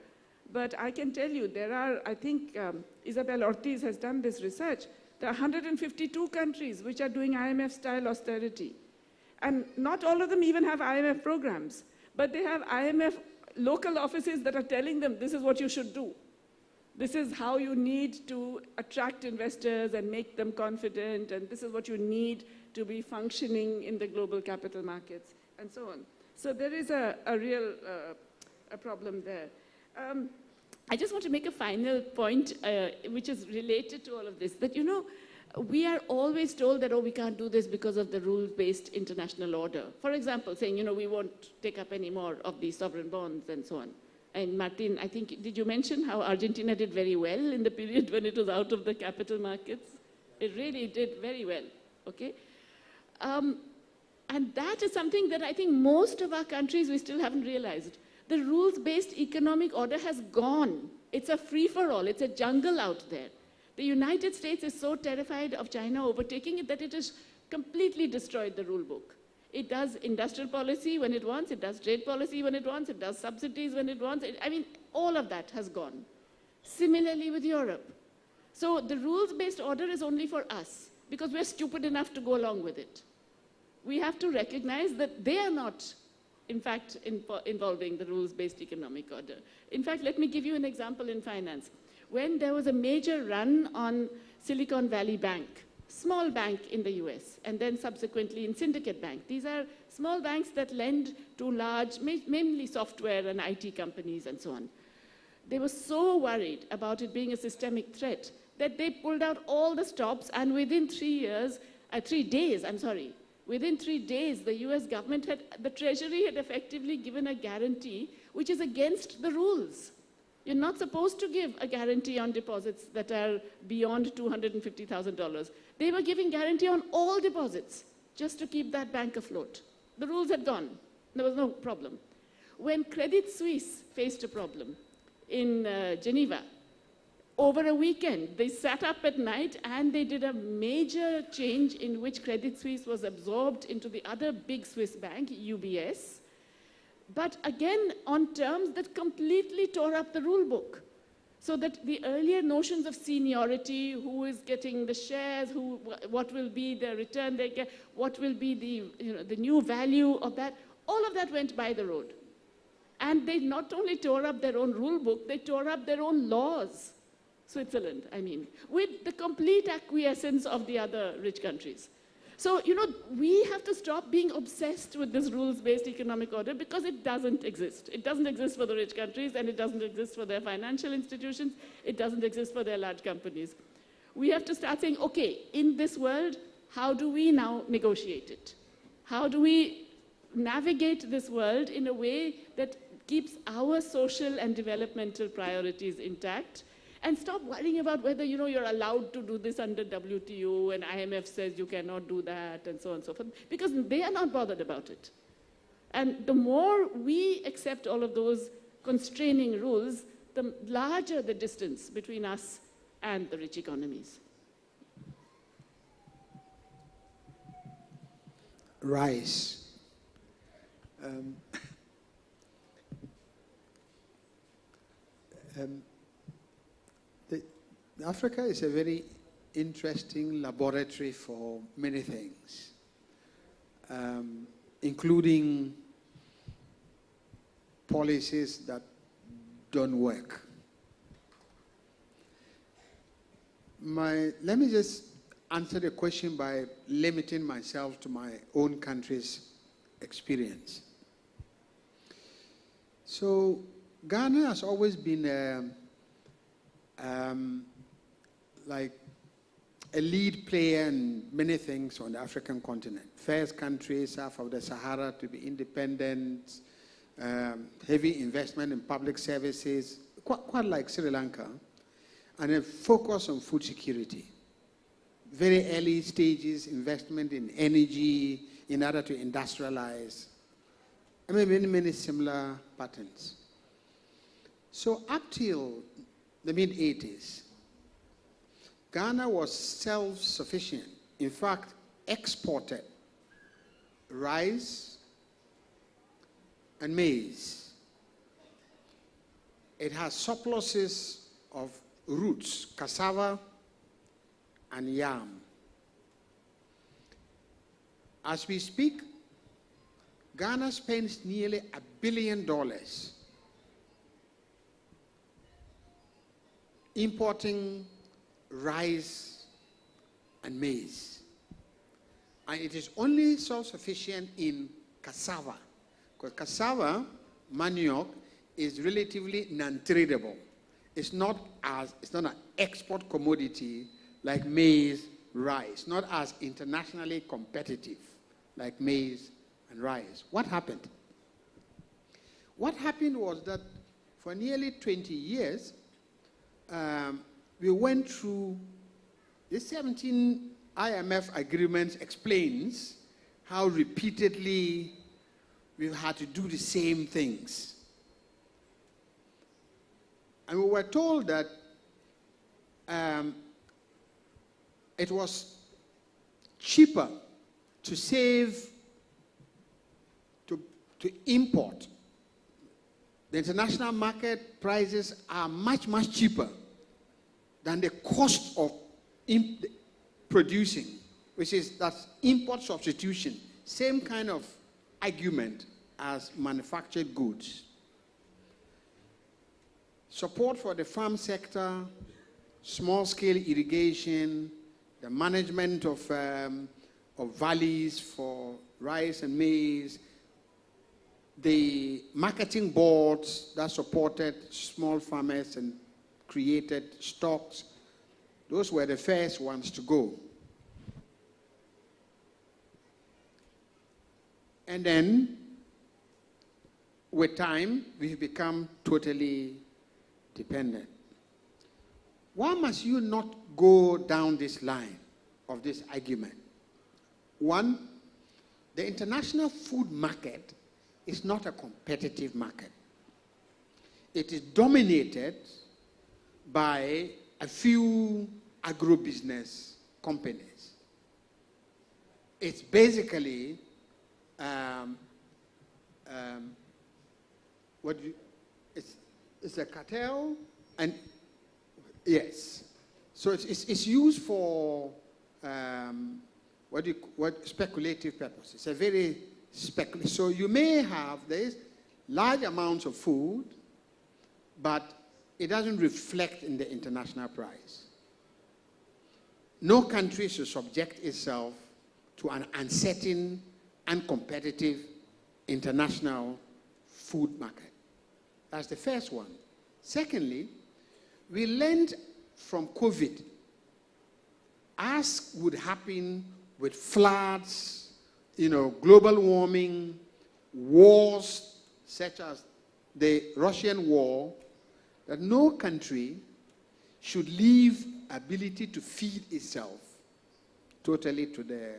But I can tell you, there are, I think Isabel Ortiz has done this research, there are 152 countries which are doing IMF-style austerity. And not all of them even have IMF programs, but they have IMF local offices that are telling them this is what you should do. This is how you need to attract investors and make them confident, and this is what you need to be functioning in the global capital markets, and so on. So there is a real problem there. I just want to make a final point, which is related to all of this, that, you know, we are always told that, oh, we can't do this because of the rule-based international order. For example, saying, you know, we won't take up any more of these sovereign bonds and so on. And Martin, I think, did you mention how Argentina did very well in the period when it was out of the capital markets? It really did very well, okay? And that is something that I think most of our countries, we still haven't realized. The rules-based economic order has gone. It's a free-for-all. It's a jungle out there. The United States is so terrified of China overtaking it that it has completely destroyed the rule book. It does industrial policy when it wants, it does trade policy when it wants, it does subsidies when it wants. I mean, all of that has gone. Similarly with Europe. So the rules-based order is only for us because we're stupid enough to go along with it. We have to recognize that they are not, in fact, involving the rules-based economic order. In fact, let me give you an example in finance. When there was a major run on Silicon Valley Bank, small bank in the US, and then subsequently in Syndicate Bank. These are small banks that lend to large, mainly software and IT companies and so on. They were so worried about it being a systemic threat that they pulled out all the stops, and within 3 days, within 3 days, the US government the Treasury had effectively given a guarantee which is against the rules. You're not supposed to give a guarantee on deposits that are beyond $250,000. They were giving guarantee on all deposits just to keep that bank afloat. The rules had gone. There was no problem. When Credit Suisse faced a problem in Geneva, over a weekend, they sat up at night and they did a major change in which Credit Suisse was absorbed into the other big Swiss bank, UBS, but again on terms that completely tore up the rule book. So that the earlier notions of seniority, who is getting the shares, what will be the return they get, what will be the new value of that, all of that went by the road. And they not only tore up their own rule book, they tore up their own laws. Switzerland, I mean, with the complete acquiescence of the other rich countries. So, you know, we have to stop being obsessed with this rules-based economic order because it doesn't exist. It doesn't exist for the rich countries, and it doesn't exist for their financial institutions. It doesn't exist for their large companies. We have to start saying, okay, in this world, how do we now negotiate it? How do we navigate this world in a way that keeps our social and developmental priorities intact? And stop worrying about whether, you know, you're allowed to do this under WTO and IMF says you cannot do that and so on and so forth, because they are not bothered about it. And the more we accept all of those constraining rules, the larger the distance between us and the rich economies. Rice. Africa is a very interesting laboratory for many things, including policies that don't work. Let me just answer the question by limiting myself to my own country's experience. So Ghana has always been like a lead player in many things on the African continent. First country south of the Sahara to be independent, heavy investment in public services, quite like Sri Lanka, and a focus on food security. Very early stages, investment in energy in order to industrialize. I mean, many similar patterns. So up till the mid-80s, Ghana was self-sufficient. In fact, exported rice and maize. It has surpluses of roots, cassava and yam. As we speak, Ghana spends nearly $1 billion importing rice and maize. And it is only self-sufficient in cassava. Because cassava, manioc, is relatively non-tradable. It's not an export commodity like maize, rice, not as internationally competitive like maize and rice. What happened? What happened was that for nearly 20 years, we went through the 17 IMF agreements explains how repeatedly we've had to do the same things. And we were told that it was cheaper to save, to import. The international market prices are much, much cheaper than the cost of producing, which is that import substitution, same kind of argument as manufactured goods. Support for the farm sector, small-scale irrigation, the management of valleys for rice and maize, the marketing boards that supported small farmers and created stocks, those were the first ones to go. And then, with time, we've become totally dependent. Why must you not go down this line of this argument? One, the international food market is not a competitive market. It is dominated by a few agribusiness companies. It's basically it's a cartel, and yes, so it's used for speculative purposes. It's a very speculative. So you may have large amounts of food, but it doesn't reflect in the international price. No country should subject itself to an uncertain, uncompetitive international food market. That's the first one. Secondly, we learned from COVID, as would happen with floods, global warming, wars such as the Russian war, that no country should leave ability to feed itself totally to the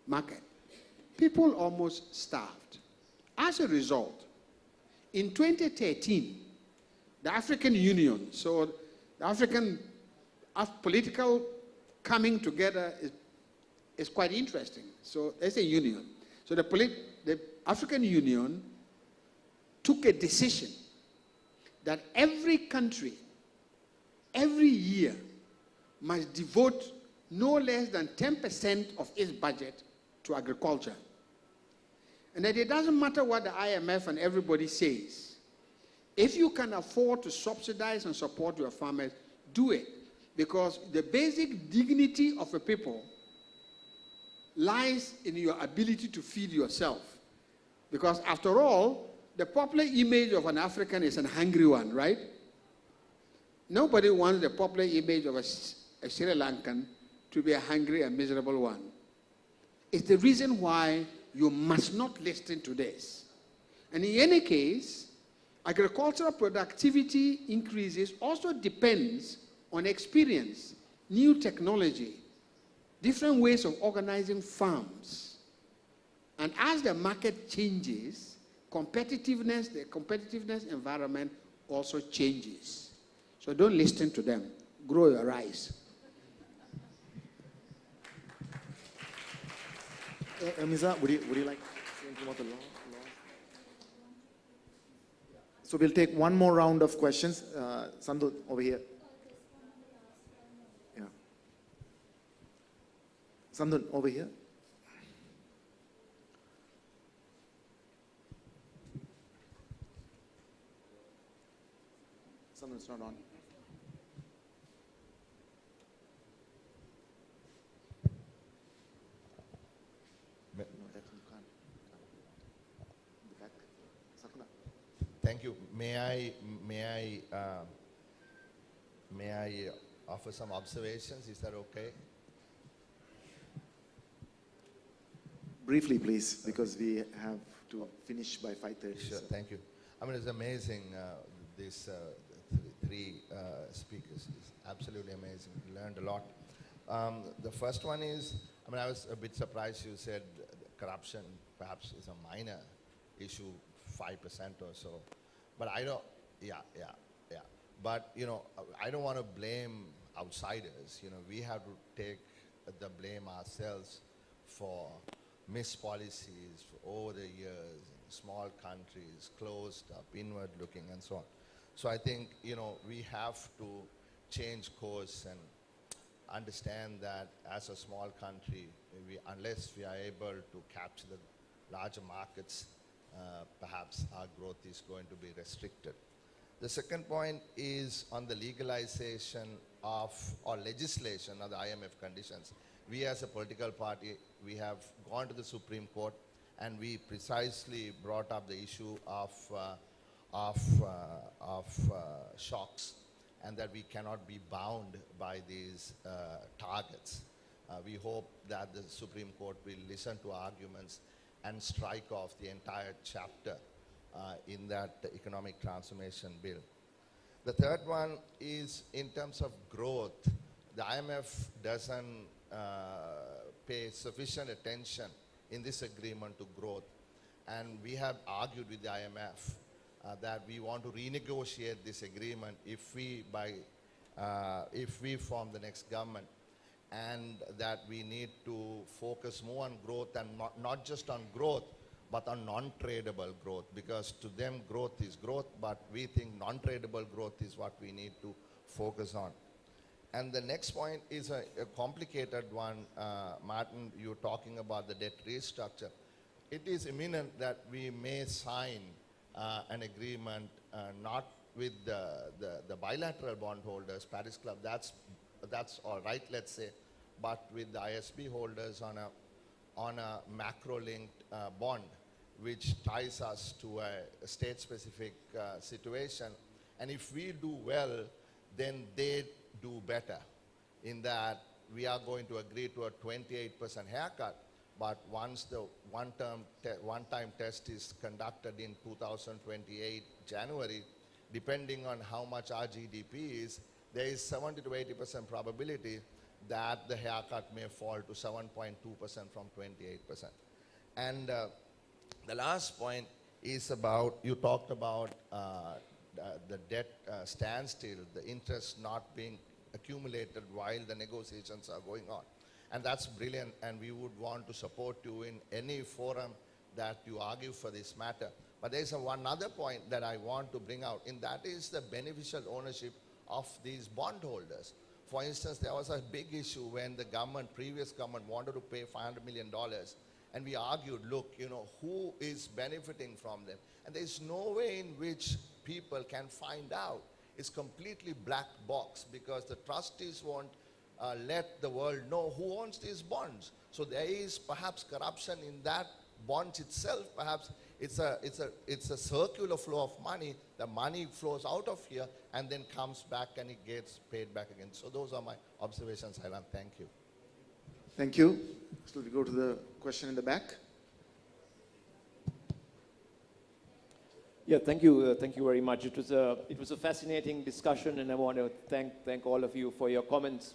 market. People almost starved. As a result, in 2013, the African Union, so the African political coming together is quite interesting. So there's a union. So the African Union took a decision that every country, every year, must devote no less than 10% of its budget to agriculture. And that it doesn't matter what the IMF and everybody says, If you can afford to subsidize and support your farmers, do it. Because the basic dignity of a people lies in your ability to feed yourself. Because after all, the popular image of an African is an hungry one, right? Nobody wants the popular image of a Sri Lankan to be a hungry and miserable one. It's the reason why you must not listen to this. And in any case, agricultural productivity increases also depends on experience, new technology, different ways of organizing farms. And as the market changes, the competitiveness environment also changes. So don't listen to them. Grow your rice. Miza, would you like to say anything about the law? So we'll take one more round of questions. Sandhu, over here. Yeah. Sandhu, over here. Sandhu, it's not on. Thank you. May I offer some observations? Is that okay? Briefly, please, because we have to finish by 5:30. Sure. So. Thank you. I mean, it's amazing. These three speakers is absolutely amazing. We learned a lot. The first one is, I mean, I was a bit surprised you said corruption perhaps is a minor issue, 5% or so. But I don't, yeah. But, you know, I don't want to blame outsiders. You know, we have to take the blame ourselves for missed policies over the years, in small countries, closed up, inward looking, and so on. So I think, you know, we have to change course and understand that as a small country, unless we are able to capture the larger markets, perhaps our growth is going to be restricted. The second point is on the legalization of, or legislation of the IMF conditions. We as a political party, we have gone to the Supreme Court and we precisely brought up the issue of shocks, and that we cannot be bound by these targets. We hope that the Supreme Court will listen to arguments and strike off the entire chapter in that economic transformation bill. The third one is in terms of growth. The IMF doesn't pay sufficient attention in this agreement to growth. And we have argued with the IMF that we want to renegotiate this agreement if we form the next government, and that we need to focus more on growth, and not just on growth, but on non-tradable growth, because to them growth is growth, but we think non-tradable growth is what we need to focus on. And the next point is a complicated one. Martin, you're talking about the debt restructure. It is imminent that we may sign an agreement not with the bilateral bondholders, Paris Club, that's all right, let's say, but with the ISB holders on a macro-linked bond, which ties us to a state-specific situation. And if we do well, then they do better, in that we are going to agree to a 28% haircut, but once the one-time test is conducted in 2028 January, depending on how much our GDP is, there is 70 to 80% probability that the haircut may fall to 7.2% from 28%. And the last point is about, you talked about the debt standstill, the interest not being accumulated while the negotiations are going on. And that's brilliant, and we would want to support you in any forum that you argue for this matter. But there's one other point that I want to bring out, and that is the beneficial ownership of these bondholders. For instance, there was a big issue when the previous government wanted to pay $500 million, and we argued, look, you know, who is benefiting from them? And there's no way in which people can find out. It's completely black box because the trustees won't let the world know who owns these bonds. So there is perhaps corruption in that bonds itself. Perhaps it's a circular flow of money. The money flows out of here and then comes back and it gets paid back again. So those are my observations, Ivan. Thank you. Thank you. So we go to the question in the back. Yeah, thank you very much. It was a fascinating discussion, and I want to thank all of you for your comments.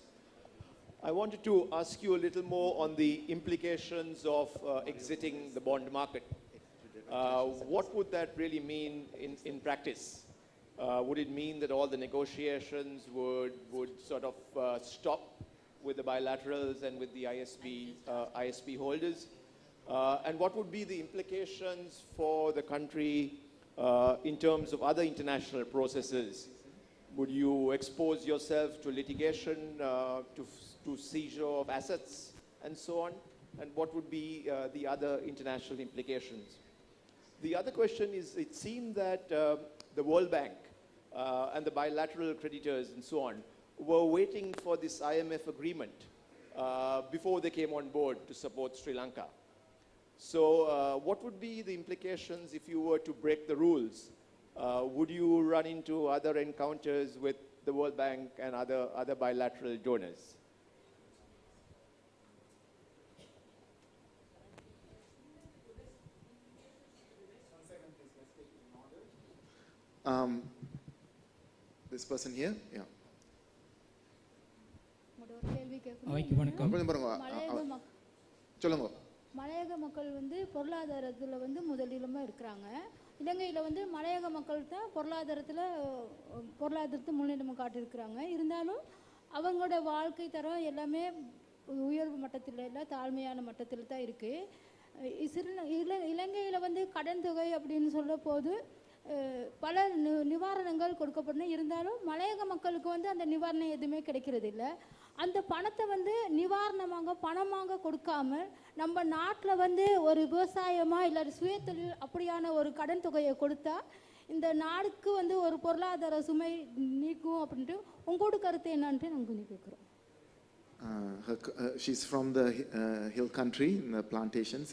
I wanted to ask you a little more on the implications of exiting the bond market. What would that really mean in practice? Would it mean that all the negotiations would sort of stop with the bilaterals and with the ISP holders? And what would be the implications for the country in terms of other international processes? Would you expose yourself to litigation, to seizure of assets, and so on? And what would be the other international implications? The other question is, it seemed that the World Bank and the bilateral creditors and so on were waiting for this IMF agreement before they came on board to support Sri Lanka. So what would be the implications if you were to break the rules? Would you run into other encounters with the World Bank and other bilateral donors? This person here, yeah. மலையக மக்கள் வந்து பொருளாதாரத்தில் வந்து முதலிடமாக இருக்கிறாங்க. இலங்கையில் வந்து மலையக மக்கள் தான் பொருளாதாரத்தை முன்னிலைமை காட்டியிருக்கிறாங்க. இருந்தாலும் அவங்களோட வாழ்க்கை தரம் எல்லாமே உயர்வு மட்டத்தில் இல்லை, தாழ்மையான மட்டத்தில் தான் இருக்குது. இலங்கையில் வந்து கடன் தொகை அப்படின்னு சொல்ல போது பல நிவாரணங்கள் கொடுக்கப்படணும். இருந்தாலும் மலையக மக்களுக்கு வந்து அந்த நிவாரணம் எதுவுமே கிடைக்கிறது இல்லை. அந்த பணத்தை வந்து நிவாரணமாக பணமாக கொடுக்காம நம்ம நாட்டில் வந்து ஒரு விவசாயமாக இல்லை சுயதொழில் அப்படியான ஒரு கடன் தொகையை கொடுத்தா இந்த நாடுக்கு வந்து ஒரு பொருளாதார சுமை நீக்கும் அப்படின்ட்டு உங்களோட கருத்து என்னன்ட்டு நாங்கள் கொஞ்சம் கேட்குறோம். She's from the hill country, in the plantations,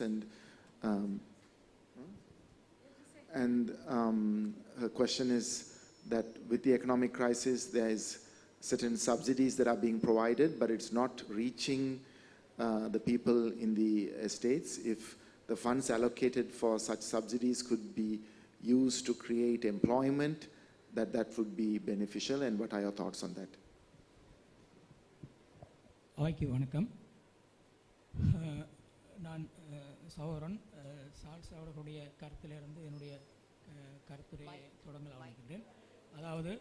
and her question is that with the economic crisis, there is certain subsidies that are being provided, but it's not reaching the people in the estates. If the funds allocated for such subsidies could be used to create employment, that would be beneficial. And what are your thoughts on that? வணக்கம். நான் சகோதரன் Salz அவர்களுடைய கருத்திலிருந்து என்னுடைய கருத்துரையை தொடங்கலாம் நினைக்கின்றேன். அதாவது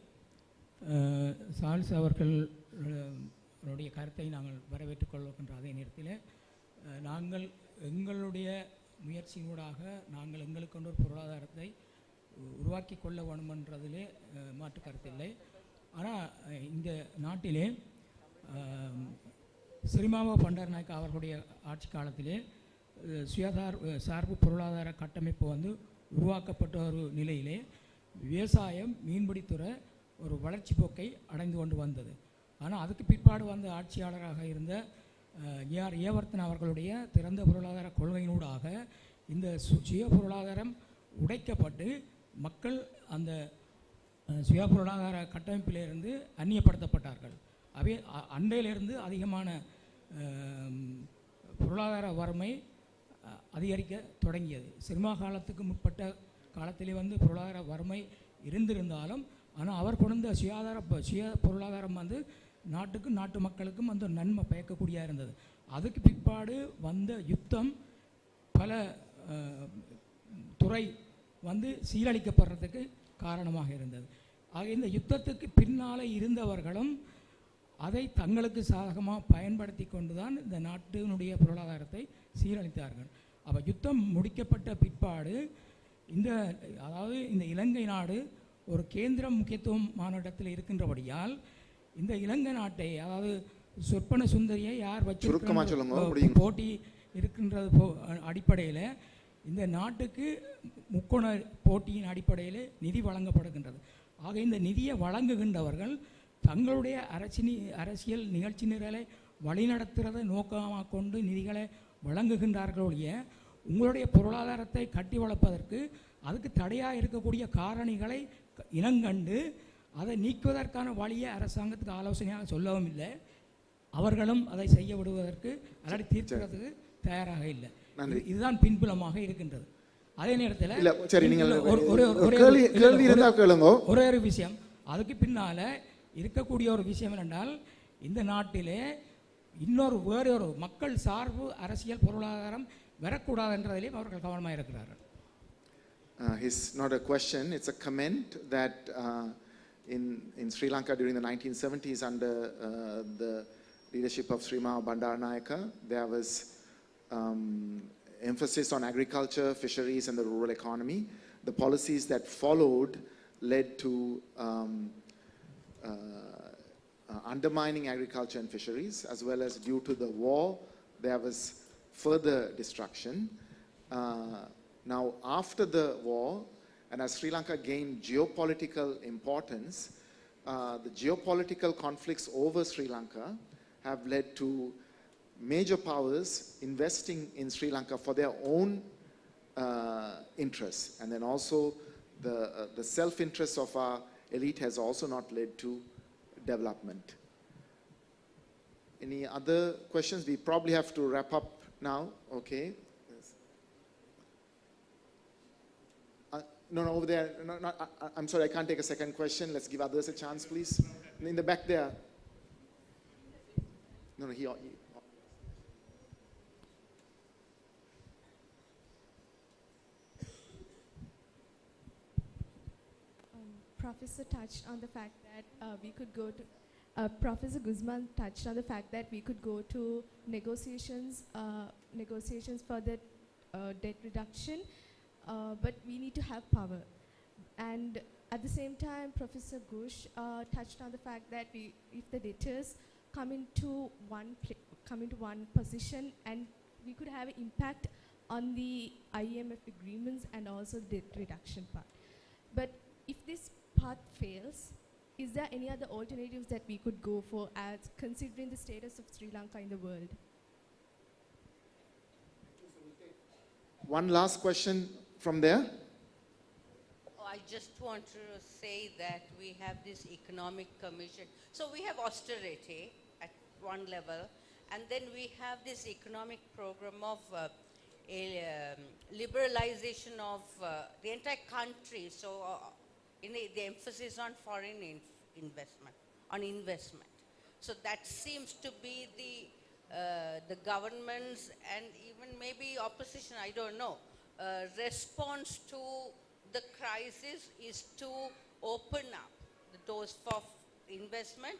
Salz அவர்களுடைய கருத்தை நாங்கள் வரவேற்றுக் கொள்கின்ற அதே நேரத்தில் நாங்கள் எங்களுடைய முயற்சியினூடாக நாங்கள் எங்களுக்கொண்டு ஒரு பொருளாதாரத்தை உருவாக்கி கொள்ள வேண்டும் என்றதிலே மாற்று கருத்தில்லை. ஆனால் இந்த நாட்டிலே சிறிமாவோ பண்டாரநாயக்க அவர்களுடைய ஆட்சி காலத்திலே சார்பு பொருளாதார கட்டமைப்பு வந்து உருவாக்கப்பட்ட ஒரு நிலையிலே விவசாயம் மீன்பிடித்துறை ஒரு வளர்ச்சி போக்கை அடைந்து கொண்டு வந்தது. ஆனால் அதுக்கு பிற்பாடு வந்த ஆட்சியாளராக இருந்த ஏவர்த்தன் அவர்களுடைய திறந்த பொருளாதார கொள்கையினூடாக இந்த சுய பொருளாதாரம் உடைக்கப்பட்டு மக்கள் அந்த சுய பொருளாதார கட்டமைப்பிலிருந்து அந்நியப்படுத்தப்பட்டார்கள். அவை அண்டையிலிருந்து அதிகமான பொருளாதார வறுமை அதிகரிக்க தொடங்கியது. சினிமா காலத்துக்கு முற்பட்ட காலத்திலே வந்து பொருளாதார வறுமை இருந்திருந்தாலும் ஆனால் அவர் கொண்ட சுய பொருளாதாரம் வந்து நாட்டுக்கும் நாட்டு மக்களுக்கும் அந்த நன்மை பயக்கக்கூடியதாக இருந்தது. அதுக்கு பிற்பாடு வந்த யுத்தம் பல துறை வந்து சீரழிக்கப்படுறதுக்கு காரணமாக இருந்தது. ஆக இந்த யுத்தத்துக்கு பின்னால் இருந்தவர்களும் அதை தங்களுக்கு சாதகமாக பயன்படுத்தி கொண்டு தான் இந்த நாட்டினுடைய பொருளாதாரத்தை சீரழித்தார்கள். அப்போ யுத்தம் முடிக்கப்பட்ட பிற்பாடு அதாவது இந்த இலங்கை நாடு ஒரு கேந்திர முக்கியத்துவமான இடத்தில் இருக்கின்றபடியால் இந்த இலங்கை நாட்டை அதாவது சொற்பன சுந்தரியை யார் வச்சு போட்டி இருக்கின்றது அடிப்படையில் இந்த நாட்டுக்கு முக்கோண போட்டியின் அடிப்படையில் நிதி வழங்கப்படுகின்றது. ஆக இந்த நிதியை வழங்குகின்றவர்கள் தங்களுடைய அரசியல் நிகழ்ச்சி நிரலை வழிநடத்துறதை நோக்கமாக கொண்டு நிதிகளை வழங்குகின்றார்களோடைய உங்களுடைய பொருளாதாரத்தை கட்டி வளர்ப்பதற்கு அதுக்கு தடையாக இருக்கக்கூடிய காரணிகளை இனங்கண்டு அதை நீக்குவதற்கான வழியை அரசாங்கத்துக்கு ஆலோசனையாக சொல்லவும் இல்லை. அவர்களும் அதை செய்ய விடுவதற்கு அல்லது தீர்க்கிறதுக்கு தயாராக இல்லை. இதுதான் பின்புலமாக இருக்கின்றது. அதே நேரத்தில் ஒரே ஒரு விஷயம், அதுக்கு பின்னால இருக்கக்கூடிய ஒரு விஷயம் என்னென்றால், இந்த நாட்டிலே வேறு ஒரு மக்கள் சார்பு அரசியல் பொருளாதாரம் வரக்கூடாது என்றதிலேயும் அவர்கள் கவனமாக இருக்கிறார்கள். It's not a question, it's a comment that in Sri Lanka during the 1970s under the leadership of Sri Bandaranaike, there was emphasis on agriculture, fisheries and the rural economy. The policies that followed led to undermining agriculture and fisheries, as well as due to the war, there was further destruction. Now, after the war, and as Sri Lanka gained geopolitical importance, the geopolitical conflicts over Sri Lanka have led to major powers investing in Sri Lanka for their own interests. And then also the self-interest of our elite has also not led to development. Any other questions? We probably have to wrap up now. Okay. No, over there. No, I'm sorry, I can't take a second question. Let's give others a chance, please. In the back there. No, he Professor touched on the fact that we could go to, Professor Guzman touched on the fact that we could go to negotiations for the debt reduction, but we need to have power. And at the same time, Professor Ghosh touched on the fact that if the debtors come into one position, and we could have an impact on the IMF agreements and also the debt reduction part. But if this path fails, is there any other alternatives that we could go for, as considering the status of Sri Lanka in the world? One last question from there. I just want to say that we have this economic commission. So we have austerity at one level, and then we have this economic program of liberalization of the entire country. So the emphasis on foreign investment. So that seems to be the government's and even maybe opposition, I don't know, response to the crisis is to open up the doors for investment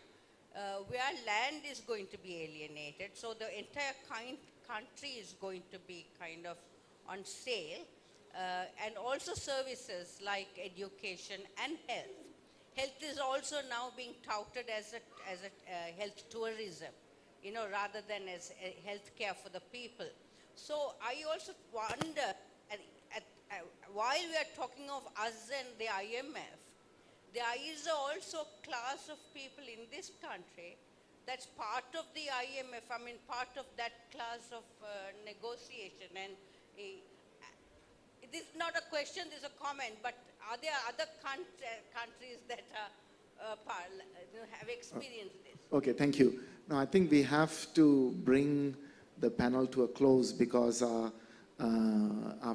where land is going to be alienated. So the entire country is going to be kind of on sale. And also services like education and health. Health is also now being touted as a health tourism, rather than as health care for the people. So I also wonder, while we are talking of us and the IMF, there is also a class of people in this country that's part of the IMF, part of that class of negotiation. And this is not a question, this is a comment, but are there other countries that have experienced this? Okay, thank you. Now, I think we have to bring the panel to a close because our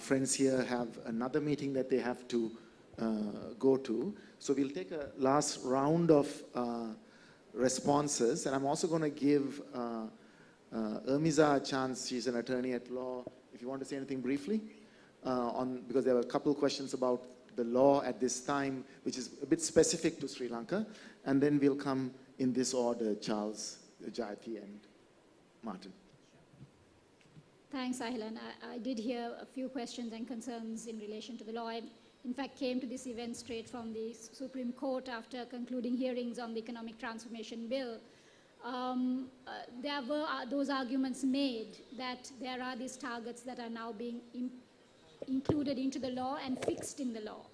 friends here have another meeting that they have to go to. So we'll take a last round of responses, and I'm also going to give Ermiza a chance. She's an attorney at law. If you want to say anything briefly. Because there were a couple of questions about the law at this time, which is a bit specific to Sri Lanka. And then we'll come in this order, Charles, Jayati, and Martin. Thanks, Ahilan. I did hear a few questions and concerns in relation to the law. I, in fact, came to this event straight from the Supreme Court after concluding hearings on the Economic Transformation Bill. There were those arguments made that there are these targets that are now being included into the law and fixed in the law.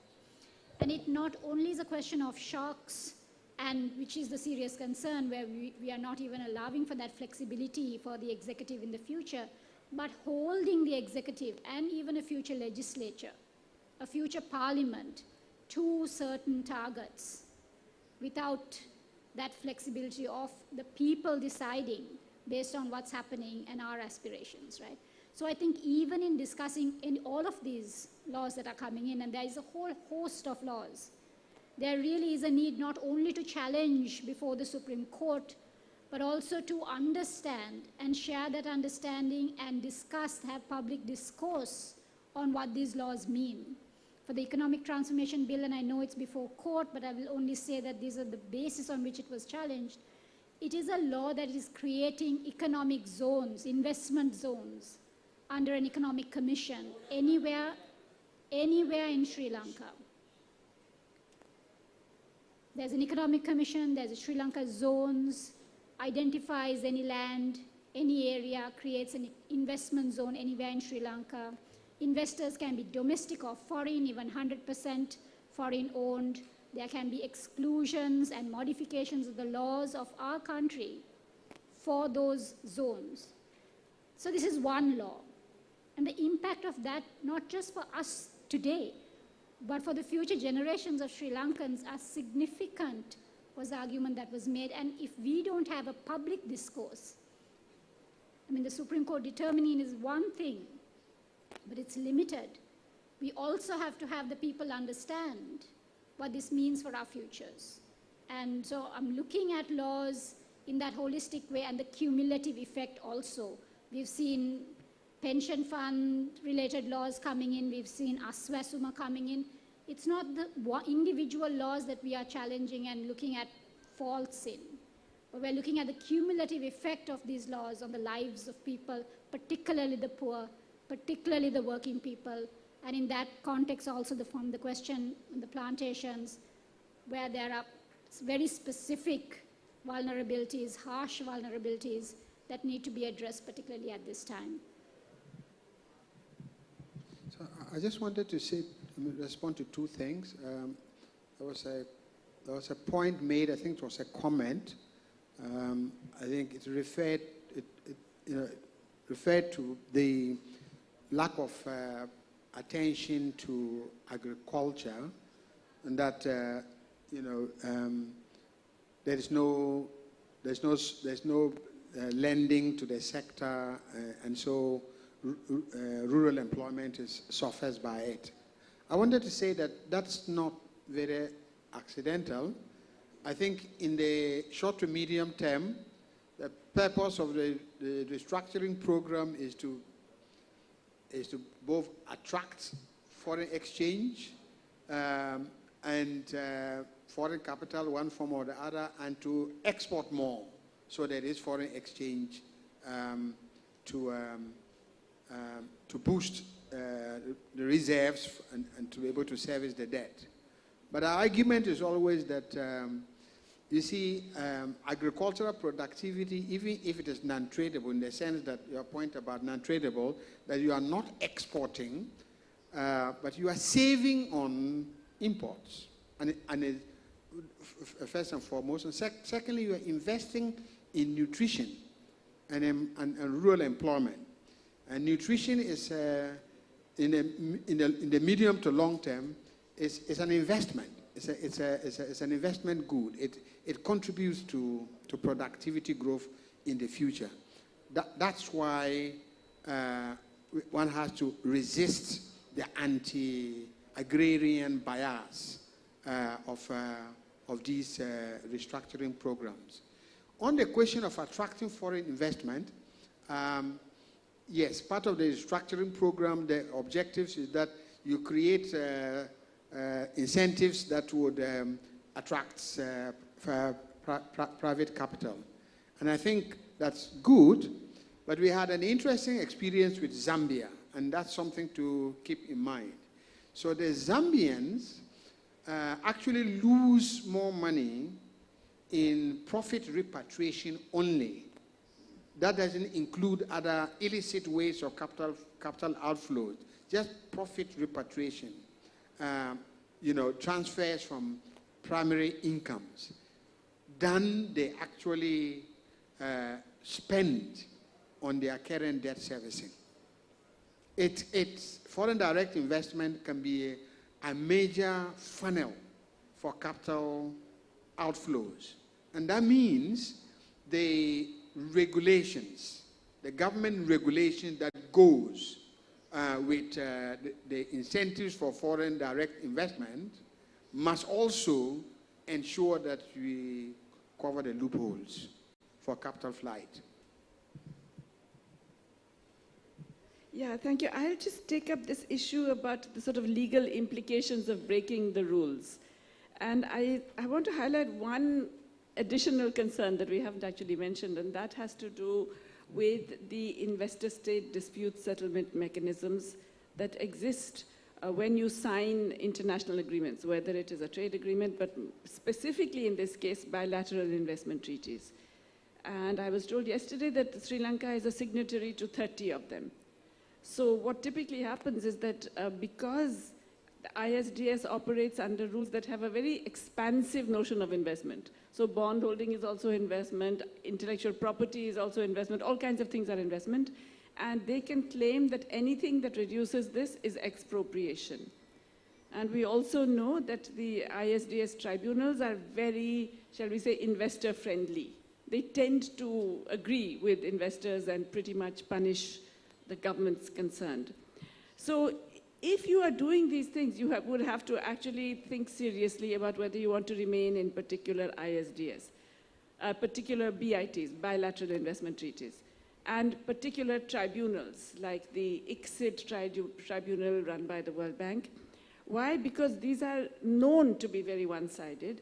And it not only is a question of shocks, and which is the serious concern where we are not even allowing for that flexibility for the executive in the future, but holding the executive and even a future legislature, a future parliament, to certain targets without that flexibility of the people deciding based on what's happening and our aspirations, right? So I think even in discussing in all of these laws that are coming in, and there is a whole host of laws, there really is a need not only to challenge before the Supreme Court, but also to understand and share that understanding and discuss, have public discourse on what these laws mean. For the Economic Transformation Bill, and I know it's before court, but I will only say that these are the basis on which it was challenged. It is a law that is creating economic zones, investment zones, under an economic commission, anywhere in Sri Lanka. There's an economic commission, there's a Sri Lanka zones, identifies any land, any area, creates an investment zone anywhere in Sri Lanka. Investors can be domestic or foreign, even 100% foreign owned. There can be exclusions and modifications of the laws of our country for those zones. So this is one law. And the impact of that, not just for us today, but for the future generations of Sri Lankans are significant, was the argument that was made. And if we don't have a public discourse, I mean, the Supreme Court determining is one thing, but it's limited. We also have to have the people understand what this means for our futures. And so I'm looking at laws in that holistic way and the cumulative effect also. We've seen pension fund related laws coming in, we've seen Aswasuma coming in. It's not the individual laws that we are challenging and looking at faults in, but we're looking at the cumulative effect of these laws on the lives of people, particularly the poor, particularly the working people, and in that context also from the question on the plantations, where there are very specific vulnerabilities, harsh vulnerabilities that need to be addressed, particularly at this time. So I just wanted to respond to two things. There was a point made, I think it was a comment. I think it referred to the lack of attention to agriculture, and that there's no lending to the sector, and so rural employment suffers by it. I wanted to say that that's not very accidental. I think in the short to medium term, the purpose of the restructuring program is to both attract foreign exchange and foreign capital, one form or the other, and to export more. So there is foreign exchange to boost the reserves and to be able to service the debt. But our argument is always that, you see, agricultural productivity, even if it is non-tradable, in the sense that your point about non-tradable, that you are not exporting, but you are saving on imports, and first and foremost. And secondly, you are investing in nutrition and rural employment. And nutrition is, in the medium to long term, is an investment. It's an investment good. It contributes to productivity growth in the future. That's why one has to resist the anti-agrarian bias of these restructuring programs. On the question of attracting foreign investment, yes, part of the restructuring program, the objectives is that you create incentives that would attract private capital. And I think that's good, but we had an interesting experience with Zambia, and that's something to keep in mind. So the Zambians actually lose more money in profit repatriation only. That doesn't include other illicit ways of capital outflows, just profit repatriation, transfers from primary incomes, than they actually spend on their current debt servicing. Foreign direct investment can be a major funnel for capital outflows. And that means the regulations, the government regulation that goes with the incentives for foreign direct investment must also ensure that we cover the loopholes for capital flight. Yeah, thank you. I'll just take up this issue about the sort of legal implications of breaking the rules. And I want to highlight one additional concern that we haven't actually mentioned, and that has to do with the investor-state dispute settlement mechanisms that exist when you sign international agreements, whether it is a trade agreement, but specifically in this case, bilateral investment treaties. And I was told yesterday that Sri Lanka is a signatory to 30 of them. So what typically happens is that because the ISDS operates under rules that have a very expansive notion of investment. So bond holding is also investment, intellectual property is also investment, all kinds of things are investment. And they can claim that anything that reduces this is expropriation. And we also know that the ISDS tribunals are very, shall we say, investor friendly. They tend to agree with investors and pretty much punish the governments concerned. So if you are doing these things, you would have to actually think seriously about whether you want to remain in particular ISDS, particular BITs, bilateral investment treaties, and particular tribunals like the ICSID tribunal run by the World Bank. Why? Because these are known to be very one-sided,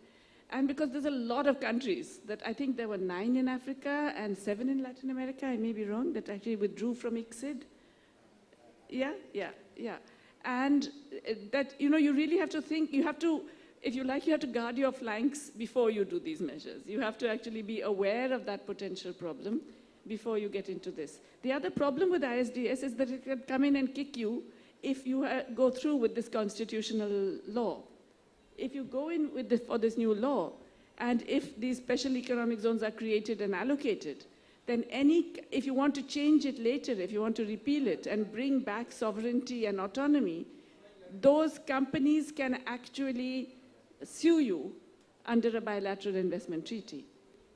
and because there's a lot of countries that I think there were 9 in Africa and 7 in Latin America, I may be wrong, that actually withdrew from ICSID. Yeah. And that, you really have to think, you have to, if you like, you have to guard your flanks before you do these measures. You have to actually be aware of that potential problem before you get into this. The other problem with ISDS is that it can come in and kick you if you go through with this constitutional law. If you go in with for this new law, and if these special economic zones are created and allocated, then if you want to change it later, if you want to repeal it and bring back sovereignty and autonomy, those companies can actually sue you under a bilateral investment treaty.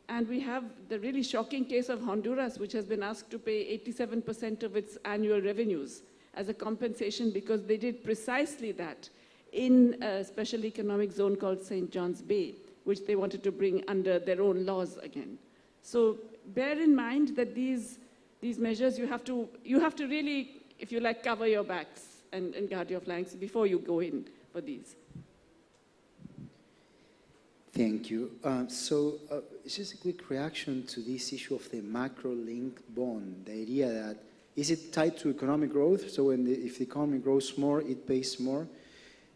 And we have the really shocking case of Honduras, which has been asked to pay 87% of its annual revenues as a compensation because they did precisely that in a special economic zone called St. John's Bay, which they wanted to bring under their own laws again. So bear in mind that these measures, you have to really, if you like, cover your backs and guard your flanks before you go in for these. Thank you. It's just a quick reaction to this issue of the macro-linked bond, the idea that, is it tied to economic growth? So if the economy grows more, it pays more?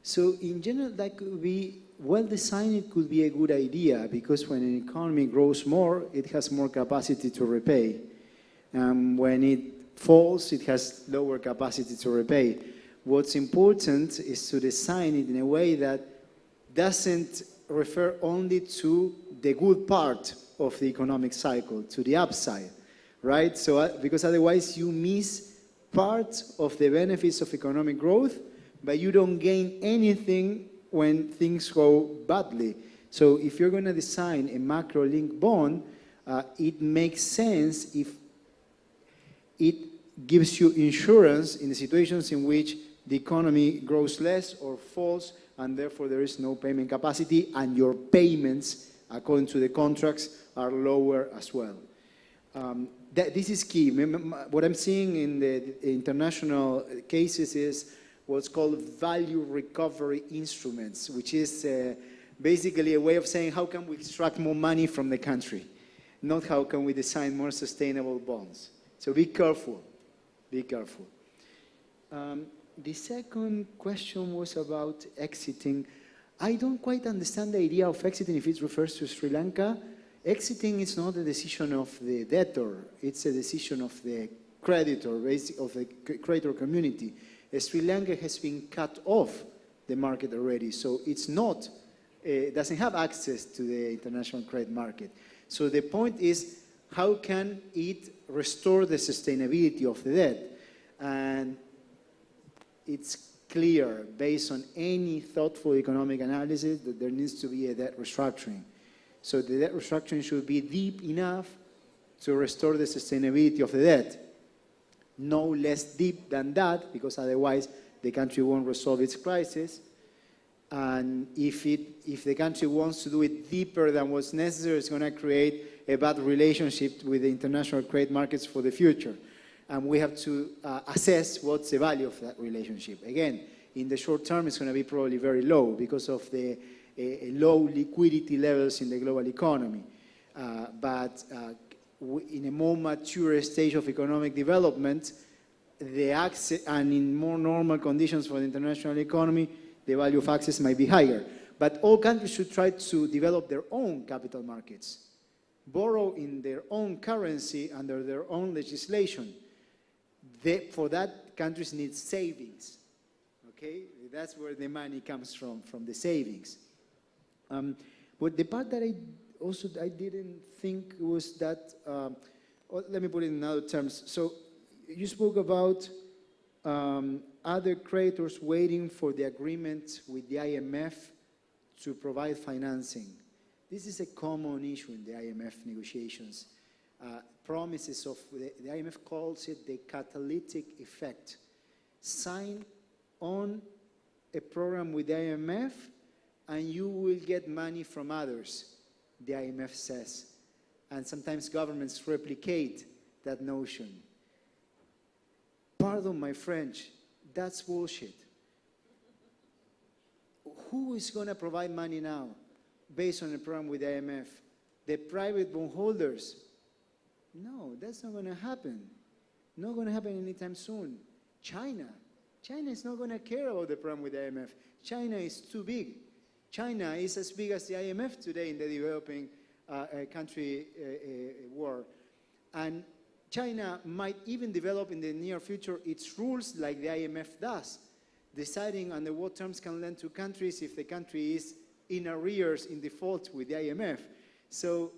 So in general, that could be well-designed, it could be a good idea, because when an economy grows more, it has more capacity to repay. When it falls, it has lower capacity to repay. What's important is to design it in a way that doesn't refer only to the good part of the economic cycle, to the upside, right? So, because otherwise you miss part of the benefits of economic growth, but you don't gain anything when things go badly. So if you're going to design a macro-linked bond, it makes sense if it gives you insurance in the situations in which the economy grows less or falls, and therefore there is no payment capacity, and your payments, according to the contracts, are lower as well. This is key. What I'm seeing in the international cases is what's called value recovery instruments, which is basically a way of saying how can we extract more money from the country, not how can we design more sustainable bonds. So be careful, be careful. The second question was about exiting. I don't quite understand the idea of exiting if it refers to Sri Lanka. Exiting is not a decision of the debtor, it's a decision of the creditor, of the creditor community. Sri Lanka has been cut off the market already, so it's not, doesn't have access to the international credit market. So the point is, how can it restore the sustainability of the debt? And it's clear, based on any thoughtful economic analysis, that there needs to be a debt restructuring. So the debt restructuring should be deep enough to restore the sustainability of the debt. No less deep than that, because otherwise the country won't resolve its crisis. And if the country wants to do it deeper than what's necessary, it's going to create a bad relationship with the international credit markets for the future. And we have to assess what's the value of that relationship. Again, in the short term, it's going to be probably very low because of the low liquidity levels in the global economy. But in a more mature stage of economic development, the access, and in more normal conditions for the international economy, the value of access might be higher. But all countries should try to develop their own capital markets, borrow in their own currency under their own legislation. For that, countries need savings. Okay, that's where the money comes from the savings. But the part that I didn't think was that, let me put it in other terms. So you spoke about other creditors waiting for the agreement with the IMF to provide financing. This is a common issue in the IMF negotiations. Promises of, the IMF calls it the catalytic effect. Sign on a program with the IMF and you will get money from others, the IMF says. And sometimes governments replicate that notion. Pardon my French, that's bullshit. Who is going to provide money now based on a program with the IMF? The private bondholders. No, that's not going to happen. Not going to happen anytime soon. China is not going to care about the program with the IMF. China is too big. China is as big as the IMF today in the developing country world. And China might even develop in the near future its rules like the IMF does, deciding under what terms can lend to countries if the country is in arrears, in default with the IMF. So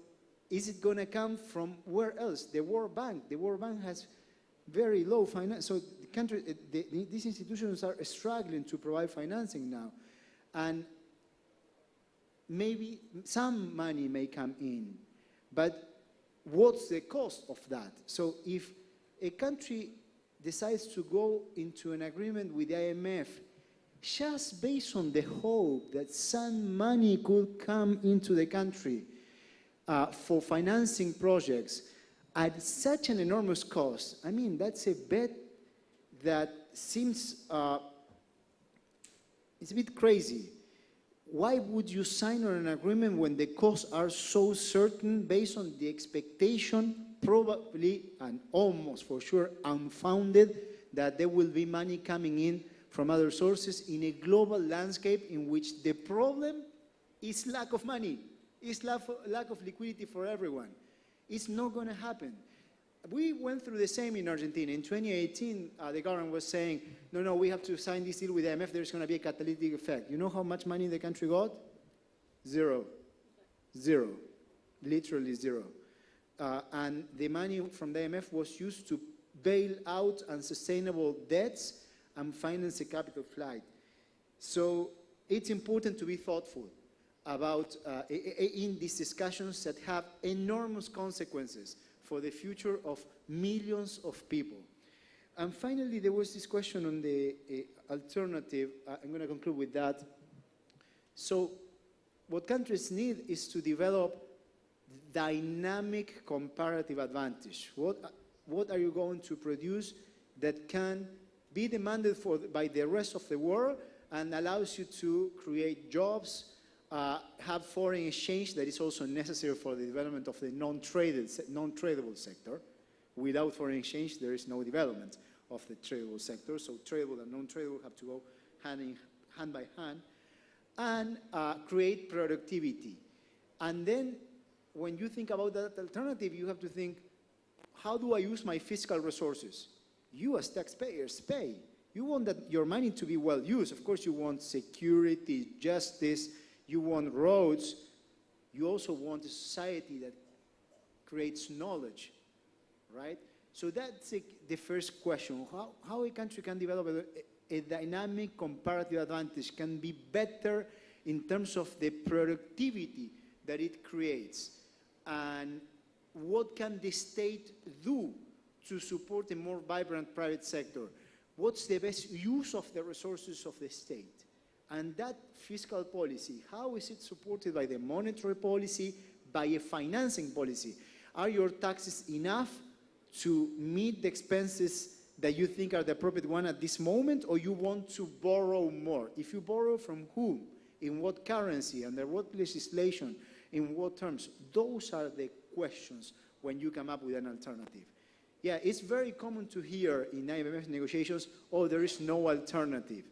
is it going to come from where else? The World Bank. The World Bank has very low finance. So these institutions are struggling to provide financing now. And maybe some money may come in, but what's the cost of that? So if a country decides to go into an agreement with the IMF just based on the hope that some money could come into the country for financing projects at such an enormous cost, I mean, that's a bet that seems, it's a bit crazy. Why would you sign on an agreement when the costs are so certain based on the expectation, probably and almost for sure unfounded, that there will be money coming in from other sources in a global landscape in which the problem is lack of money, is lack of liquidity for everyone? It's not going to happen. We went through the same in Argentina. In 2018, the government was saying, no, we have to sign this deal with the IMF. There's going to be a catalytic effect. You know how much money the country got? Zero. Literally zero. And the money from the IMF was used to bail out unsustainable debts and finance a capital flight. So it's important to be thoughtful about in these discussions that have enormous consequences for the future of millions of people. And finally, there was this question on the alternative. I'm going to conclude with that. So what countries need is to develop dynamic comparative advantage. What are you going to produce that can be demanded by the rest of the world and allows you to create jobs, have foreign exchange that is also necessary for the development of the non-tradable sector. Without foreign exchange, there is no development of the tradable sector. So tradable and non-tradable have to go hand by hand, and create productivity. And then when you think about that alternative, you have to think, how do I use my fiscal resources? You as taxpayers pay. You want that your money to be well used. Of course, you want security, justice, you want roads. You also want a society that creates knowledge, right? So that's the first question. How a country can develop a dynamic comparative advantage, can be better in terms of the productivity that it creates. And what can the state do to support a more vibrant private sector? What's the best use of the resources of the state? And that fiscal policy, how is it supported by the monetary policy, by a financing policy? Are your taxes enough to meet the expenses that you think are the appropriate one at this moment, or you want to borrow more? If you borrow, from whom? In what currency? Under what legislation? In what terms? Those are the questions when you come up with an alternative. Yeah, it's very common to hear in IMF negotiations, oh, there is no alternative.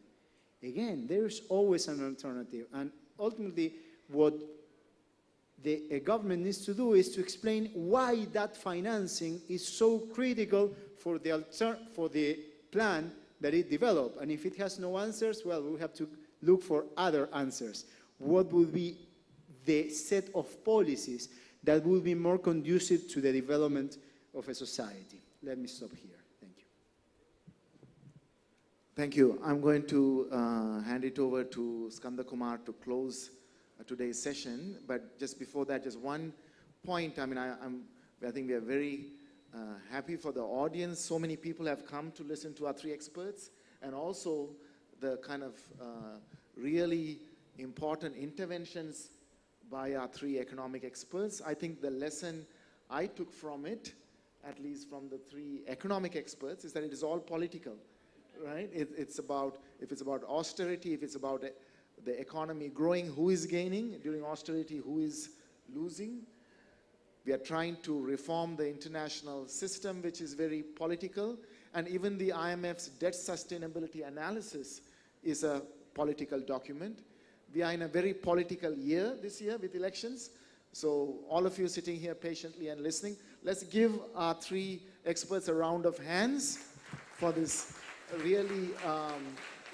Again, there is always an alternative. And ultimately, what the government needs to do is to explain why that financing is so critical for the plan that it developed. And if it has no answers, well, we have to look for other answers. What would be the set of policies that would be more conducive to the development of a society? Let me stop here. Thank you. Thank you. I'm going to hand it over to Skanda Kumar to close today's session. But just before that, just one point. I mean, I think we are very happy for the audience. So many people have come to listen to our three experts, and also the kind of really important interventions by our three economic experts. I think the lesson I took from it, at least from the three economic experts, is that it is all political, right? It's about, if it's about austerity, if it's about the economy growing, who is gaining? During austerity, who is losing? We are trying to reform the international system, which is very political. And even the IMF's debt sustainability analysis is a political document. We are in a very political year this year with elections. So all of you sitting here patiently and listening, let's give our three experts a round of hands for this really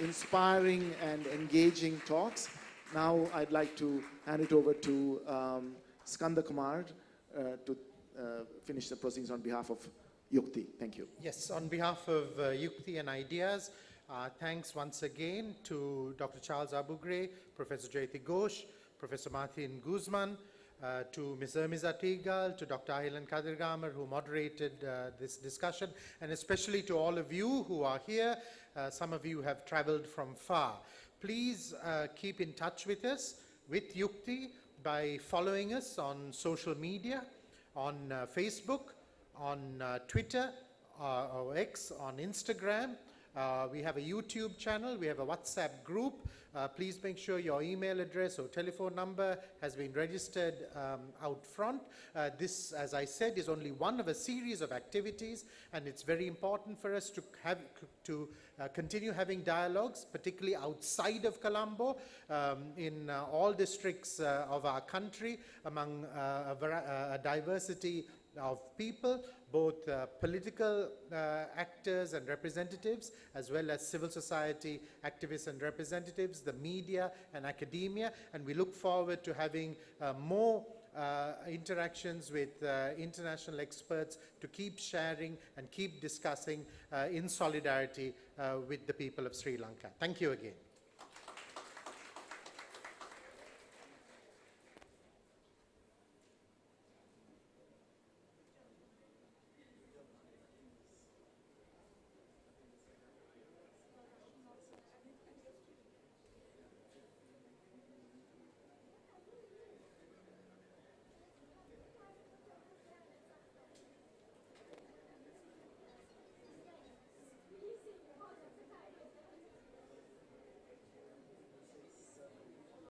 inspiring and engaging talks. Now I'd like to hand it over to Skanda Kumar to finish the proceedings on behalf of Yukthi. Thank you. Yes, on behalf of Yukthi and Ideas, thanks once again to Dr. Charles Abugre, Professor Jayati Ghosh, Professor Martin Guzman, to Ms. Ermiz Atigal, to Dr. Ahilan Kadirgamer, who moderated this discussion, and especially to all of you who are here. Some of you have traveled from far. Please keep in touch with us, with Yukthi, by following us on social media, on Facebook, on Twitter, or X, on Instagram. We have a YouTube channel, we have a WhatsApp group. Please make sure your email address or telephone number has been registered out front. This, as I said, is only one of a series of activities, and it's very important for us to continue having dialogues, particularly outside of Colombo, in all districts of our country, among a diversity of people, both political actors and representatives, as well as civil society activists and representatives, the media and academia. And we look forward to having more interactions with international experts to keep sharing and keep discussing in solidarity with the people of Sri Lanka. Thank you again.